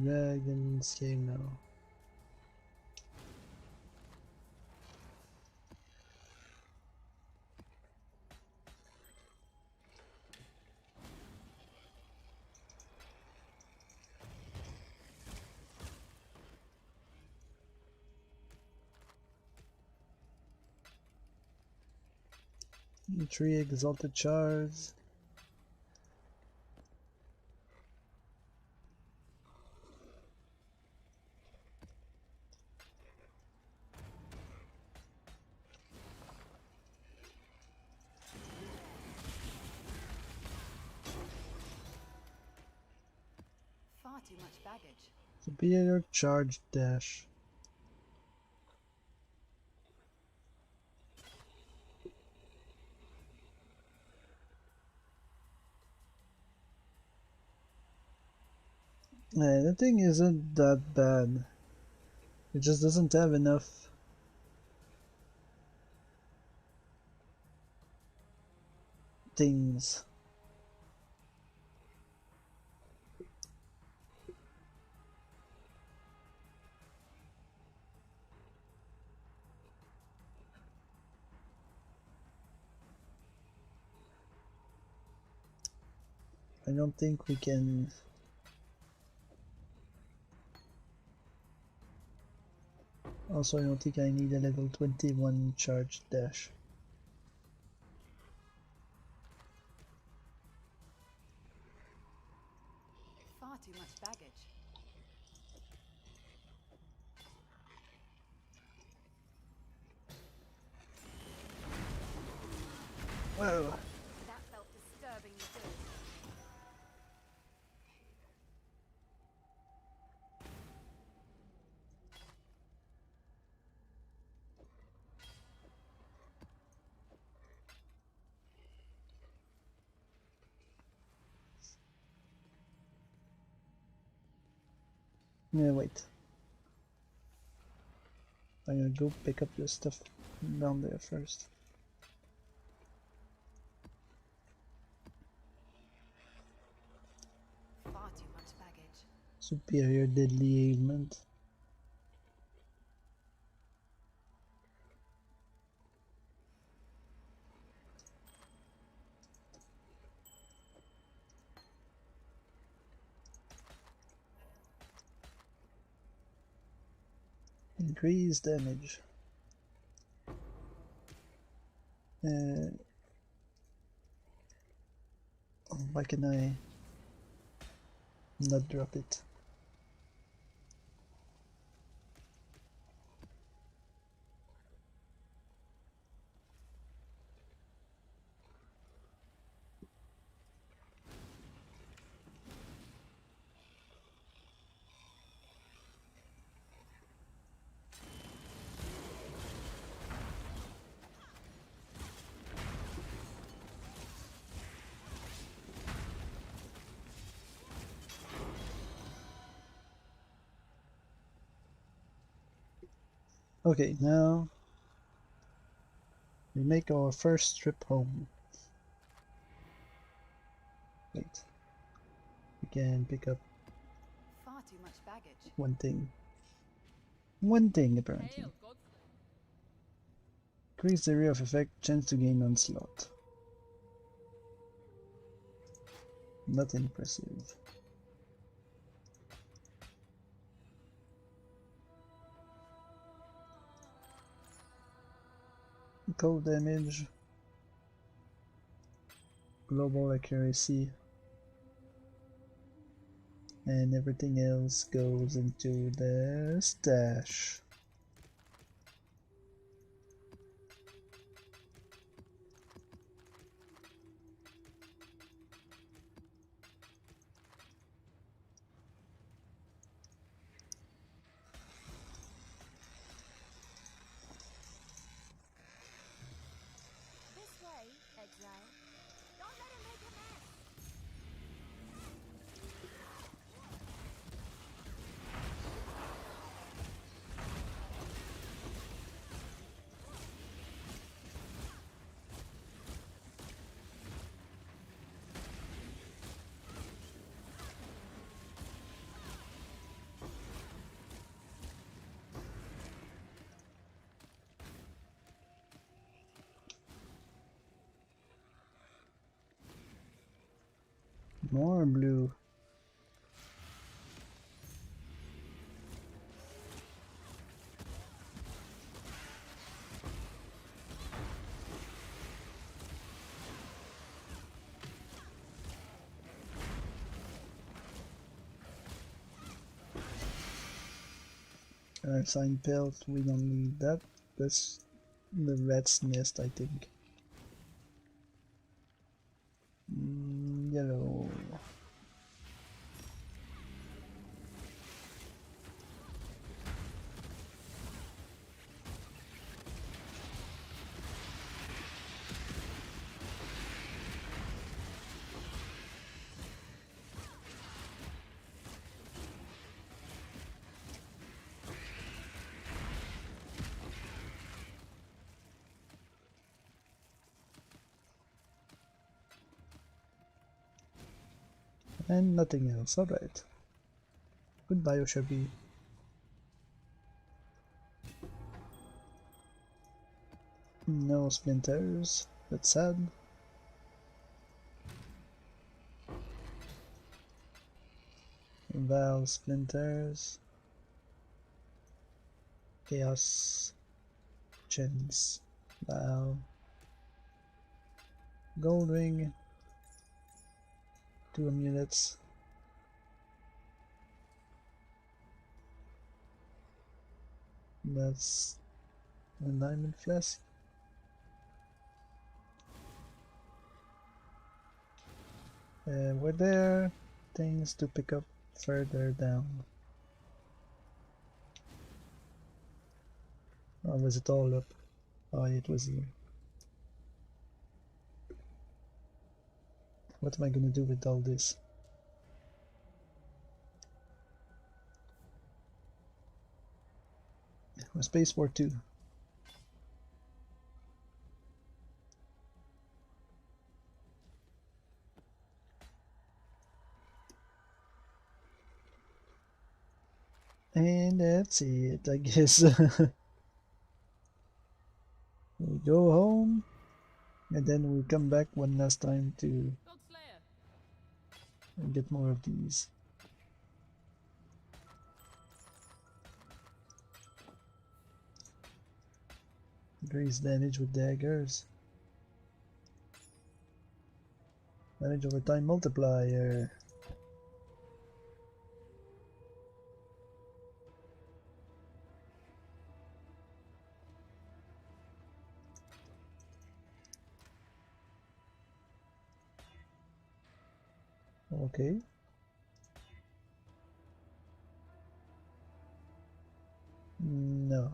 Dragon's game now. Three exalted shards. Far too much baggage. Superior charge dash. The thing isn't that bad. It just doesn't have enough things. I don't think we can. Also, I don't think I need a level 21 charge dash. Far too much baggage. Whoa! That felt disturbingly good. Yeah, wait. I'm gonna go pick up the stuff down there first. Far too much baggage. Superior deadly ailment. Increase damage. Why can I not drop it? Okay, now we make our first trip home. Wait, we can pick up Far too much baggage. one thing. One thing, apparently. Increase the area of effect, chance to gain onslaught. Not impressive. Cold damage. Global accuracy. And everything else goes into the stash. This way, exile. Don't let him make a mess. More blue. Sign pelt, we don't need that. That's the rat's nest, I think. Yellow. And nothing else, alright. Goodbye, Oshabi. No splinters, that's sad. Val splinters. Chaos Chins. Val. Gold ring. 2 amulets. That's a diamond flask. Were there things to pick up further down? Or was it all up? Oh, it was here. What am I gonna do with all this? Space War 2. And that's it, I guess. We go home, and then we come back one last time to get more of these. Increase damage with daggers. Damage over time multiplier. Okay. No.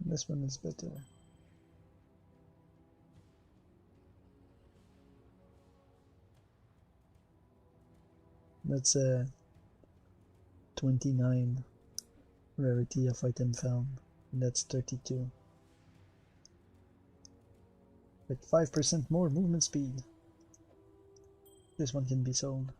This one is better. That's a 29 rarity of item found. And that's 32. With 5% more movement speed. This one can be sold.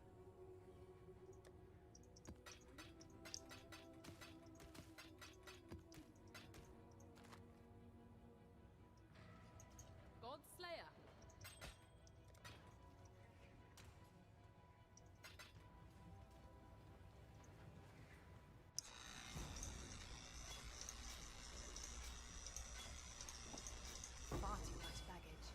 Far too much baggage.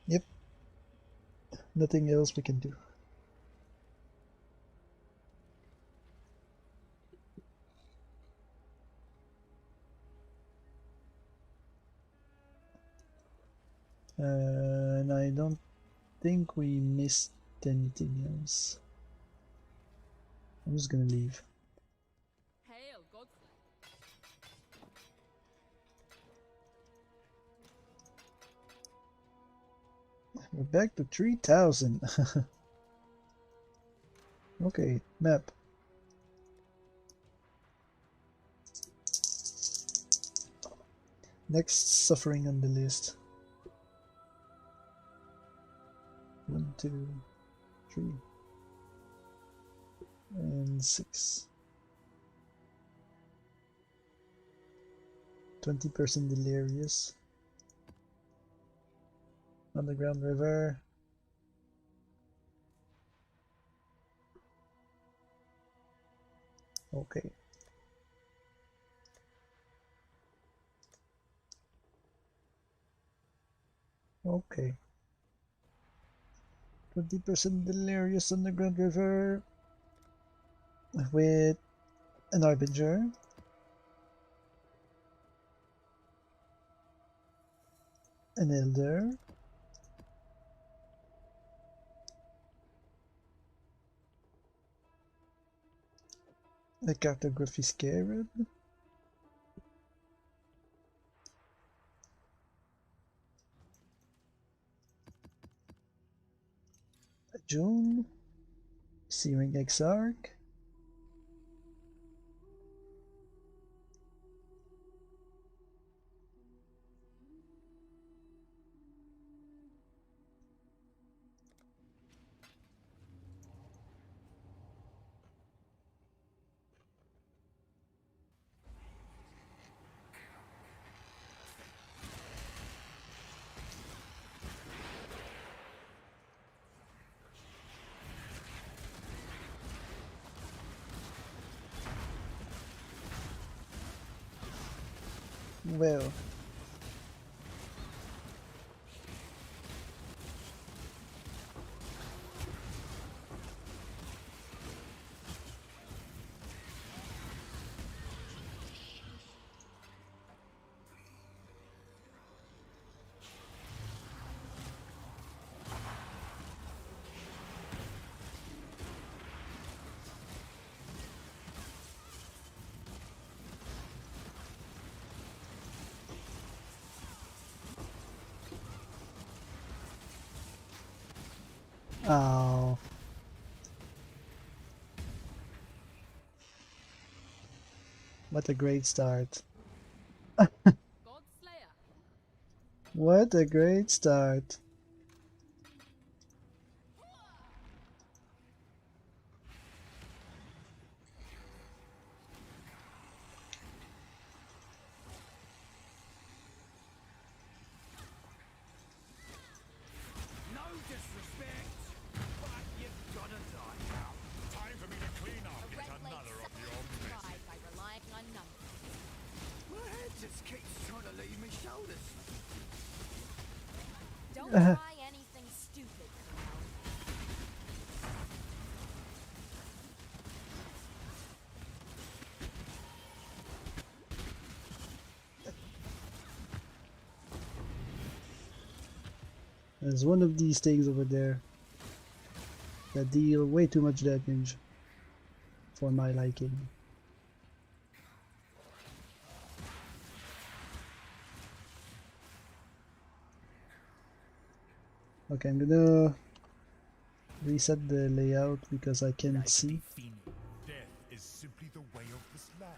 Yep. Nothing else we can do. And I don't think we missed anything else. I'm just gonna leave. Hail, Godsley. We're back to 3000. Okay, map. Next suffering on the list. 1, 2, 3, and 6. 20% delirious. Underground river. Okay. Okay. 20% delirious underground river with an Harbinger. An Elder. A Cartography Scarab. A June. Searing Exarch. Well, oh, what a great start. Godslayer. What a great start. Don't try anything stupid, There's one of these things over there that deal way too much damage for my liking. Okay, I'm gonna reset the layout because I can't see. Death is simply the way of this land.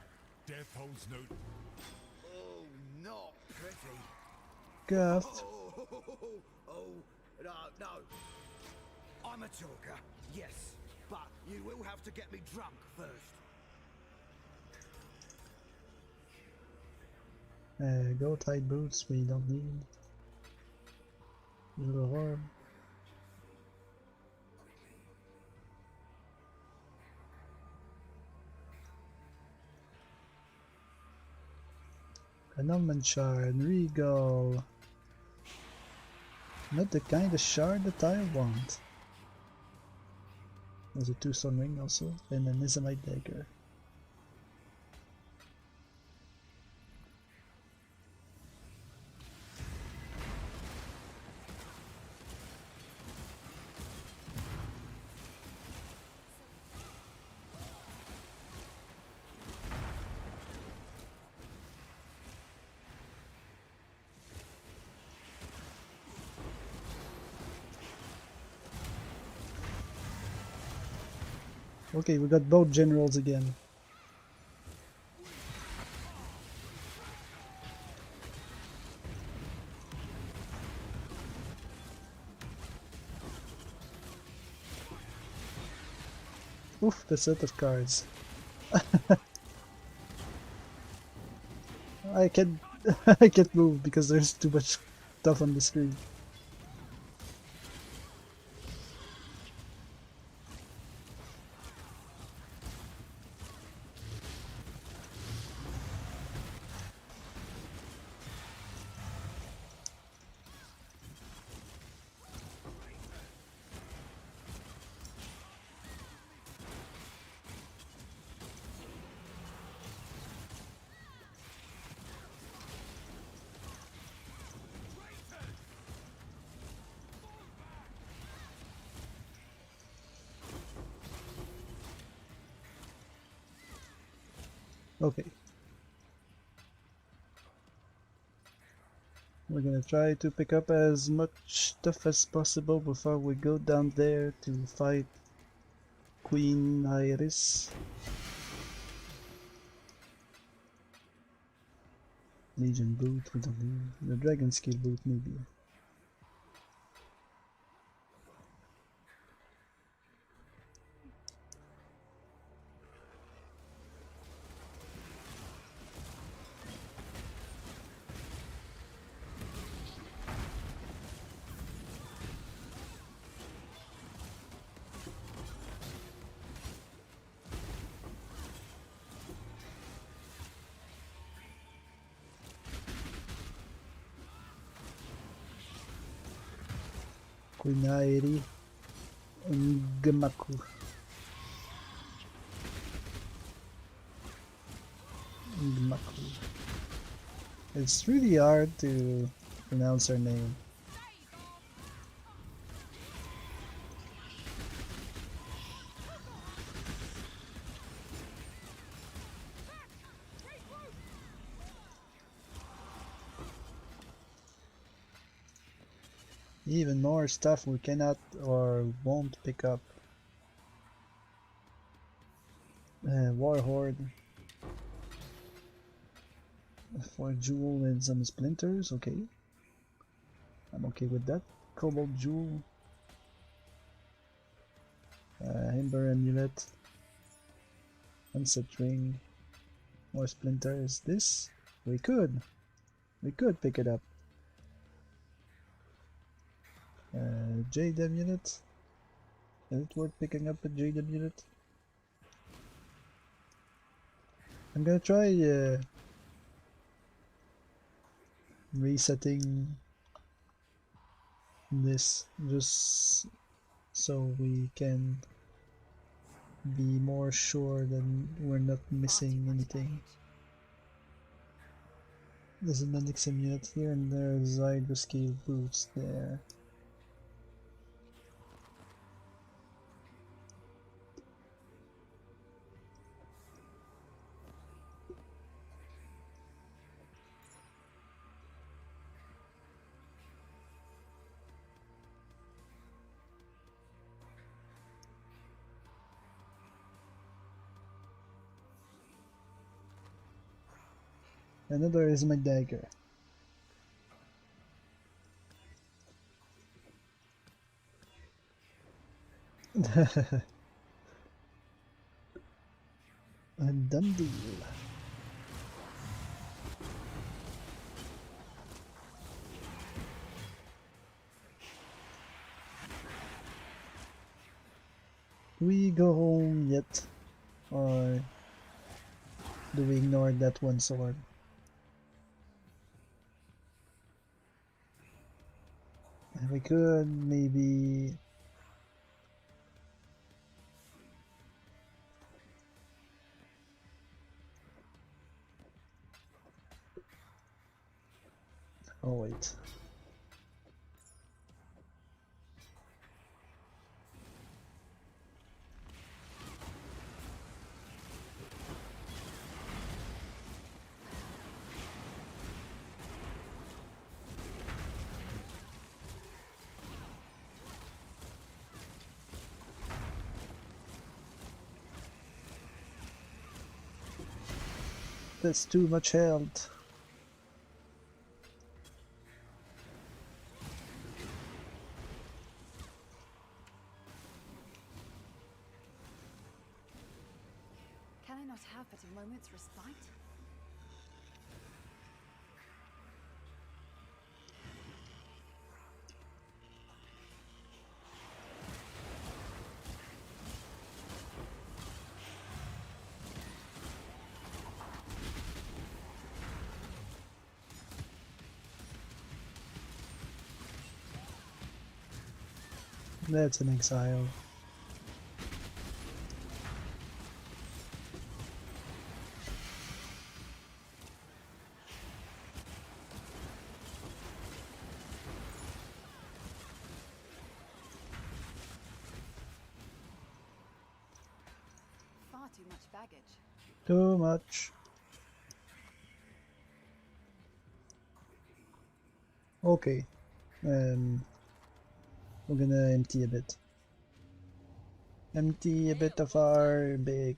Death holds no... Oh, not pretty. Cuffed. No, no. I'm a talker, yes, but you will have to get me drunk first. Goat hide boots we don't need. Little orb. An almond shard, regal. Not the kind of shard that I want. There's a 2-stone ring also, and an Islamite dagger. Okay, we got both generals again. Oof, the set of cards. I can't I can't move because there's too much stuff on the screen. Okay. We're gonna try to pick up as much stuff as possible before we go down there to fight Queen Iris. Legion boot, we don't need. The dragon skill boot maybe. Queen Iris and Gemaku. Gemaku. It's really hard to pronounce her name. Even more stuff we cannot or won't pick up. War Horde. For Jewel and some splinters, okay. I'm okay with that. Cobalt Jewel. Ember Amulet. Sunset Ring. More splinters. This? We could pick it up. Jade Amulet. Is it worth picking up a Jade Amulet? I'm gonna try resetting this just so we can be more sure that we're not Far too missing much anything. baggage. There's a medic sim unit here and there's hydroscale boots there. Another is my dagger. A done deal. Do we go home yet? Or do we ignore that one sword? If we could, maybe... Oh wait. That's too much health. Can I not have but a moment's respite? That's an exile. Far too much baggage. Too much. Okay. We're gonna empty a bit. Empty a bit of our bag.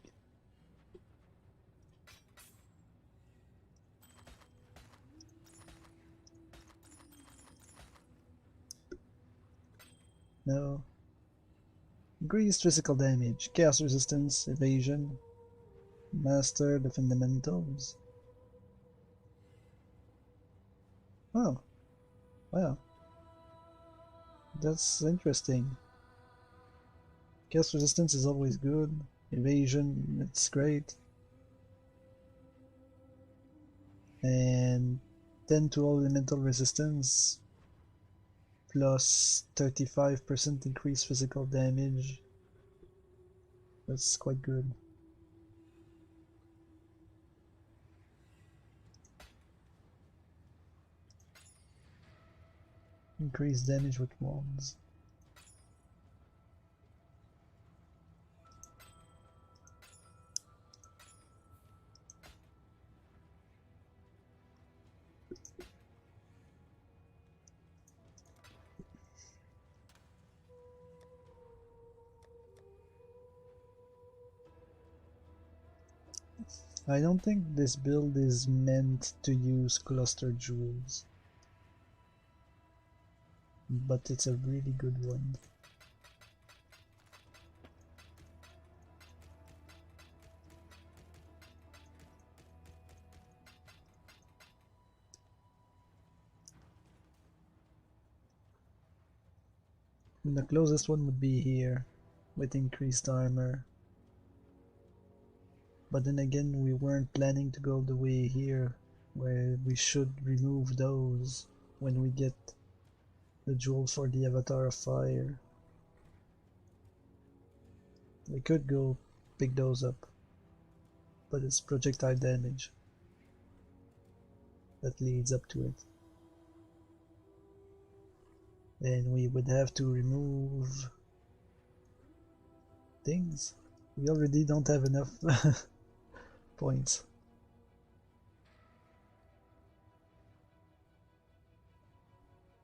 No. Increased physical damage, chaos resistance, evasion. Master the fundamentals. Oh, wow. That's interesting. Chaos resistance is always good. Evasion, it's great. And 10 to all elemental resistance plus 35% increased physical damage. That's quite good. Increased damage with wands. I don't think this build is meant to use cluster jewels, but it's a really good one. And the closest one would be here, with increased armor. But then again, we weren't planning to go all the way here, where we should remove those when we get The jewel for the avatar of fire. We could go pick those up, but it's projectile damage that leads up to it. And we would have to remove things. We already don't have enough points.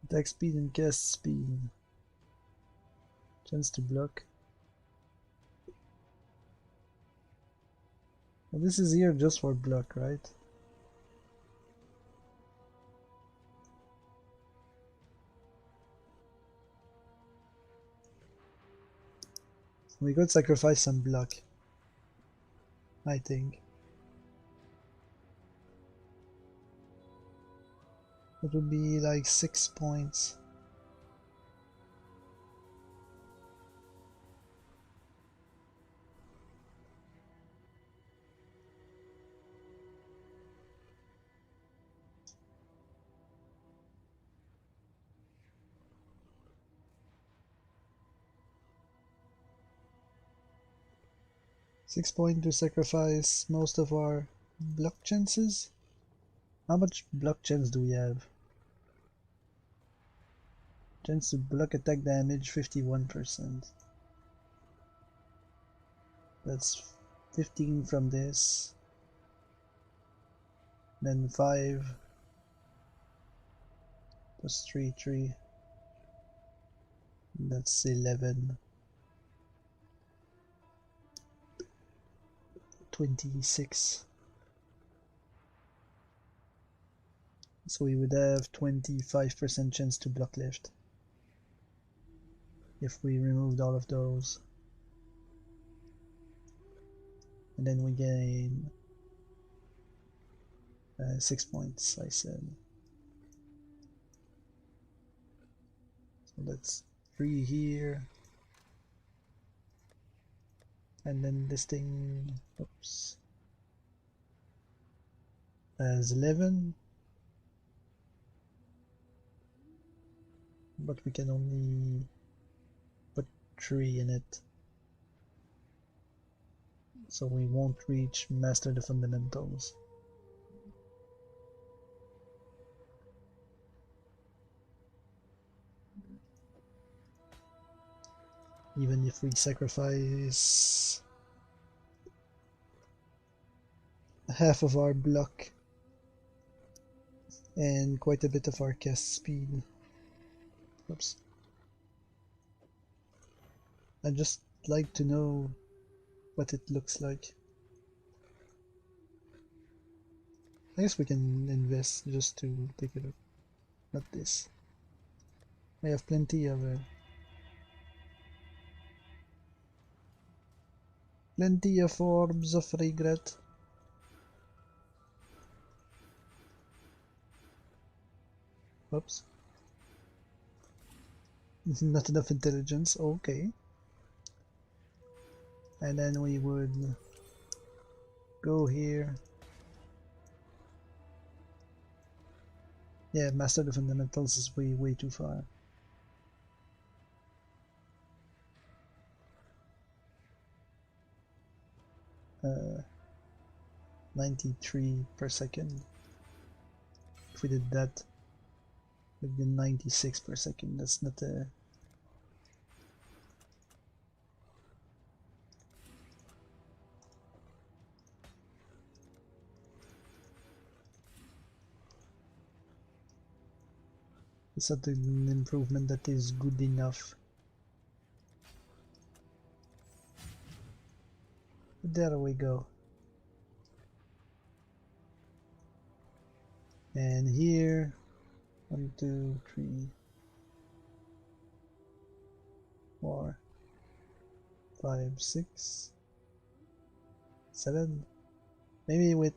Attack speed and cast speed. Chance to block. Well, this is here just for block, right? We could sacrifice some block, I think. It would be like 6 points. Six point to sacrifice most of our block chances. How much block chance do we have? Chance to block attack damage 51%. That's 15 from this. Then 5 plus 3. That's 11. 26. So we would have 25% chance to block left if we removed all of those. And then we gain 6 points, I said. So that's 3 here. And then this thing, oops, has 11. But we can only put 3 in it. So we won't reach Master the Fundamentals. Even if we sacrifice half of our block and quite a bit of our cast speed. Oops. I'd just like to know what it looks like. I guess we can invest just to take a look. Not this. I have plenty of orbs of regret. Oops. Not enough intelligence, okay. And then we would go here. Yeah, Master the Fundamentals is way too far. Uh, 93 per second. If we did that, we'd get 96 per second. That's not a... It's not an improvement that is good enough. There we go. And here, 1, 2, 3, 4, 5, 6, 7. Maybe with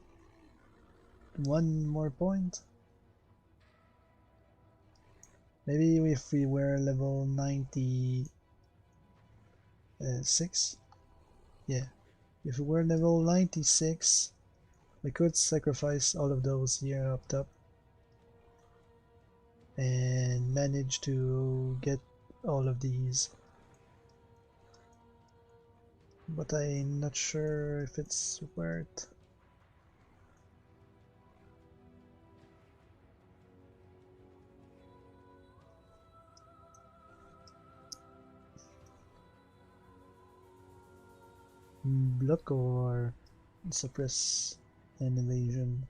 1 more point. Maybe if we were level 96. Yeah. If we were level 96, we could sacrifice all of those here up top. and manage to get all of these. But I'm not sure if it's worth. Block or suppress an evasion?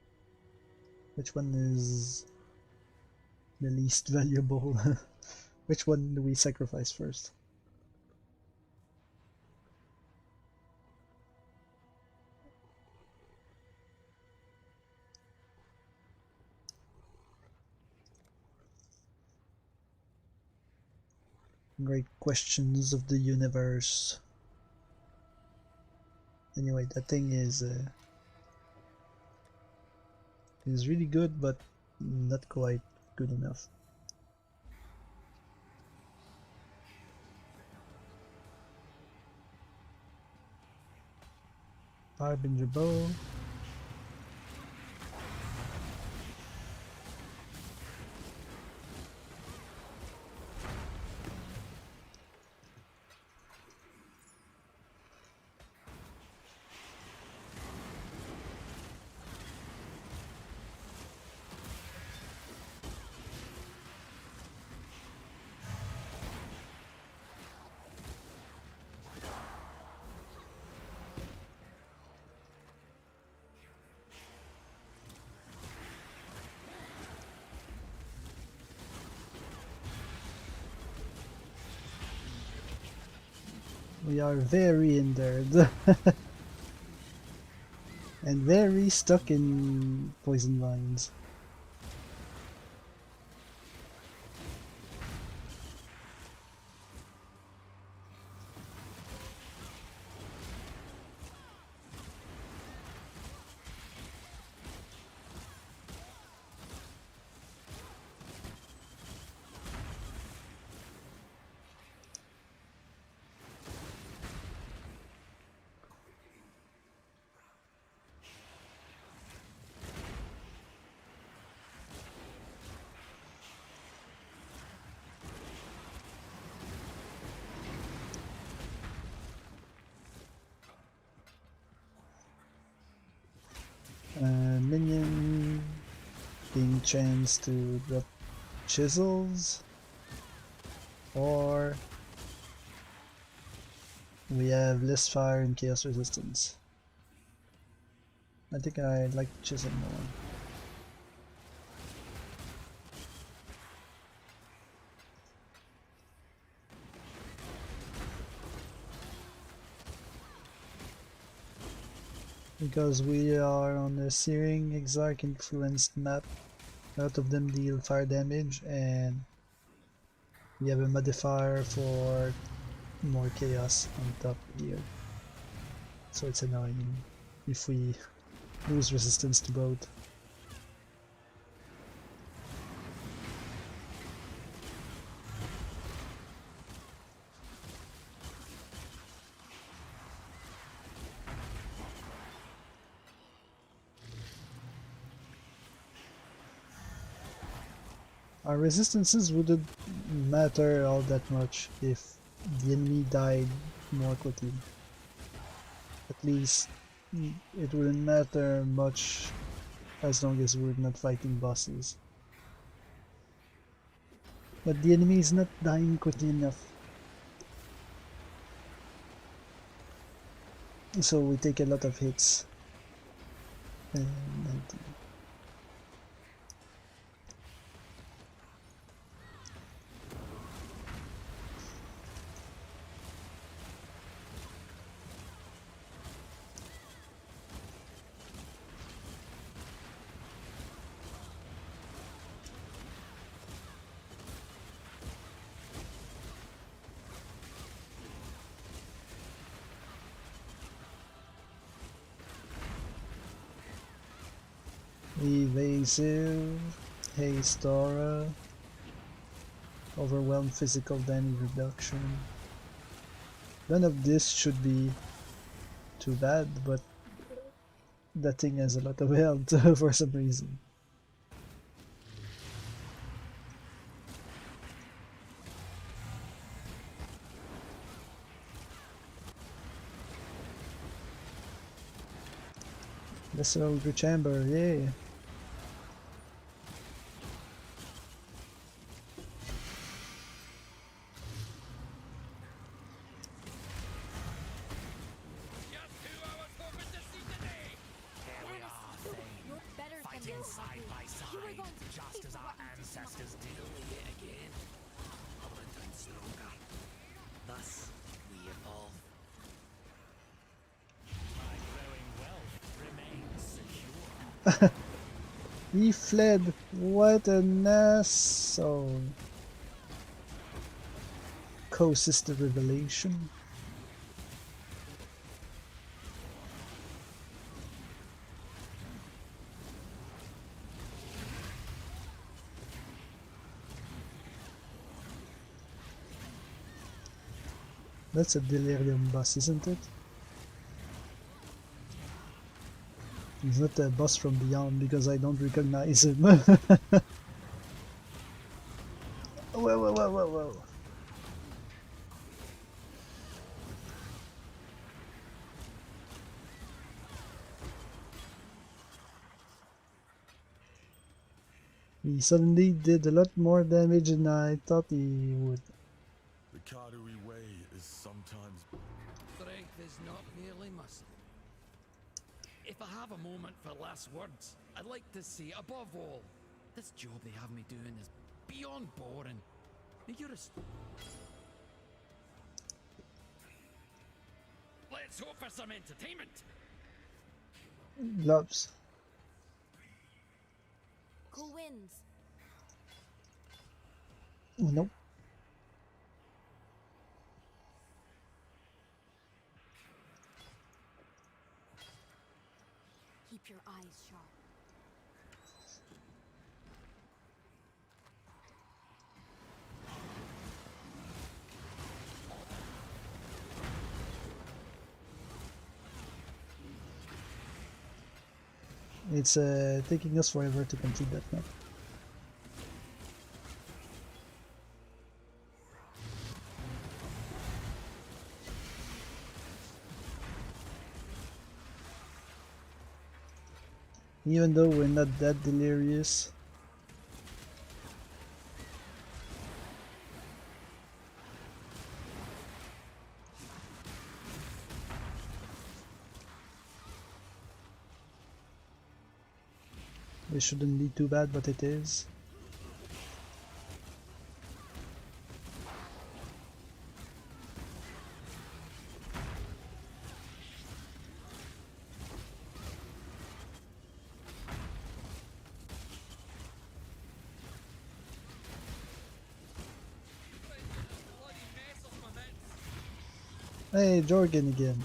Which one is the least valuable? Which one do we sacrifice first? Great questions of the universe. Anyway, that thing is really good, but not quite good enough. Harbinger bow. We are very hindered and very stuck in poison vines. Minion being chance to drop chisels, or we have less fire and chaos resistance. I think I like chisel more. Because we are on a Searing Exarch influenced map, a lot of them deal fire damage, and we have a modifier for more chaos on top here. So it's annoying if we lose resistance to both. Our resistances wouldn't matter all that much if the enemy died more quickly. At least it wouldn't matter much as long as we're not fighting bosses. But the enemy is not dying quickly enough. So we take a lot of hits. And evasive, haste aura, overwhelm physical damage reduction. None of this should be too bad, but that thing has a lot of health for some reason. Lesser Elder Chamber, yeah. You're better than Fighting this. side by You were side, going to just pay as for our what you did to my- ancestors did yet again. Older and stronger. Thus, we evolve. My growing wealth remains secure. He fled. What an asshole. Co-sister revelation. That's a delirium boss, isn't it? He's not a boss from beyond because I don't recognize him. Whoa, whoa, whoa, whoa, whoa. He suddenly did a lot more damage than I thought he would. The Kadui way is sometimes... Strength is not merely muscle. If I have a moment for last words, I'd like to say, above all, this job they have me doing is beyond boring. You're a... Let's hope for some entertainment. Gloves. Who wins? Nope. Keep your eyes sharp. It's taking us forever to complete that map. Even though we're not that delirious. It shouldn't be too bad, but it is. Hey, Jorgen again.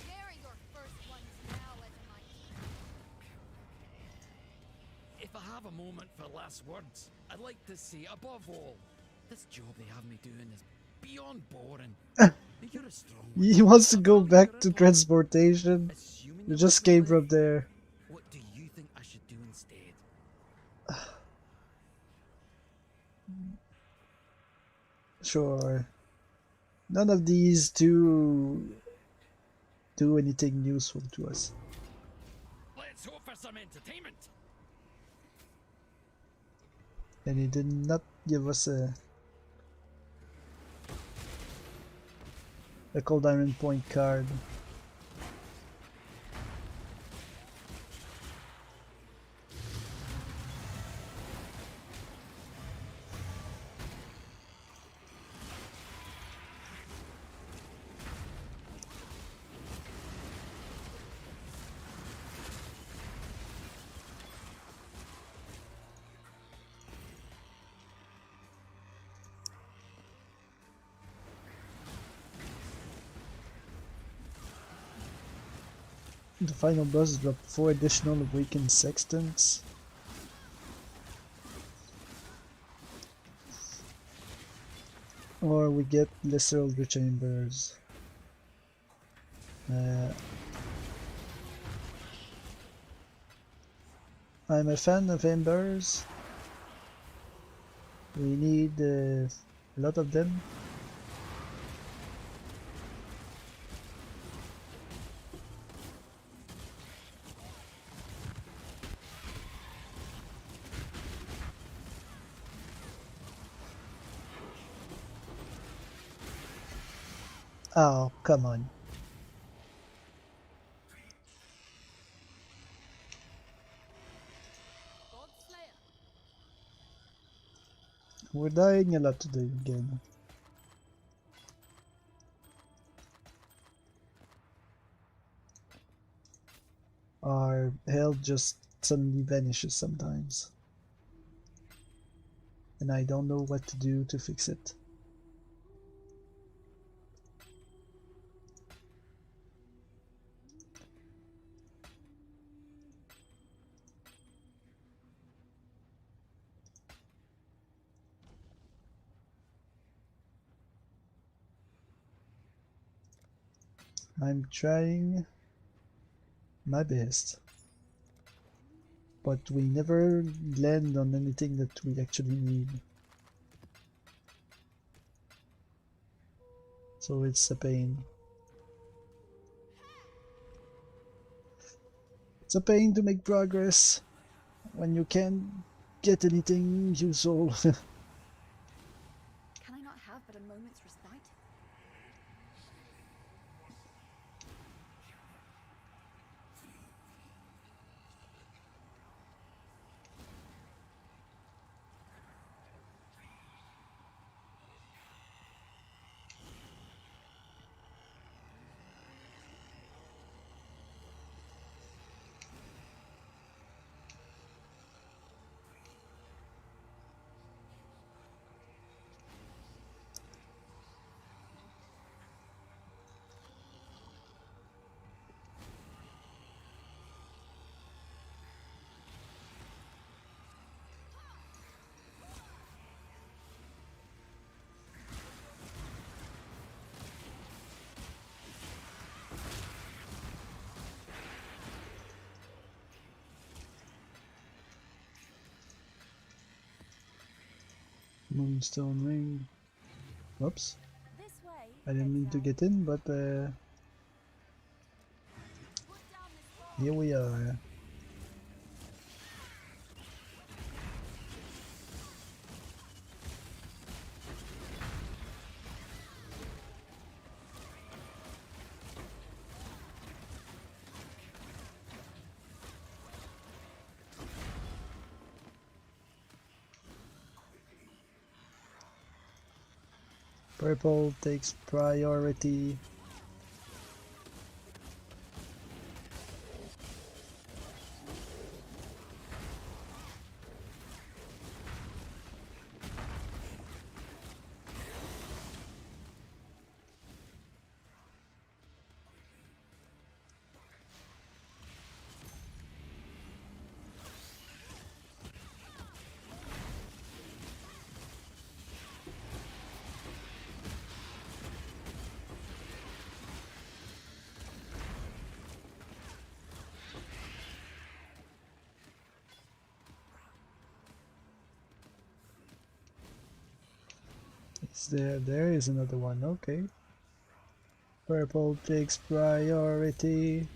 There are your first ones now, as my If I have a moment for last words, I'd like to say, above all, this job they have me doing is beyond boring. You're a strong one. He wants to I've go already back got to a plan. transportation. Assuming You the just rest came are from ready, there. what do you think I should do instead? Sure. None of these do anything useful to us. Let's hope for some entertainment. And he did not give us a cold iron point card. The final boss dropped 4 additional awakened sextants. Or we get lesser elder chambers. I'm a fan of embers. We need a lot of them. Oh, come on. We're dying a lot today again. Our health just suddenly vanishes sometimes. And I don't know what to do to fix it. I'm trying my best, but we never land on anything that we actually need. So it's a pain. It's a pain to make progress when you can't get anything useful. Can I not have but a moment's respite? Moonstone ring. Whoops. This way. I didn't mean to exile. get in, but here we are. Purple takes priority. There is another one, okay. Purple takes priority.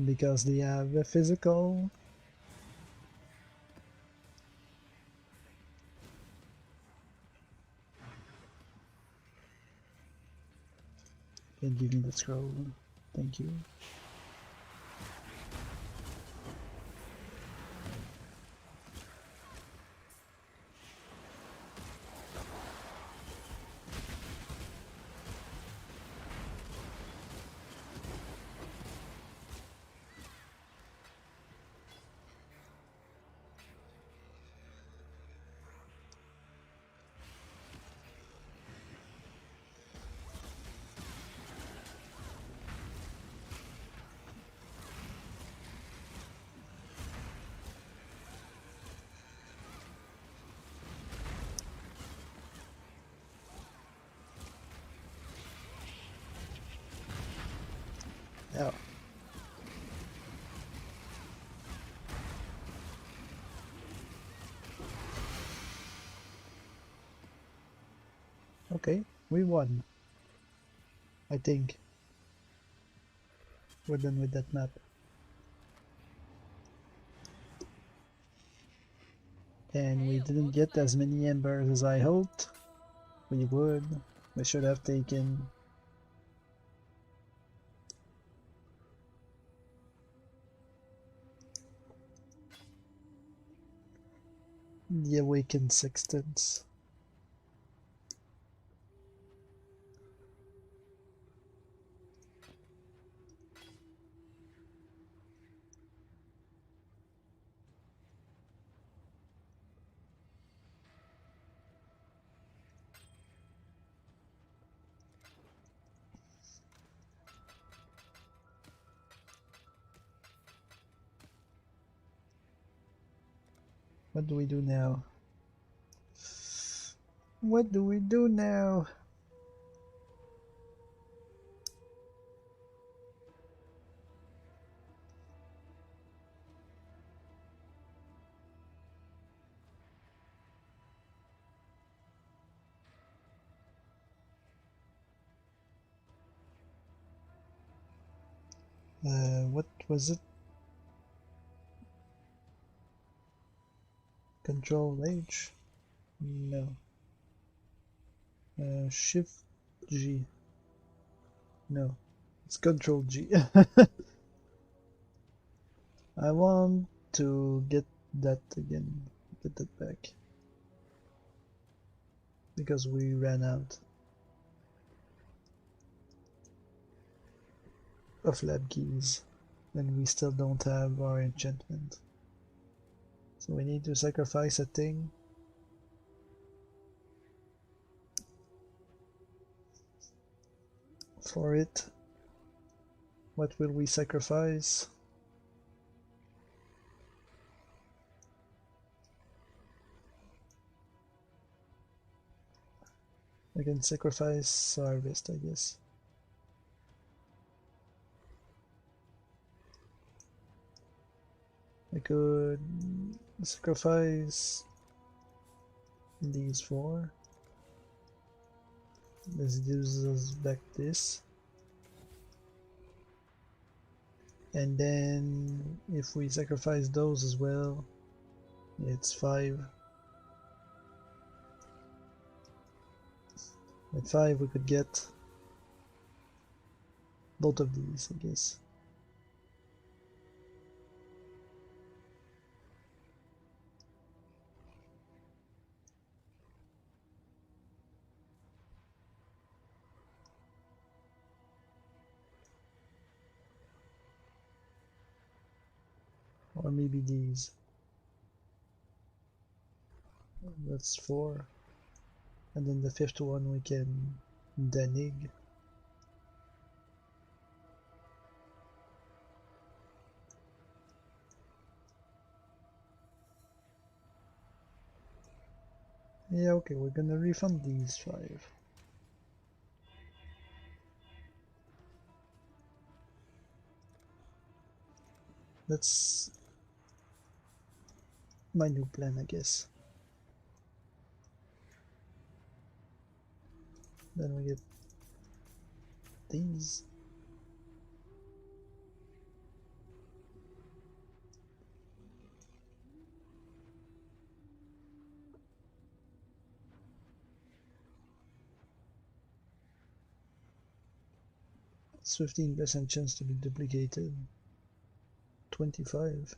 Because they have a physical. Can give me the scroll. Thank you. Yeah. Okay, we won. I think. we're done with that map. And we didn't get as many embers as I hoped we would. We should have taken the awakened sextants. What do we do now? What do we do now? What was it? Control H? No. Shift G. No. It's Control G. I want to get that again. Get that back. Because we ran out of lab keys. And we still don't have our enchantment. So we need to sacrifice a thing. For it. What will we sacrifice? I can sacrifice harvest, I guess. I could sacrifice these four. This gives us back this. And then if we sacrifice those as well, it's 5. At 5 we could get both of these, I guess. Or maybe these. That's 4. And then the 5th one we can denig. Yeah, okay, we're gonna refund these 5. That's my new plan, I guess. Then we get these. It's 15% chance to be duplicated. 25.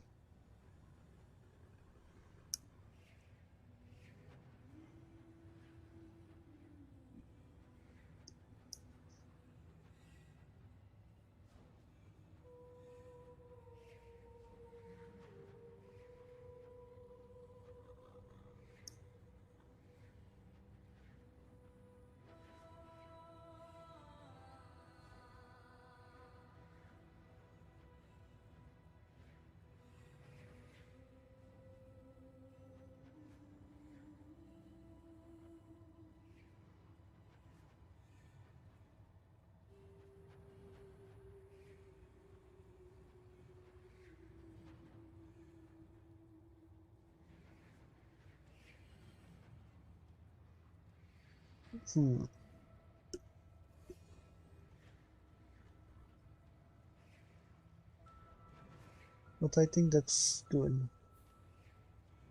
Hmm. But I think that's good,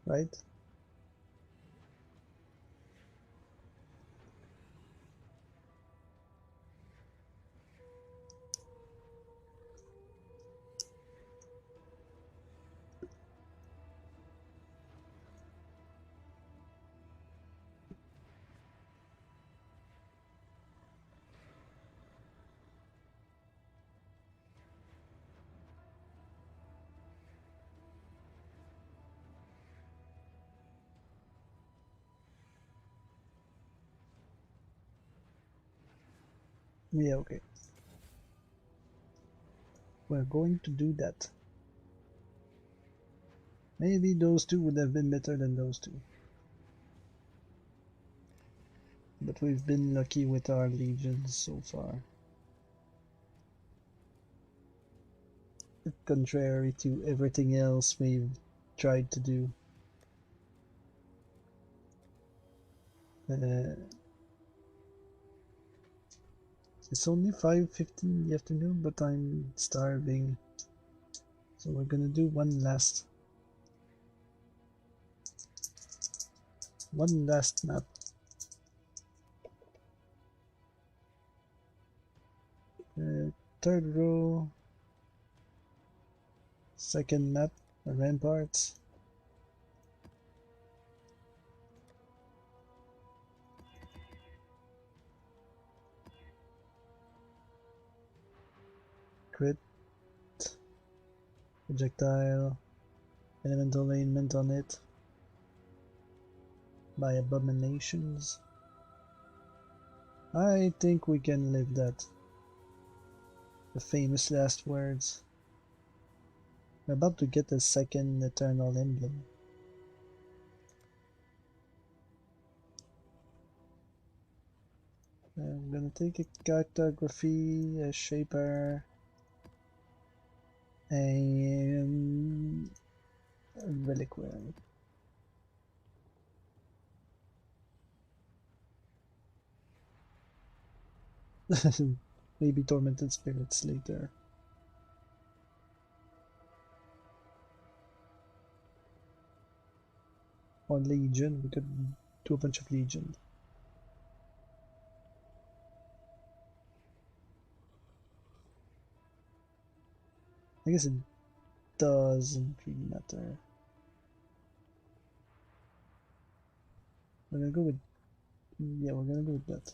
right? Yeah, okay. We're going to do that. Maybe those two would have been better than those two. But we've been lucky with our legions so far. Contrary to everything else we've tried to do. It's only 5:15 in the afternoon, but I'm starving. So we're gonna do one last map. Third row, second map, ramparts. Crit, projectile, elemental alignment on it by abominations. I think we can live that. The famous last words. We're about to get a second eternal emblem. I'm gonna take a cartography, a shaper, and a reliquary. Maybe tormented spirits later. Or legion, we could do a bunch of legion. I guess it doesn't really matter. We're gonna go with, yeah, we're gonna go with that.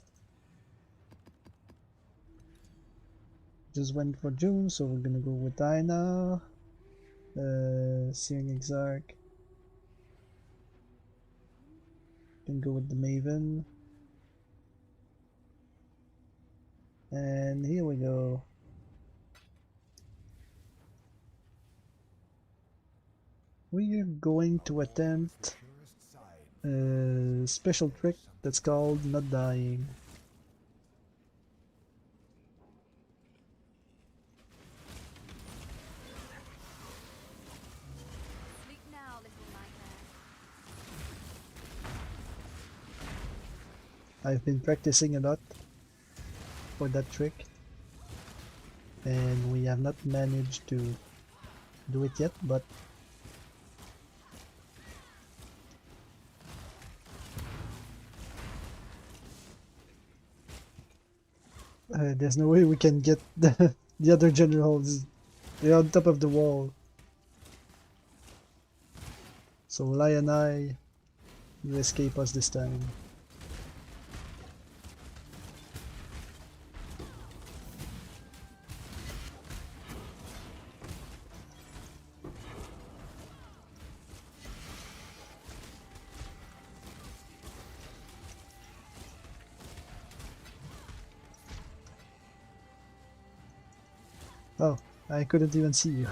Just went for June, so we're gonna go with Dinah, Searing Exarch. Can go with the Maven. And here we go. We are going to attempt a special trick that's called not dying. Sleep now, little nightmare. I've been practicing a lot for that trick, and we have not managed to do it yet, but there's no way we can get the other generals. They're on top of the wall. So Lion Eye, you escape us this time. Oh, I couldn't even see you.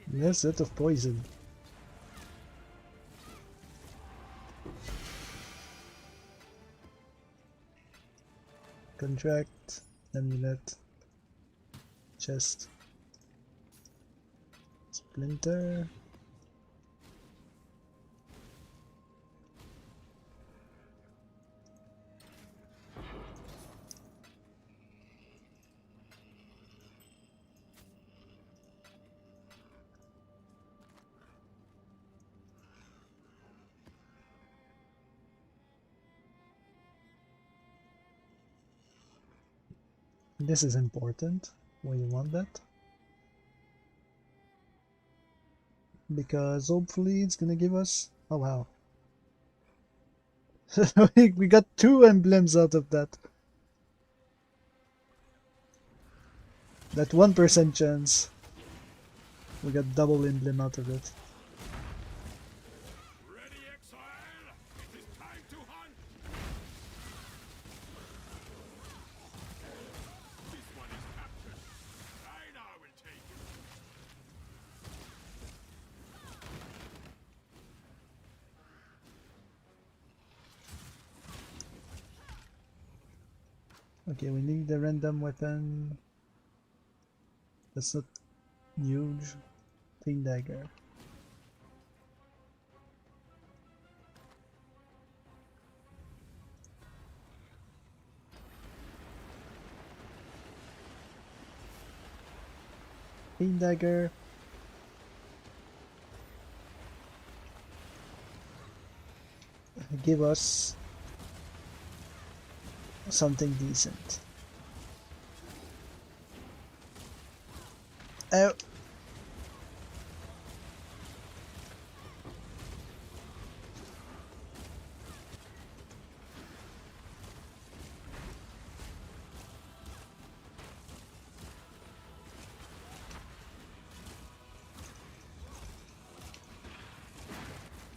There's a lot of poison. Contract, amulet, chest. Splinter. This is important. Why you want that? Because hopefully it's gonna give us... Oh wow. We got 2 emblems out of that. That 1% chance. We got double emblem out of it. Ready, exile? It is time to hunt! This one is captured. I now will take it. Okay, we need a random weapon. That's not huge. Thing dagger. Thing dagger. Give us something decent. Oh.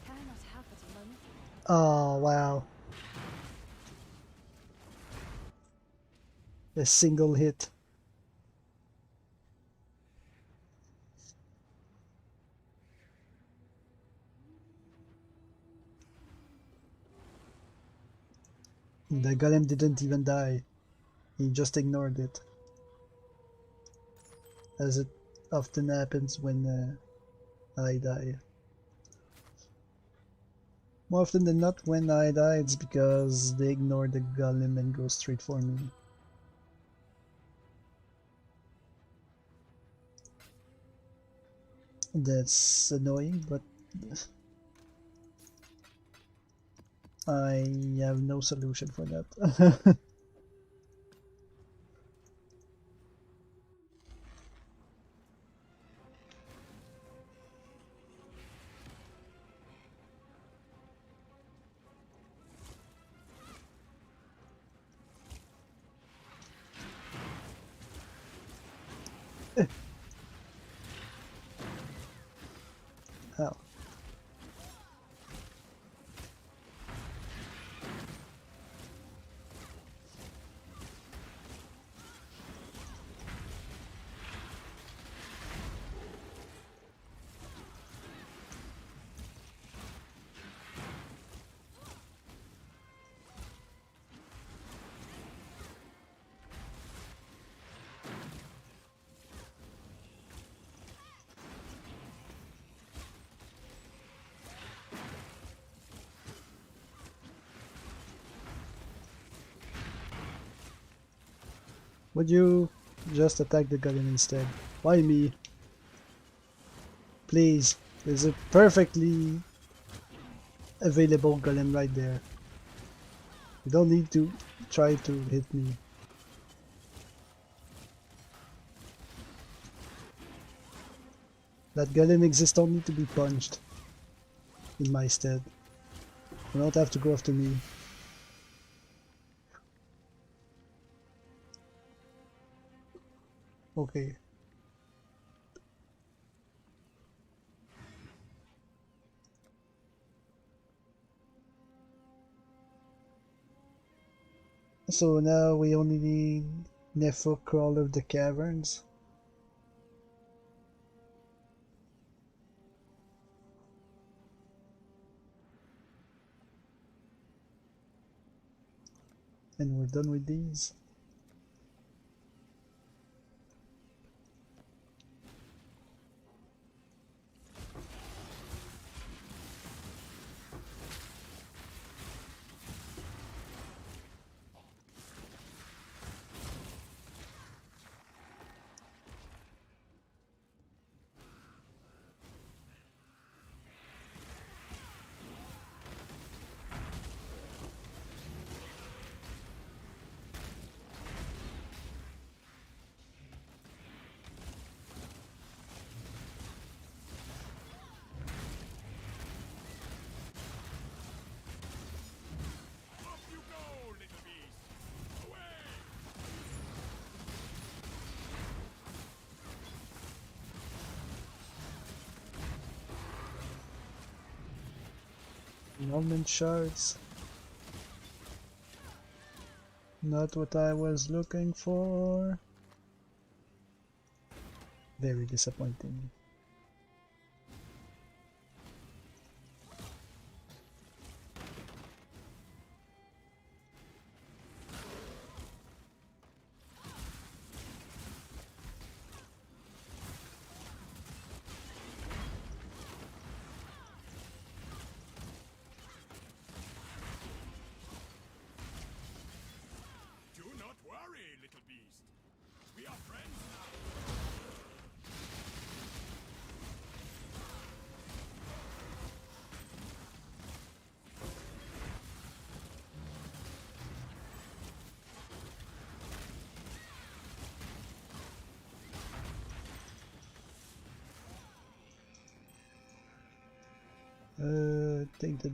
Can I not have it a moment? Oh, wow. A single hit. The golem didn't even die. He just ignored it. As it often happens when I die. More often than not, when I die, it's because they ignore the golem and go straight for me. That's annoying, but I have no solution for that. Hell. Would you just attack the golem instead? Why me? Please, there's a perfectly available golem right there. You don't need to try to hit me. That golem exists only to be punched in my stead. You don't have to go after me. Okay. So now we only need Nefo Crawler of the Caverns. And we're done with these. Annulment shards. Not what I was looking for. Very disappointing. Do not worry, little beast. We are friends now. Take the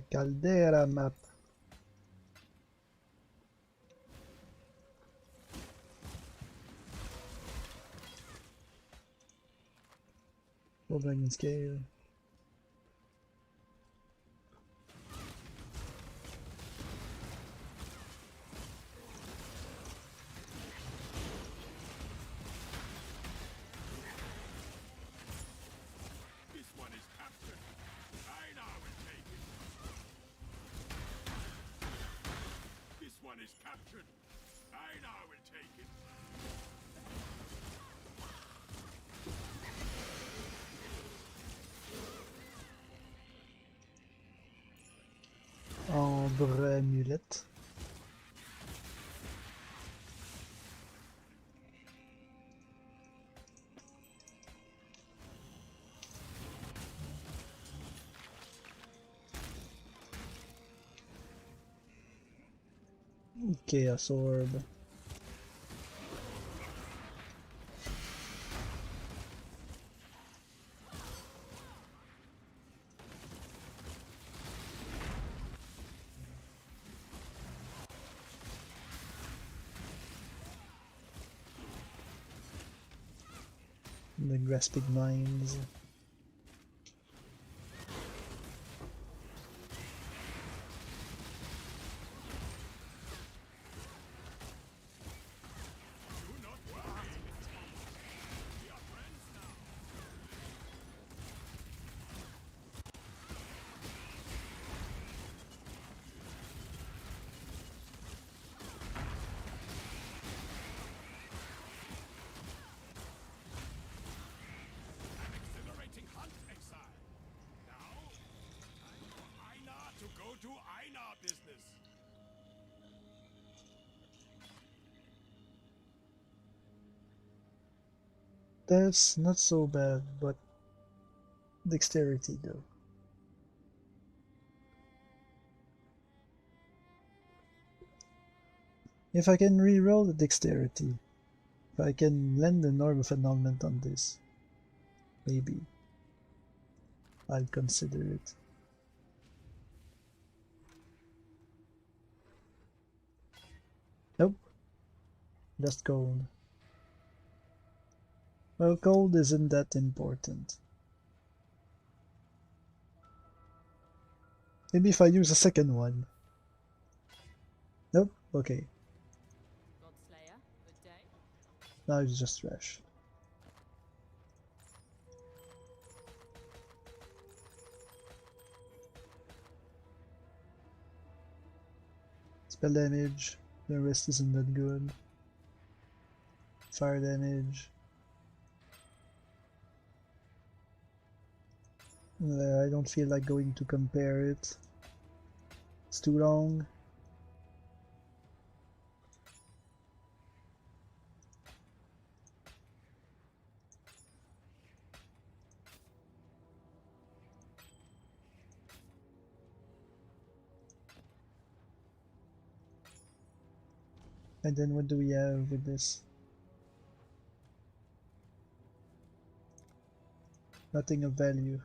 caldera map. Dragon scale. This one is captured. I now will take it. This one is captured. I now will take it. Ambre amulette. Chaos orb. The grasping mines. Do not worry. We are friends now. An exhilarating hunt, exile. Now, time for Einar to go do Einar business. That's not so bad, but dexterity though. If I can reroll the dexterity, if I can lend an orb of annulment on this, maybe I'll consider it. Nope, just gold. Well, gold isn't that important. Maybe if I use a second one. Nope, okay. Godslayer, good day. Now it's just trash. Spell damage, the rest isn't that good. Fire damage. I don't feel like going to compare it. It's too long. And then what do we have with this? Nothing of value.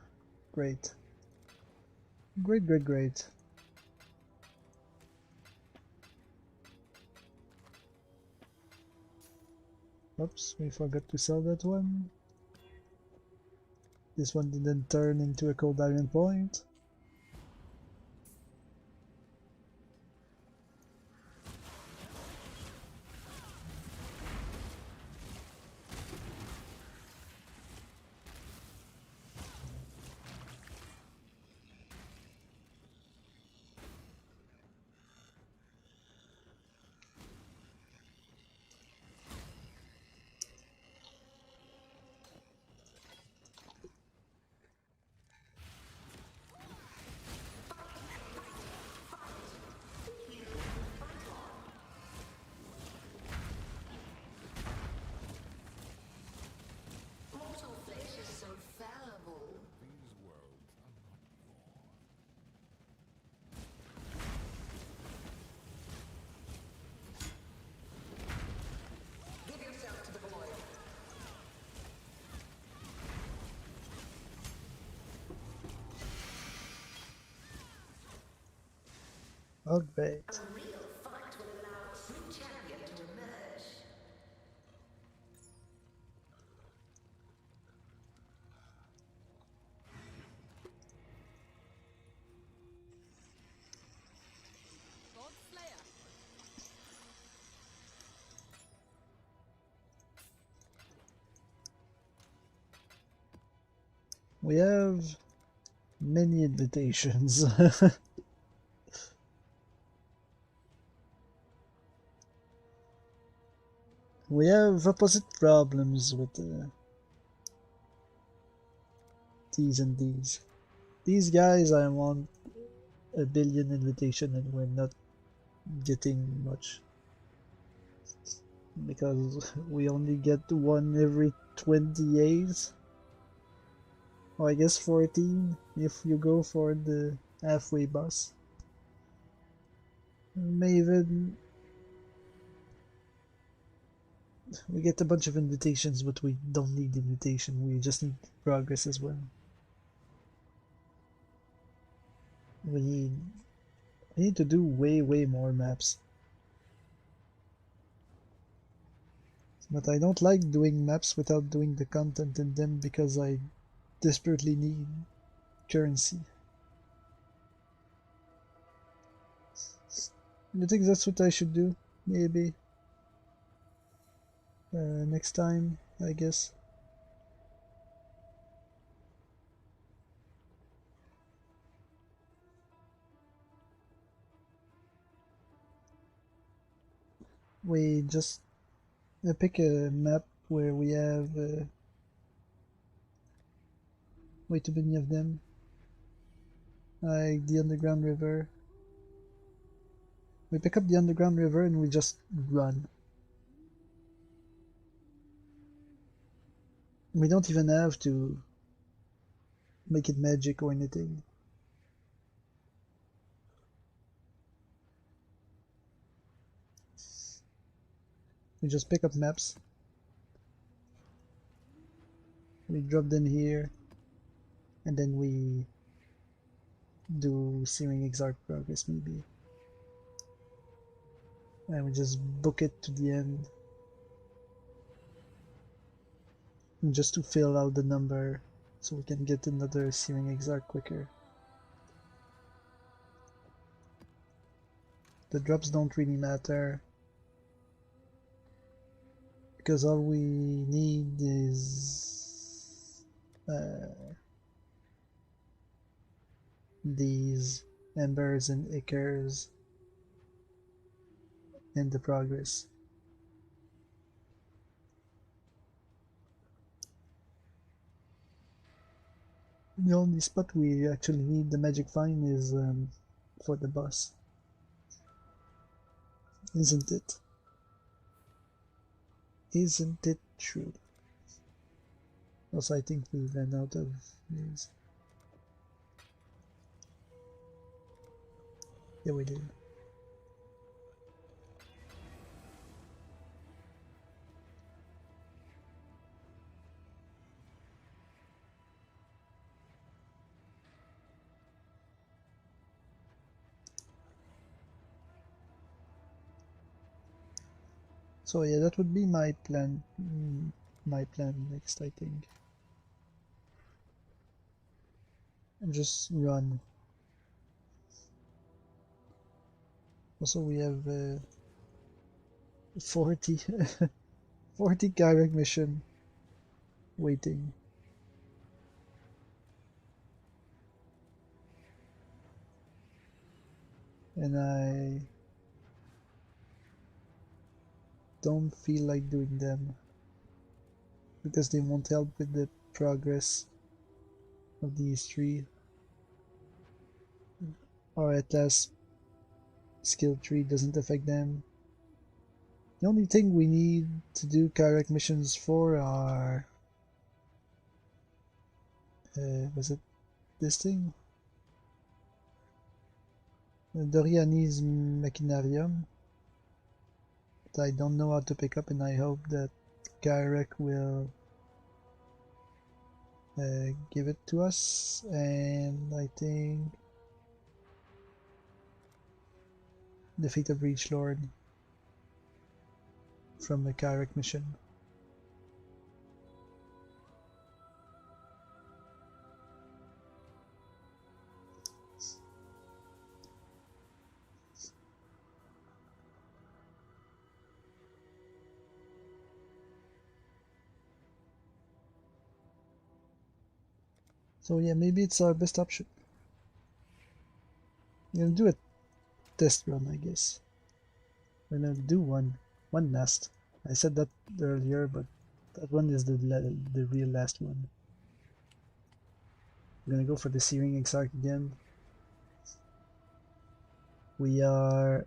Great. Great, great, great. Oops, we forgot to sell that one. This one didn't turn into a cold iron point. Mortal flesh is so fallible. These worlds are not yours. Give yourself to the void. Alright. A real fight will allow a true champion to emerge. God Slayer. We have many invitations. We have opposite problems with these and these. These guys, I want a billion invitation and we're not getting much. Because we only get one every 28. Or I guess 14 if you go for the halfway bus. Maven. We get a bunch of invitations, but we don't need invitation, we just need progress as well. We need to do way more maps. But I don't like doing maps without doing the content in them because I desperately need currency. You think that's what I should do? Maybe. Next time, I guess. We just pick a map where we have way too many of them. Like the underground river. We pick up the underground river and we just run. We don't even have to make it magic or anything. We just pick up maps. We drop them here. And then we do Searing Exarch progress maybe. And we just book it to the end. And just to fill out the number so we can get another Searing Exarch quicker. The drops don't really matter. Because all we need is these embers and ichors in the progress. The only spot we actually need the magic vine is for the boss, isn't it? Isn't it true? Also, I think we ran out of these. Yeah, we did. So yeah, that would be my plan. My plan next, I think. And just run. Also, we have 40, 40 Gyrek mission waiting. And I don't feel like doing them because they won't help with the progress of these three. Or at last, skill tree doesn't affect them. The only thing we need to do Gyrek missions for are was it this thing? Doriani's Machinarium. That I don't know how to pick up, and I hope that Gyrek will give it to us. And I think defeat a Breach Lord from the Gyrek mission. So yeah, maybe it's our best option. I'm gonna do a test run, I guess. We're gonna do one last. I said that earlier, but that one is the real last one. We're gonna go for the Searing Exarch again. We are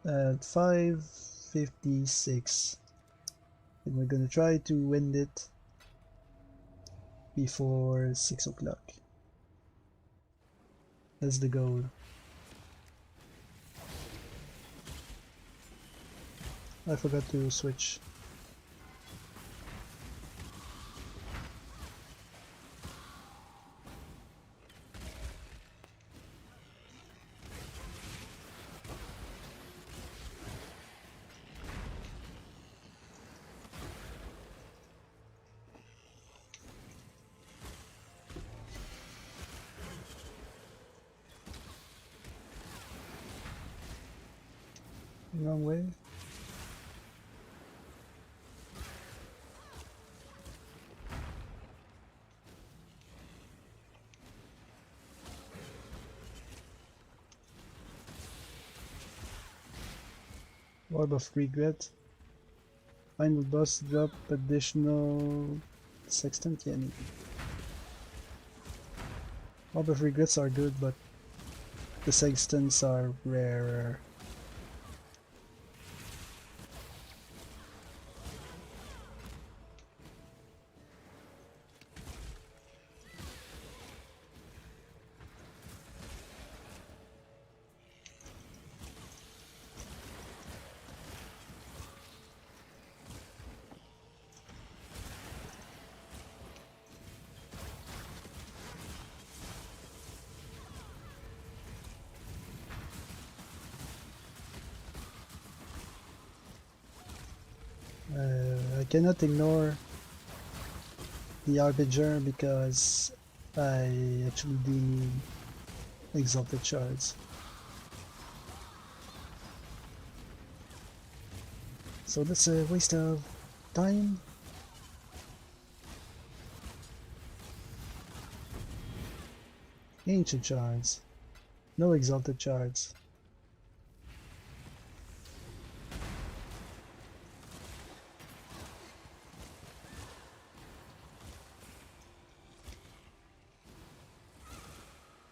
at 556, and we're gonna try to end it before 6 o'clock. That's the goal. I forgot to switch. Wrong way. Orb of Regret. Final boss drop additional sextant. Yeah, Orb of Regrets are good, but the sextants are rarer. I cannot ignore the Arbinger because I actually do need Exalted Shards. So that's a waste of time. Ancient Shards. No Exalted Shards.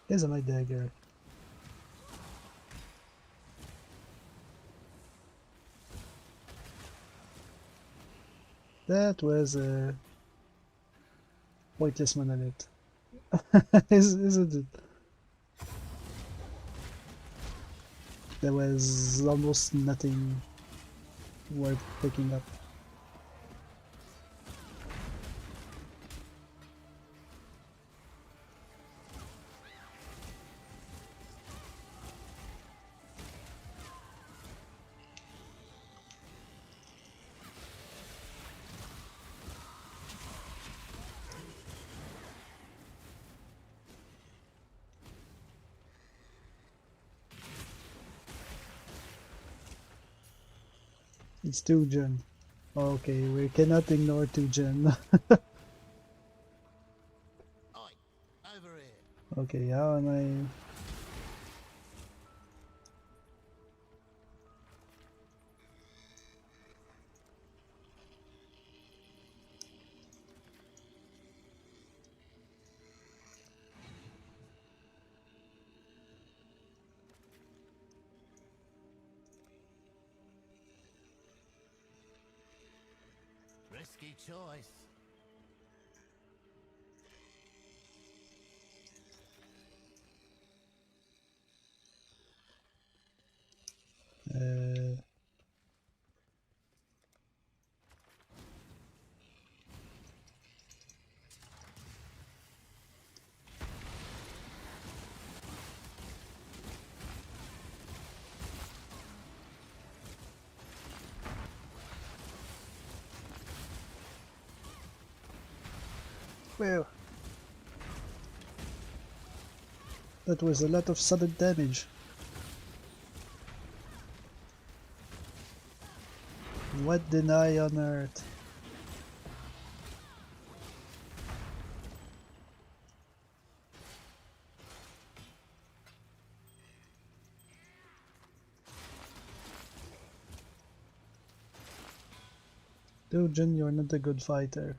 Here's my dagger. That was a pointless monolith. Isn't it? There was almost nothing worth picking up. It's Tujen. Okay, we cannot ignore Tujen. Oi, over here. Okay, how am I? Risky choice. Uh, well, that was a lot of sudden damage. What did I unearth? Tujen, you're not a good fighter.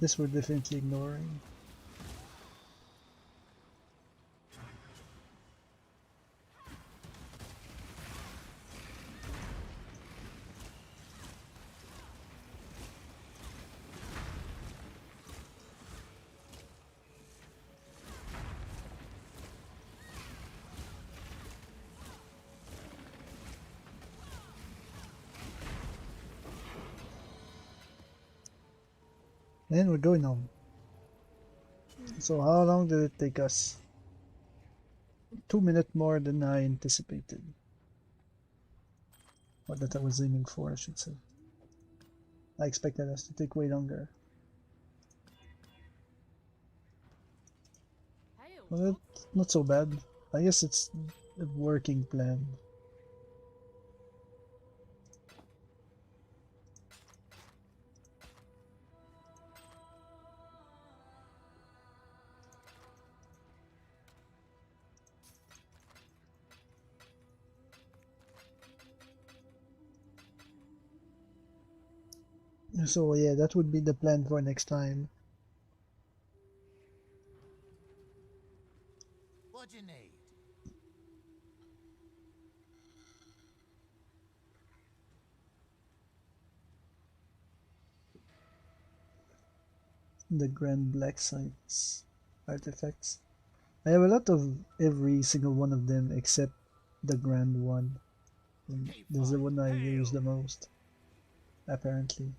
This we're definitely ignoring. And we're going home. So how long did it take us? 2 minutes more than I anticipated. Or that I was aiming for, I should say. I expected us to take way longer. Well, it's not so bad. I guess it's a working plan. So yeah, that would be the plan for next time. What do you need? The Grand Black Sites artifacts. I have a lot of every single one of them except the Grand one. And this is the one I use the most, apparently.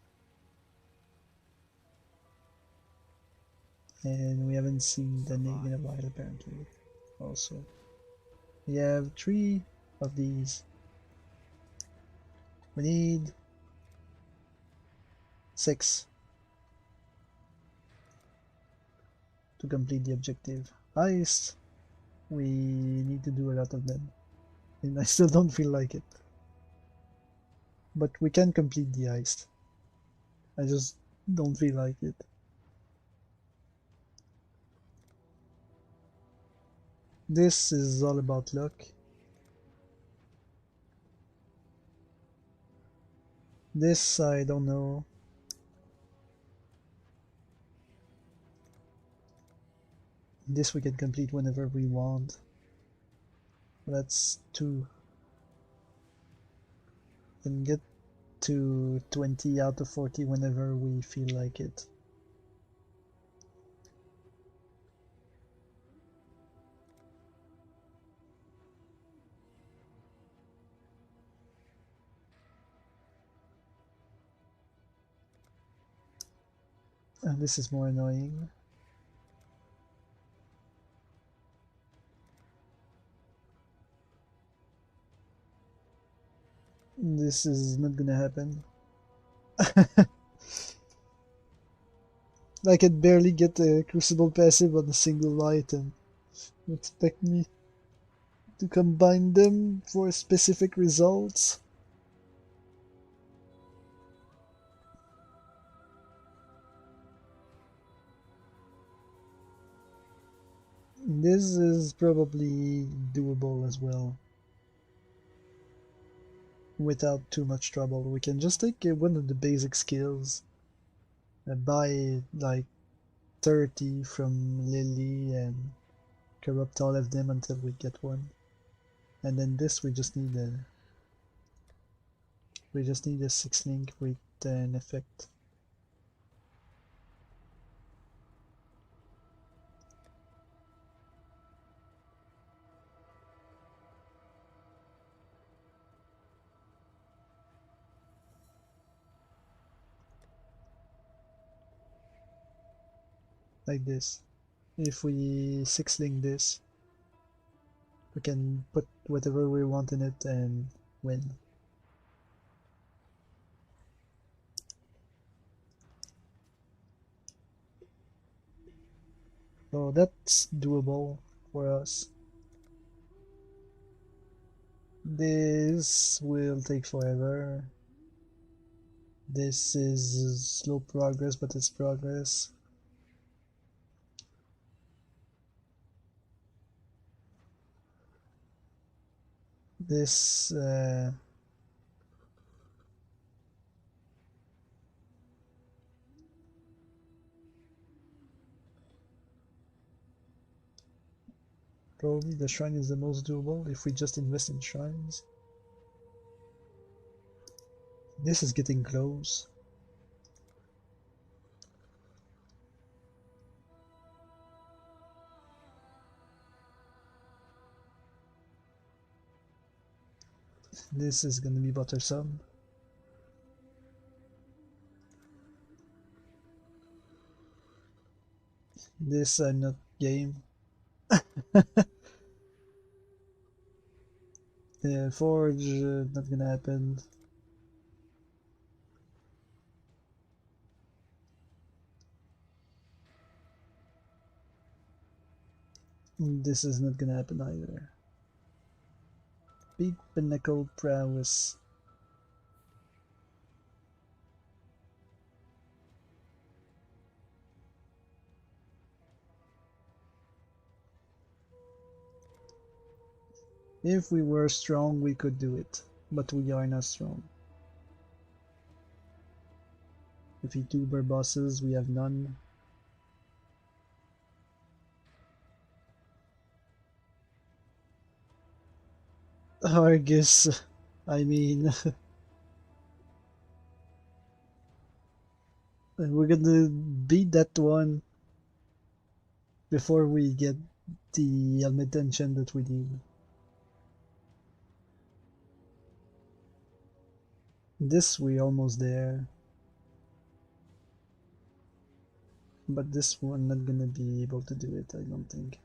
And we haven't seen the Nig in a while, apparently. Also, we have 3 of these. We need 6 to complete the objective. Heist, we need to do a lot of them. And I still don't feel like it. But we can complete the heist. I just don't feel like it. This is all about luck. This, I don't know. This we can complete whenever we want. That's 2. Can get to 20 out of 40 whenever we feel like it. And this is more annoying. This is not gonna happen. I can barely get a Crucible passive on a single item. You expect me to combine them for specific results? This is probably doable as well. Without too much trouble. We can just take one of the basic skills, buy like 30 from Lily and corrupt all of them until we get one. And then this we just need a 6 link with an effect. Like this. If we 6 link this, we can put whatever we want in it and win. So that's doable for us. This will take forever. This is slow progress, but it's progress. This probably the shrine is the most doable if we just invest in shrines. This is getting close. This is gonna be bothersome. This I'm not game. Forge, not gonna happen. This is not gonna happen either. Big pinnacle prowess. If we were strong, we could do it, but we are not strong. VTuber bosses, we have none. Argus, I mean, we're gonna beat that one before we get the helmet tension that we need. This we almost there. But this one not gonna be able to do it, I don't think.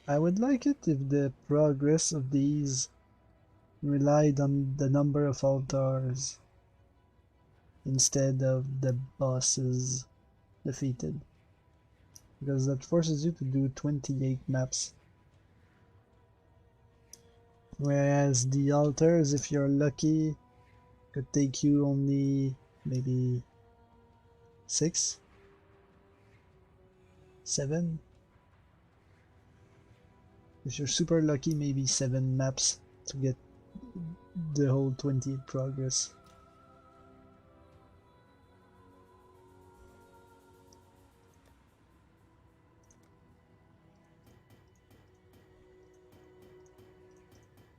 I would like it if the progress of these relied on the number of altars instead of the bosses defeated, because that forces you to do 28 maps, whereas the altars, if you're lucky, could take you only maybe 6, 7. If you're super lucky, maybe 7 maps to get the whole 20 progress.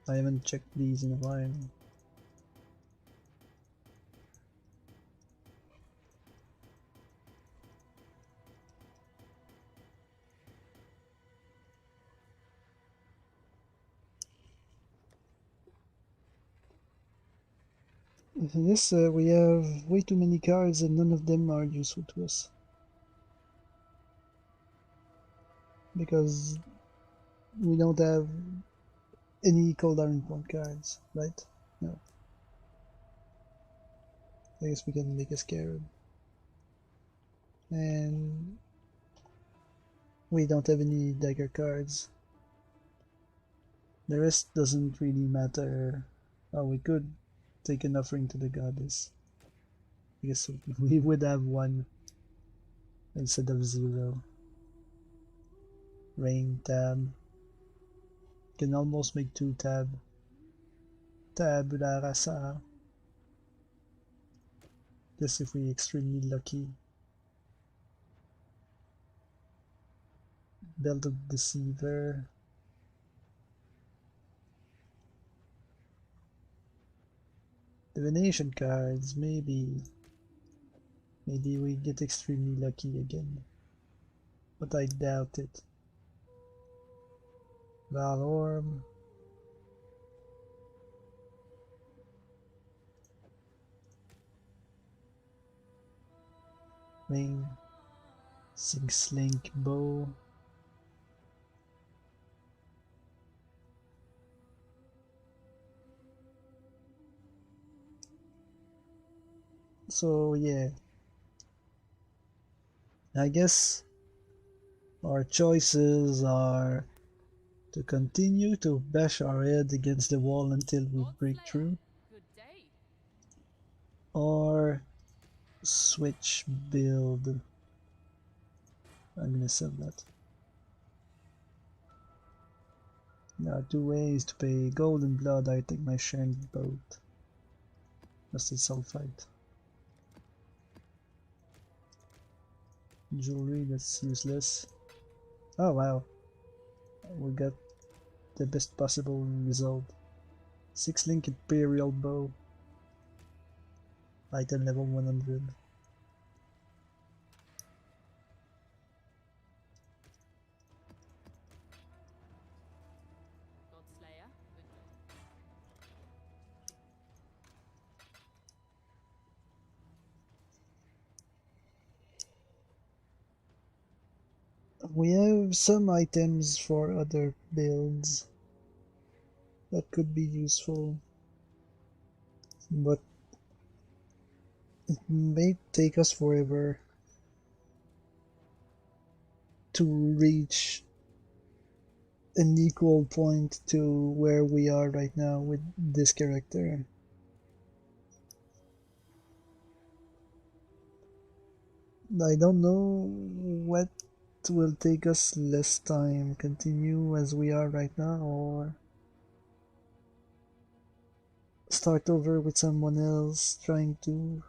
I haven't checked these in a while. Yes, we have way too many cards and none of them are useful to us. Because we don't have any cold iron point cards, right? No. I guess we can make a scarab. And we don't have any dagger cards. The rest doesn't really matter. Oh, we could take an offering to the goddess. I guess we would have 1 instead of 0. Rain tab. Can almost make 2 tab. Tabula rasa. Just if we're extremely lucky. Belt of Deceiver. Divination cards, maybe. Maybe we get extremely lucky again. But I doubt it. Val Orb. Ring. Six Link Bow. So yeah, I guess our choices are to continue to bash our head against the wall until we break through, or switch build. I'm gonna sell that. There are 2 ways to pay gold and blood. I take my share in both. Rusted sulfite. Jewelry, that's useless. Oh wow, we got the best possible result. 6 link imperial bow. Item level 100. We have some items for other builds that could be useful, but it may take us forever to reach an equal point to where we are right now with this character. I don't know what will take us less time, continue as we are right now, or start over with someone else trying to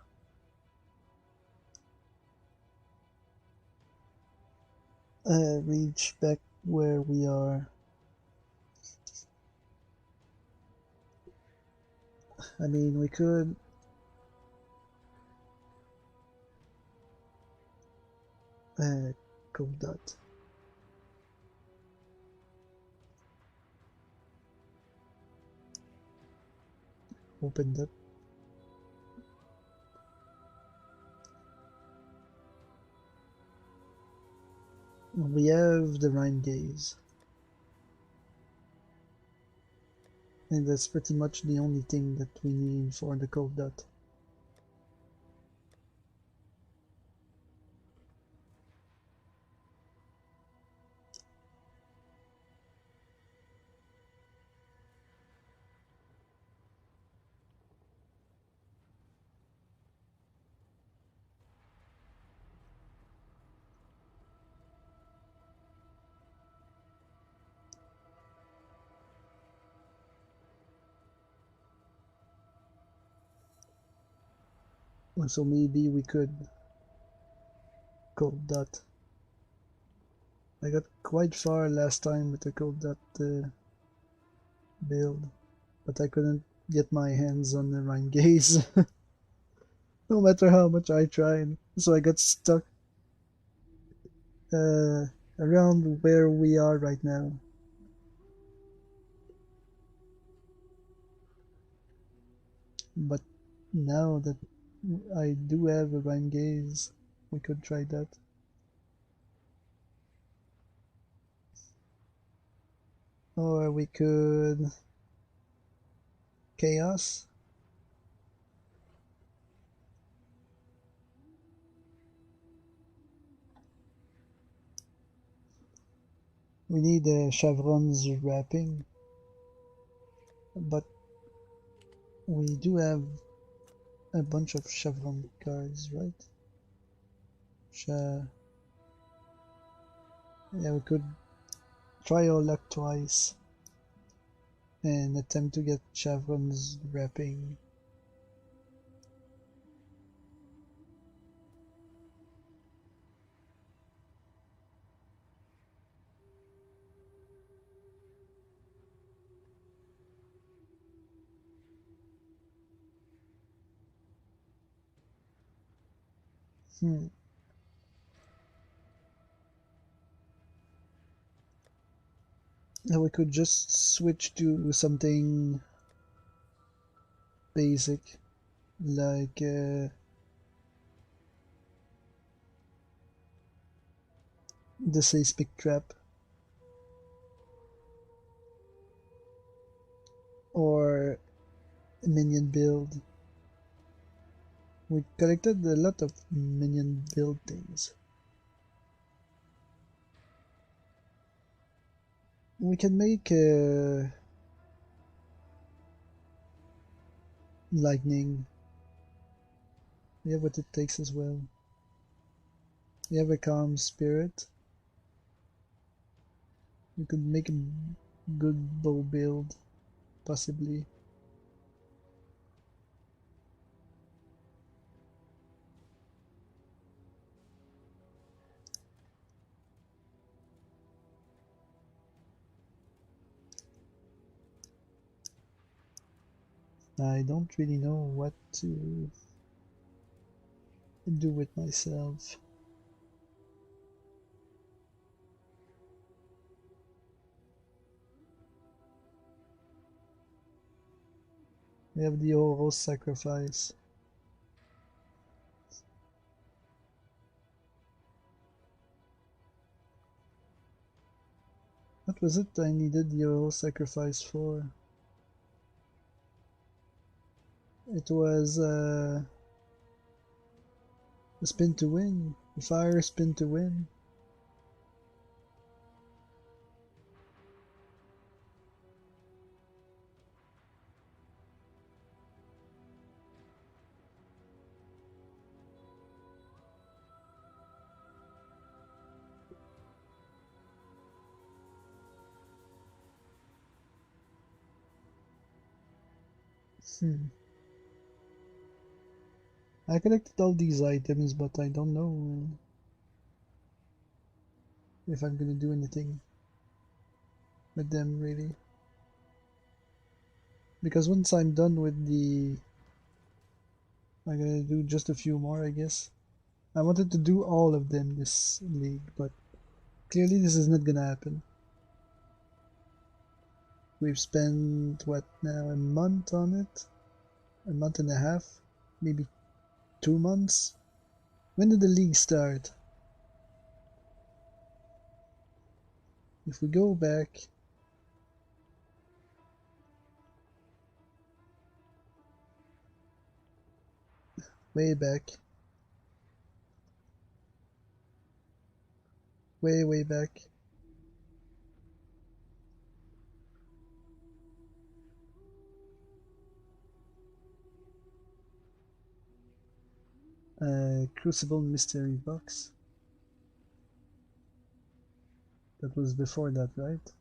reach back where we are. I mean, we could code that. Open that. We have the Rhine Gaze. And that's pretty much the only thing that we need for the cold dot. So maybe we could cold dot. I got quite far last time with the cold dot build, but I couldn't get my hands on the Rhine gaze, no matter how much I tried. So I got stuck around where we are right now. But now that I do have a Rhine gaze, we could try that. Or we could chaos. We need Chevron's wrapping, but we do have a bunch of Chevron cards, right? Yeah, we could try our luck twice and attempt to get Chevron's wrapping. Now we could just switch to something basic, like the seismic trap, or a minion build. We collected a lot of minion build things. We can make lightning. We have what it takes as well. We have a calm spirit. We could make a good bow build, possibly. I don't really know what to do with myself. We have the Oro sacrifice. What was it I needed the Oro sacrifice for? It was a spin to win. A fire spin to win. I collected all these items, but I don't know if I'm gonna do anything with them, really. Because once I'm done with I'm gonna do just a few more, I guess. I wanted to do all of them this league, but clearly this is not gonna happen. We've spent, what now, a month on it? A month and a half? Maybe 2 months? When did the league start? If we go back, Way back. Way back. Crucible mystery box. That was before that, right?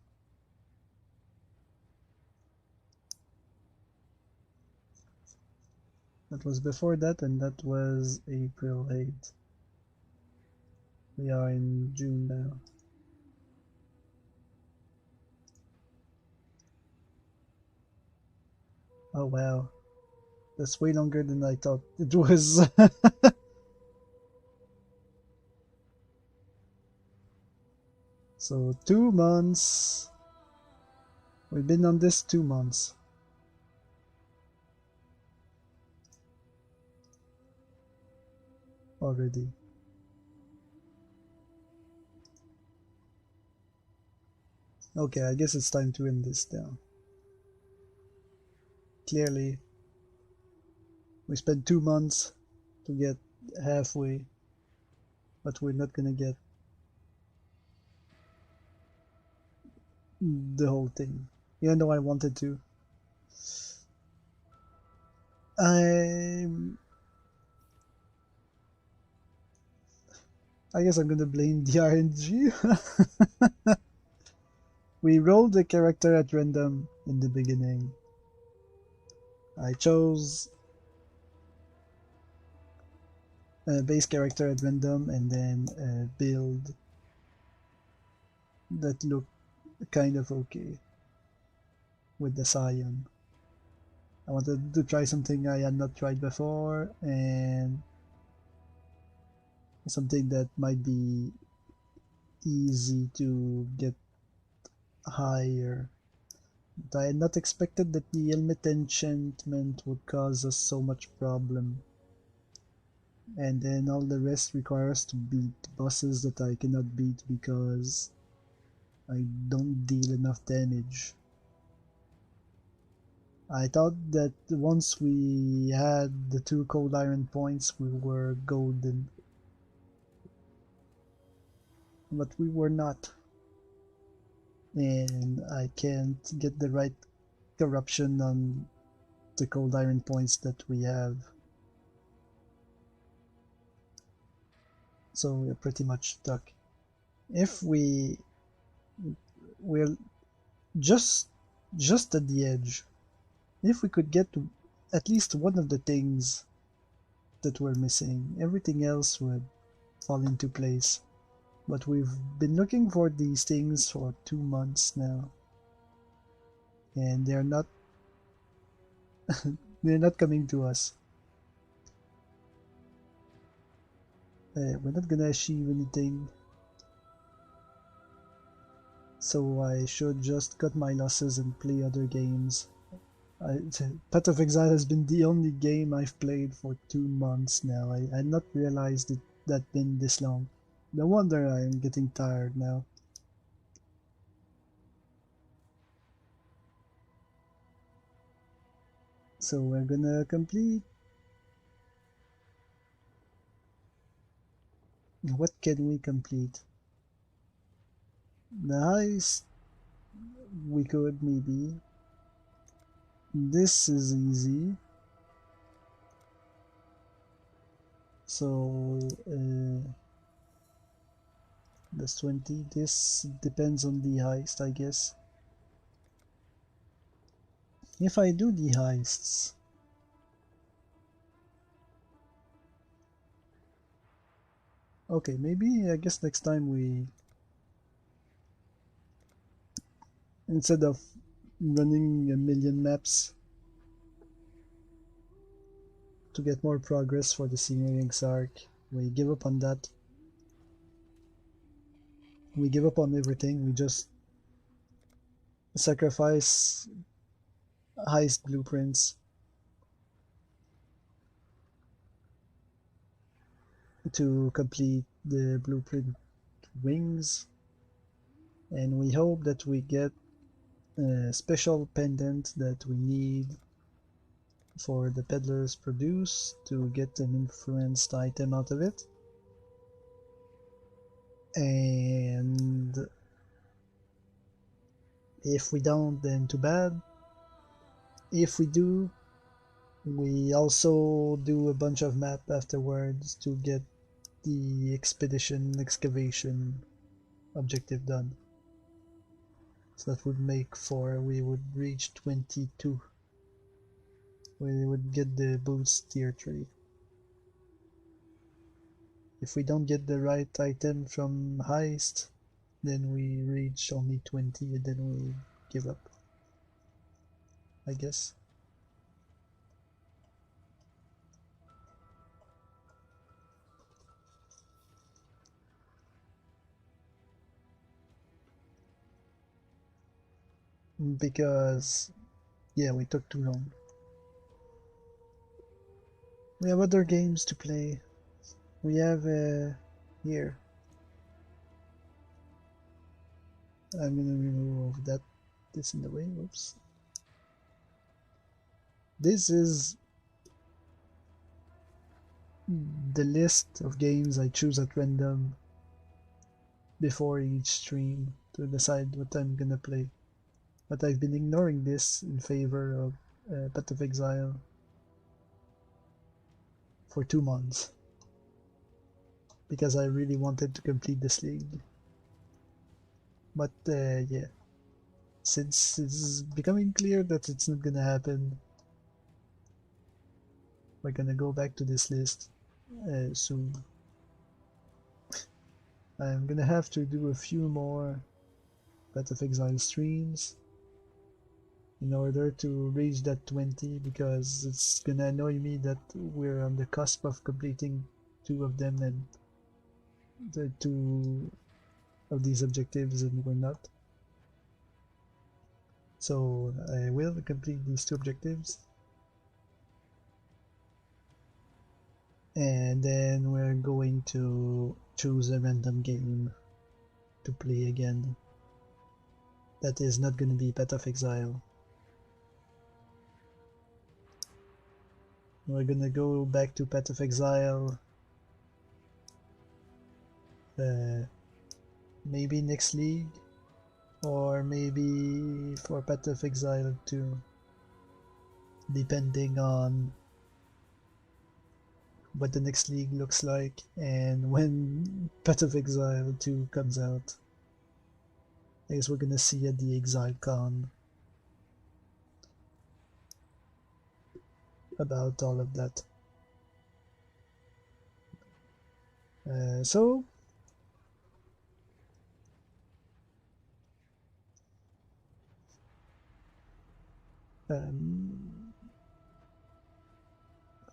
That was before that, and that was April 8th. We are in June now. Oh wow. That's way longer than I thought it was. So 2 months. We've been on this 2 months. Already. Okay, I guess it's time to end this down. Clearly, we spent 2 months to get halfway, but we're not gonna get the whole thing, even though I wanted to. I guess I'm gonna blame the RNG. We rolled the character at random in the beginning. I chose a base character at random and then a build that looked kind of okay with the Scion. I wanted to try something I had not tried before and something that might be easy to get higher. But I had not expected that the helmet enchantment would cause us so much problem. And then all the rest require us to beat bosses that I cannot beat because I don't deal enough damage. I thought that once we had the 2 cold iron points we were golden. But we were not. And I can't get the right corruption on the cold iron points that we have. So we're pretty much stuck. If we're just at the edge. If we could get to at least one of the things that we're missing, everything else would fall into place. But we've been looking for these things for 2 months now. And they're not they're not coming to us. We're not gonna achieve anything. So I should just cut my losses and play other games. Path of Exile has been the only game I've played for 2 months now. I had not realized it that been this long. No wonder I am getting tired now. So we're gonna complete. What can we complete? The heist we could maybe. This is easy. So that's 20. This depends on the heist, I guess. If I do the heists, okay, maybe I guess next time we, instead of running a million maps to get more progress for the Senior arc, we give up on that. We give up on everything. We just sacrifice heist blueprints to complete the blueprint wings, and we hope that we get a special pendant that we need for the peddler's produce to get an influenced item out of it. And if we don't, then too bad. If we do, we also do a bunch of map afterwards to get the expedition excavation objective done. So that would make 4, we would reach 22. We would get the boost tier 3. If we don't get the right item from heist, then we reach only 20 and then we give up, I guess. Because, yeah, we took too long. We have other games to play. We have here. I'm gonna remove that. This in the way. Whoops. This is the list of games I choose at random before each stream to decide what I'm gonna play. But I've been ignoring this in favor of Path of Exile for 2 months because I really wanted to complete this league. But yeah, since it's becoming clear that it's not gonna happen, we're gonna go back to this list soon. I'm gonna have to do a few more Path of Exile streams in order to reach that 20 because it's gonna annoy me that we're on the cusp of completing 2 of them and the 2 of these objectives and we're not. So I will complete these 2 objectives and then we're going to choose a random game to play again. That is not going to be Path of Exile. We're gonna go back to Path of Exile maybe next league or maybe for Path of Exile 2, depending on what the next league looks like and when Path of Exile 2 comes out. I guess we're gonna see at the ExileCon about all of that. So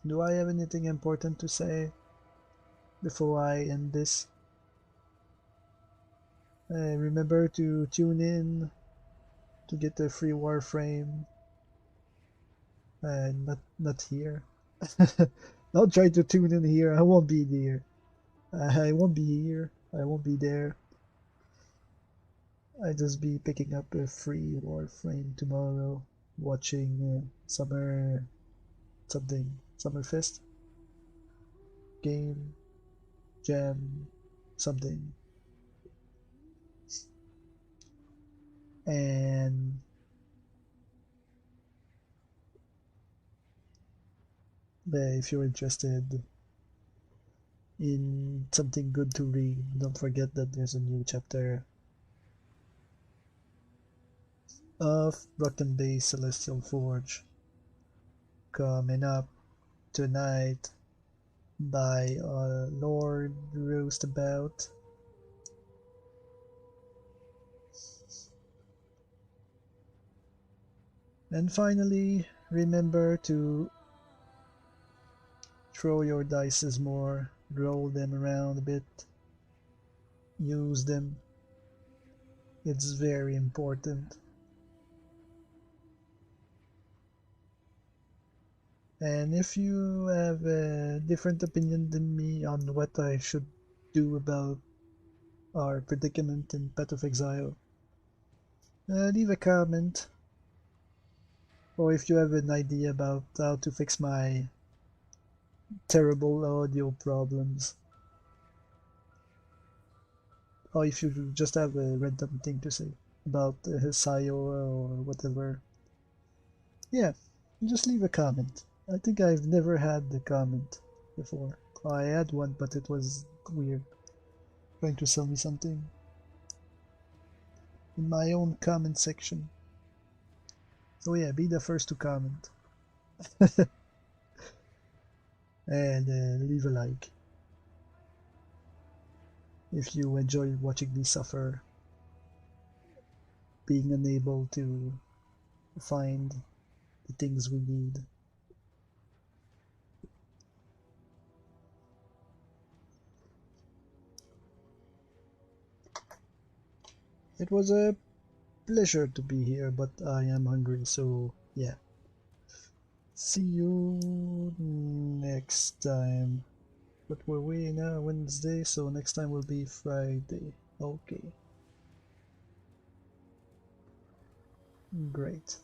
do I have anything important to say before I end this? Remember to tune in to get the free Warframe. Not here. Don't try to tune in here. I won't be there. I won't be here. I won't be there. I just be picking up a free Warframe tomorrow, watching Summer Summerfest game jam something, and if you're interested in something good to read, don't forget that there's a new chapter of Broken Bay Celestial Forge coming up tonight by Lord Roastabout. And finally, remember to throw your dices more, roll them around a bit, use them. It's very important. And if you have a different opinion than me on what I should do about our predicament in Path of Exile, leave a comment or if you have an idea about how to fix my terrible audio problems, or if you just have a random thing to say about Sayo or whatever, yeah, just leave a comment. I think I've never had the comment before. I had one, but it was weird, trying to sell me something in my own comment section. So yeah, be the first to comment. And leave a like if you enjoy watching me suffer, being unable to find the things we need. It was a pleasure to be here, but I am hungry, so yeah. See you next time. But were we now Wednesday, so next time will be Friday. Okay. Great.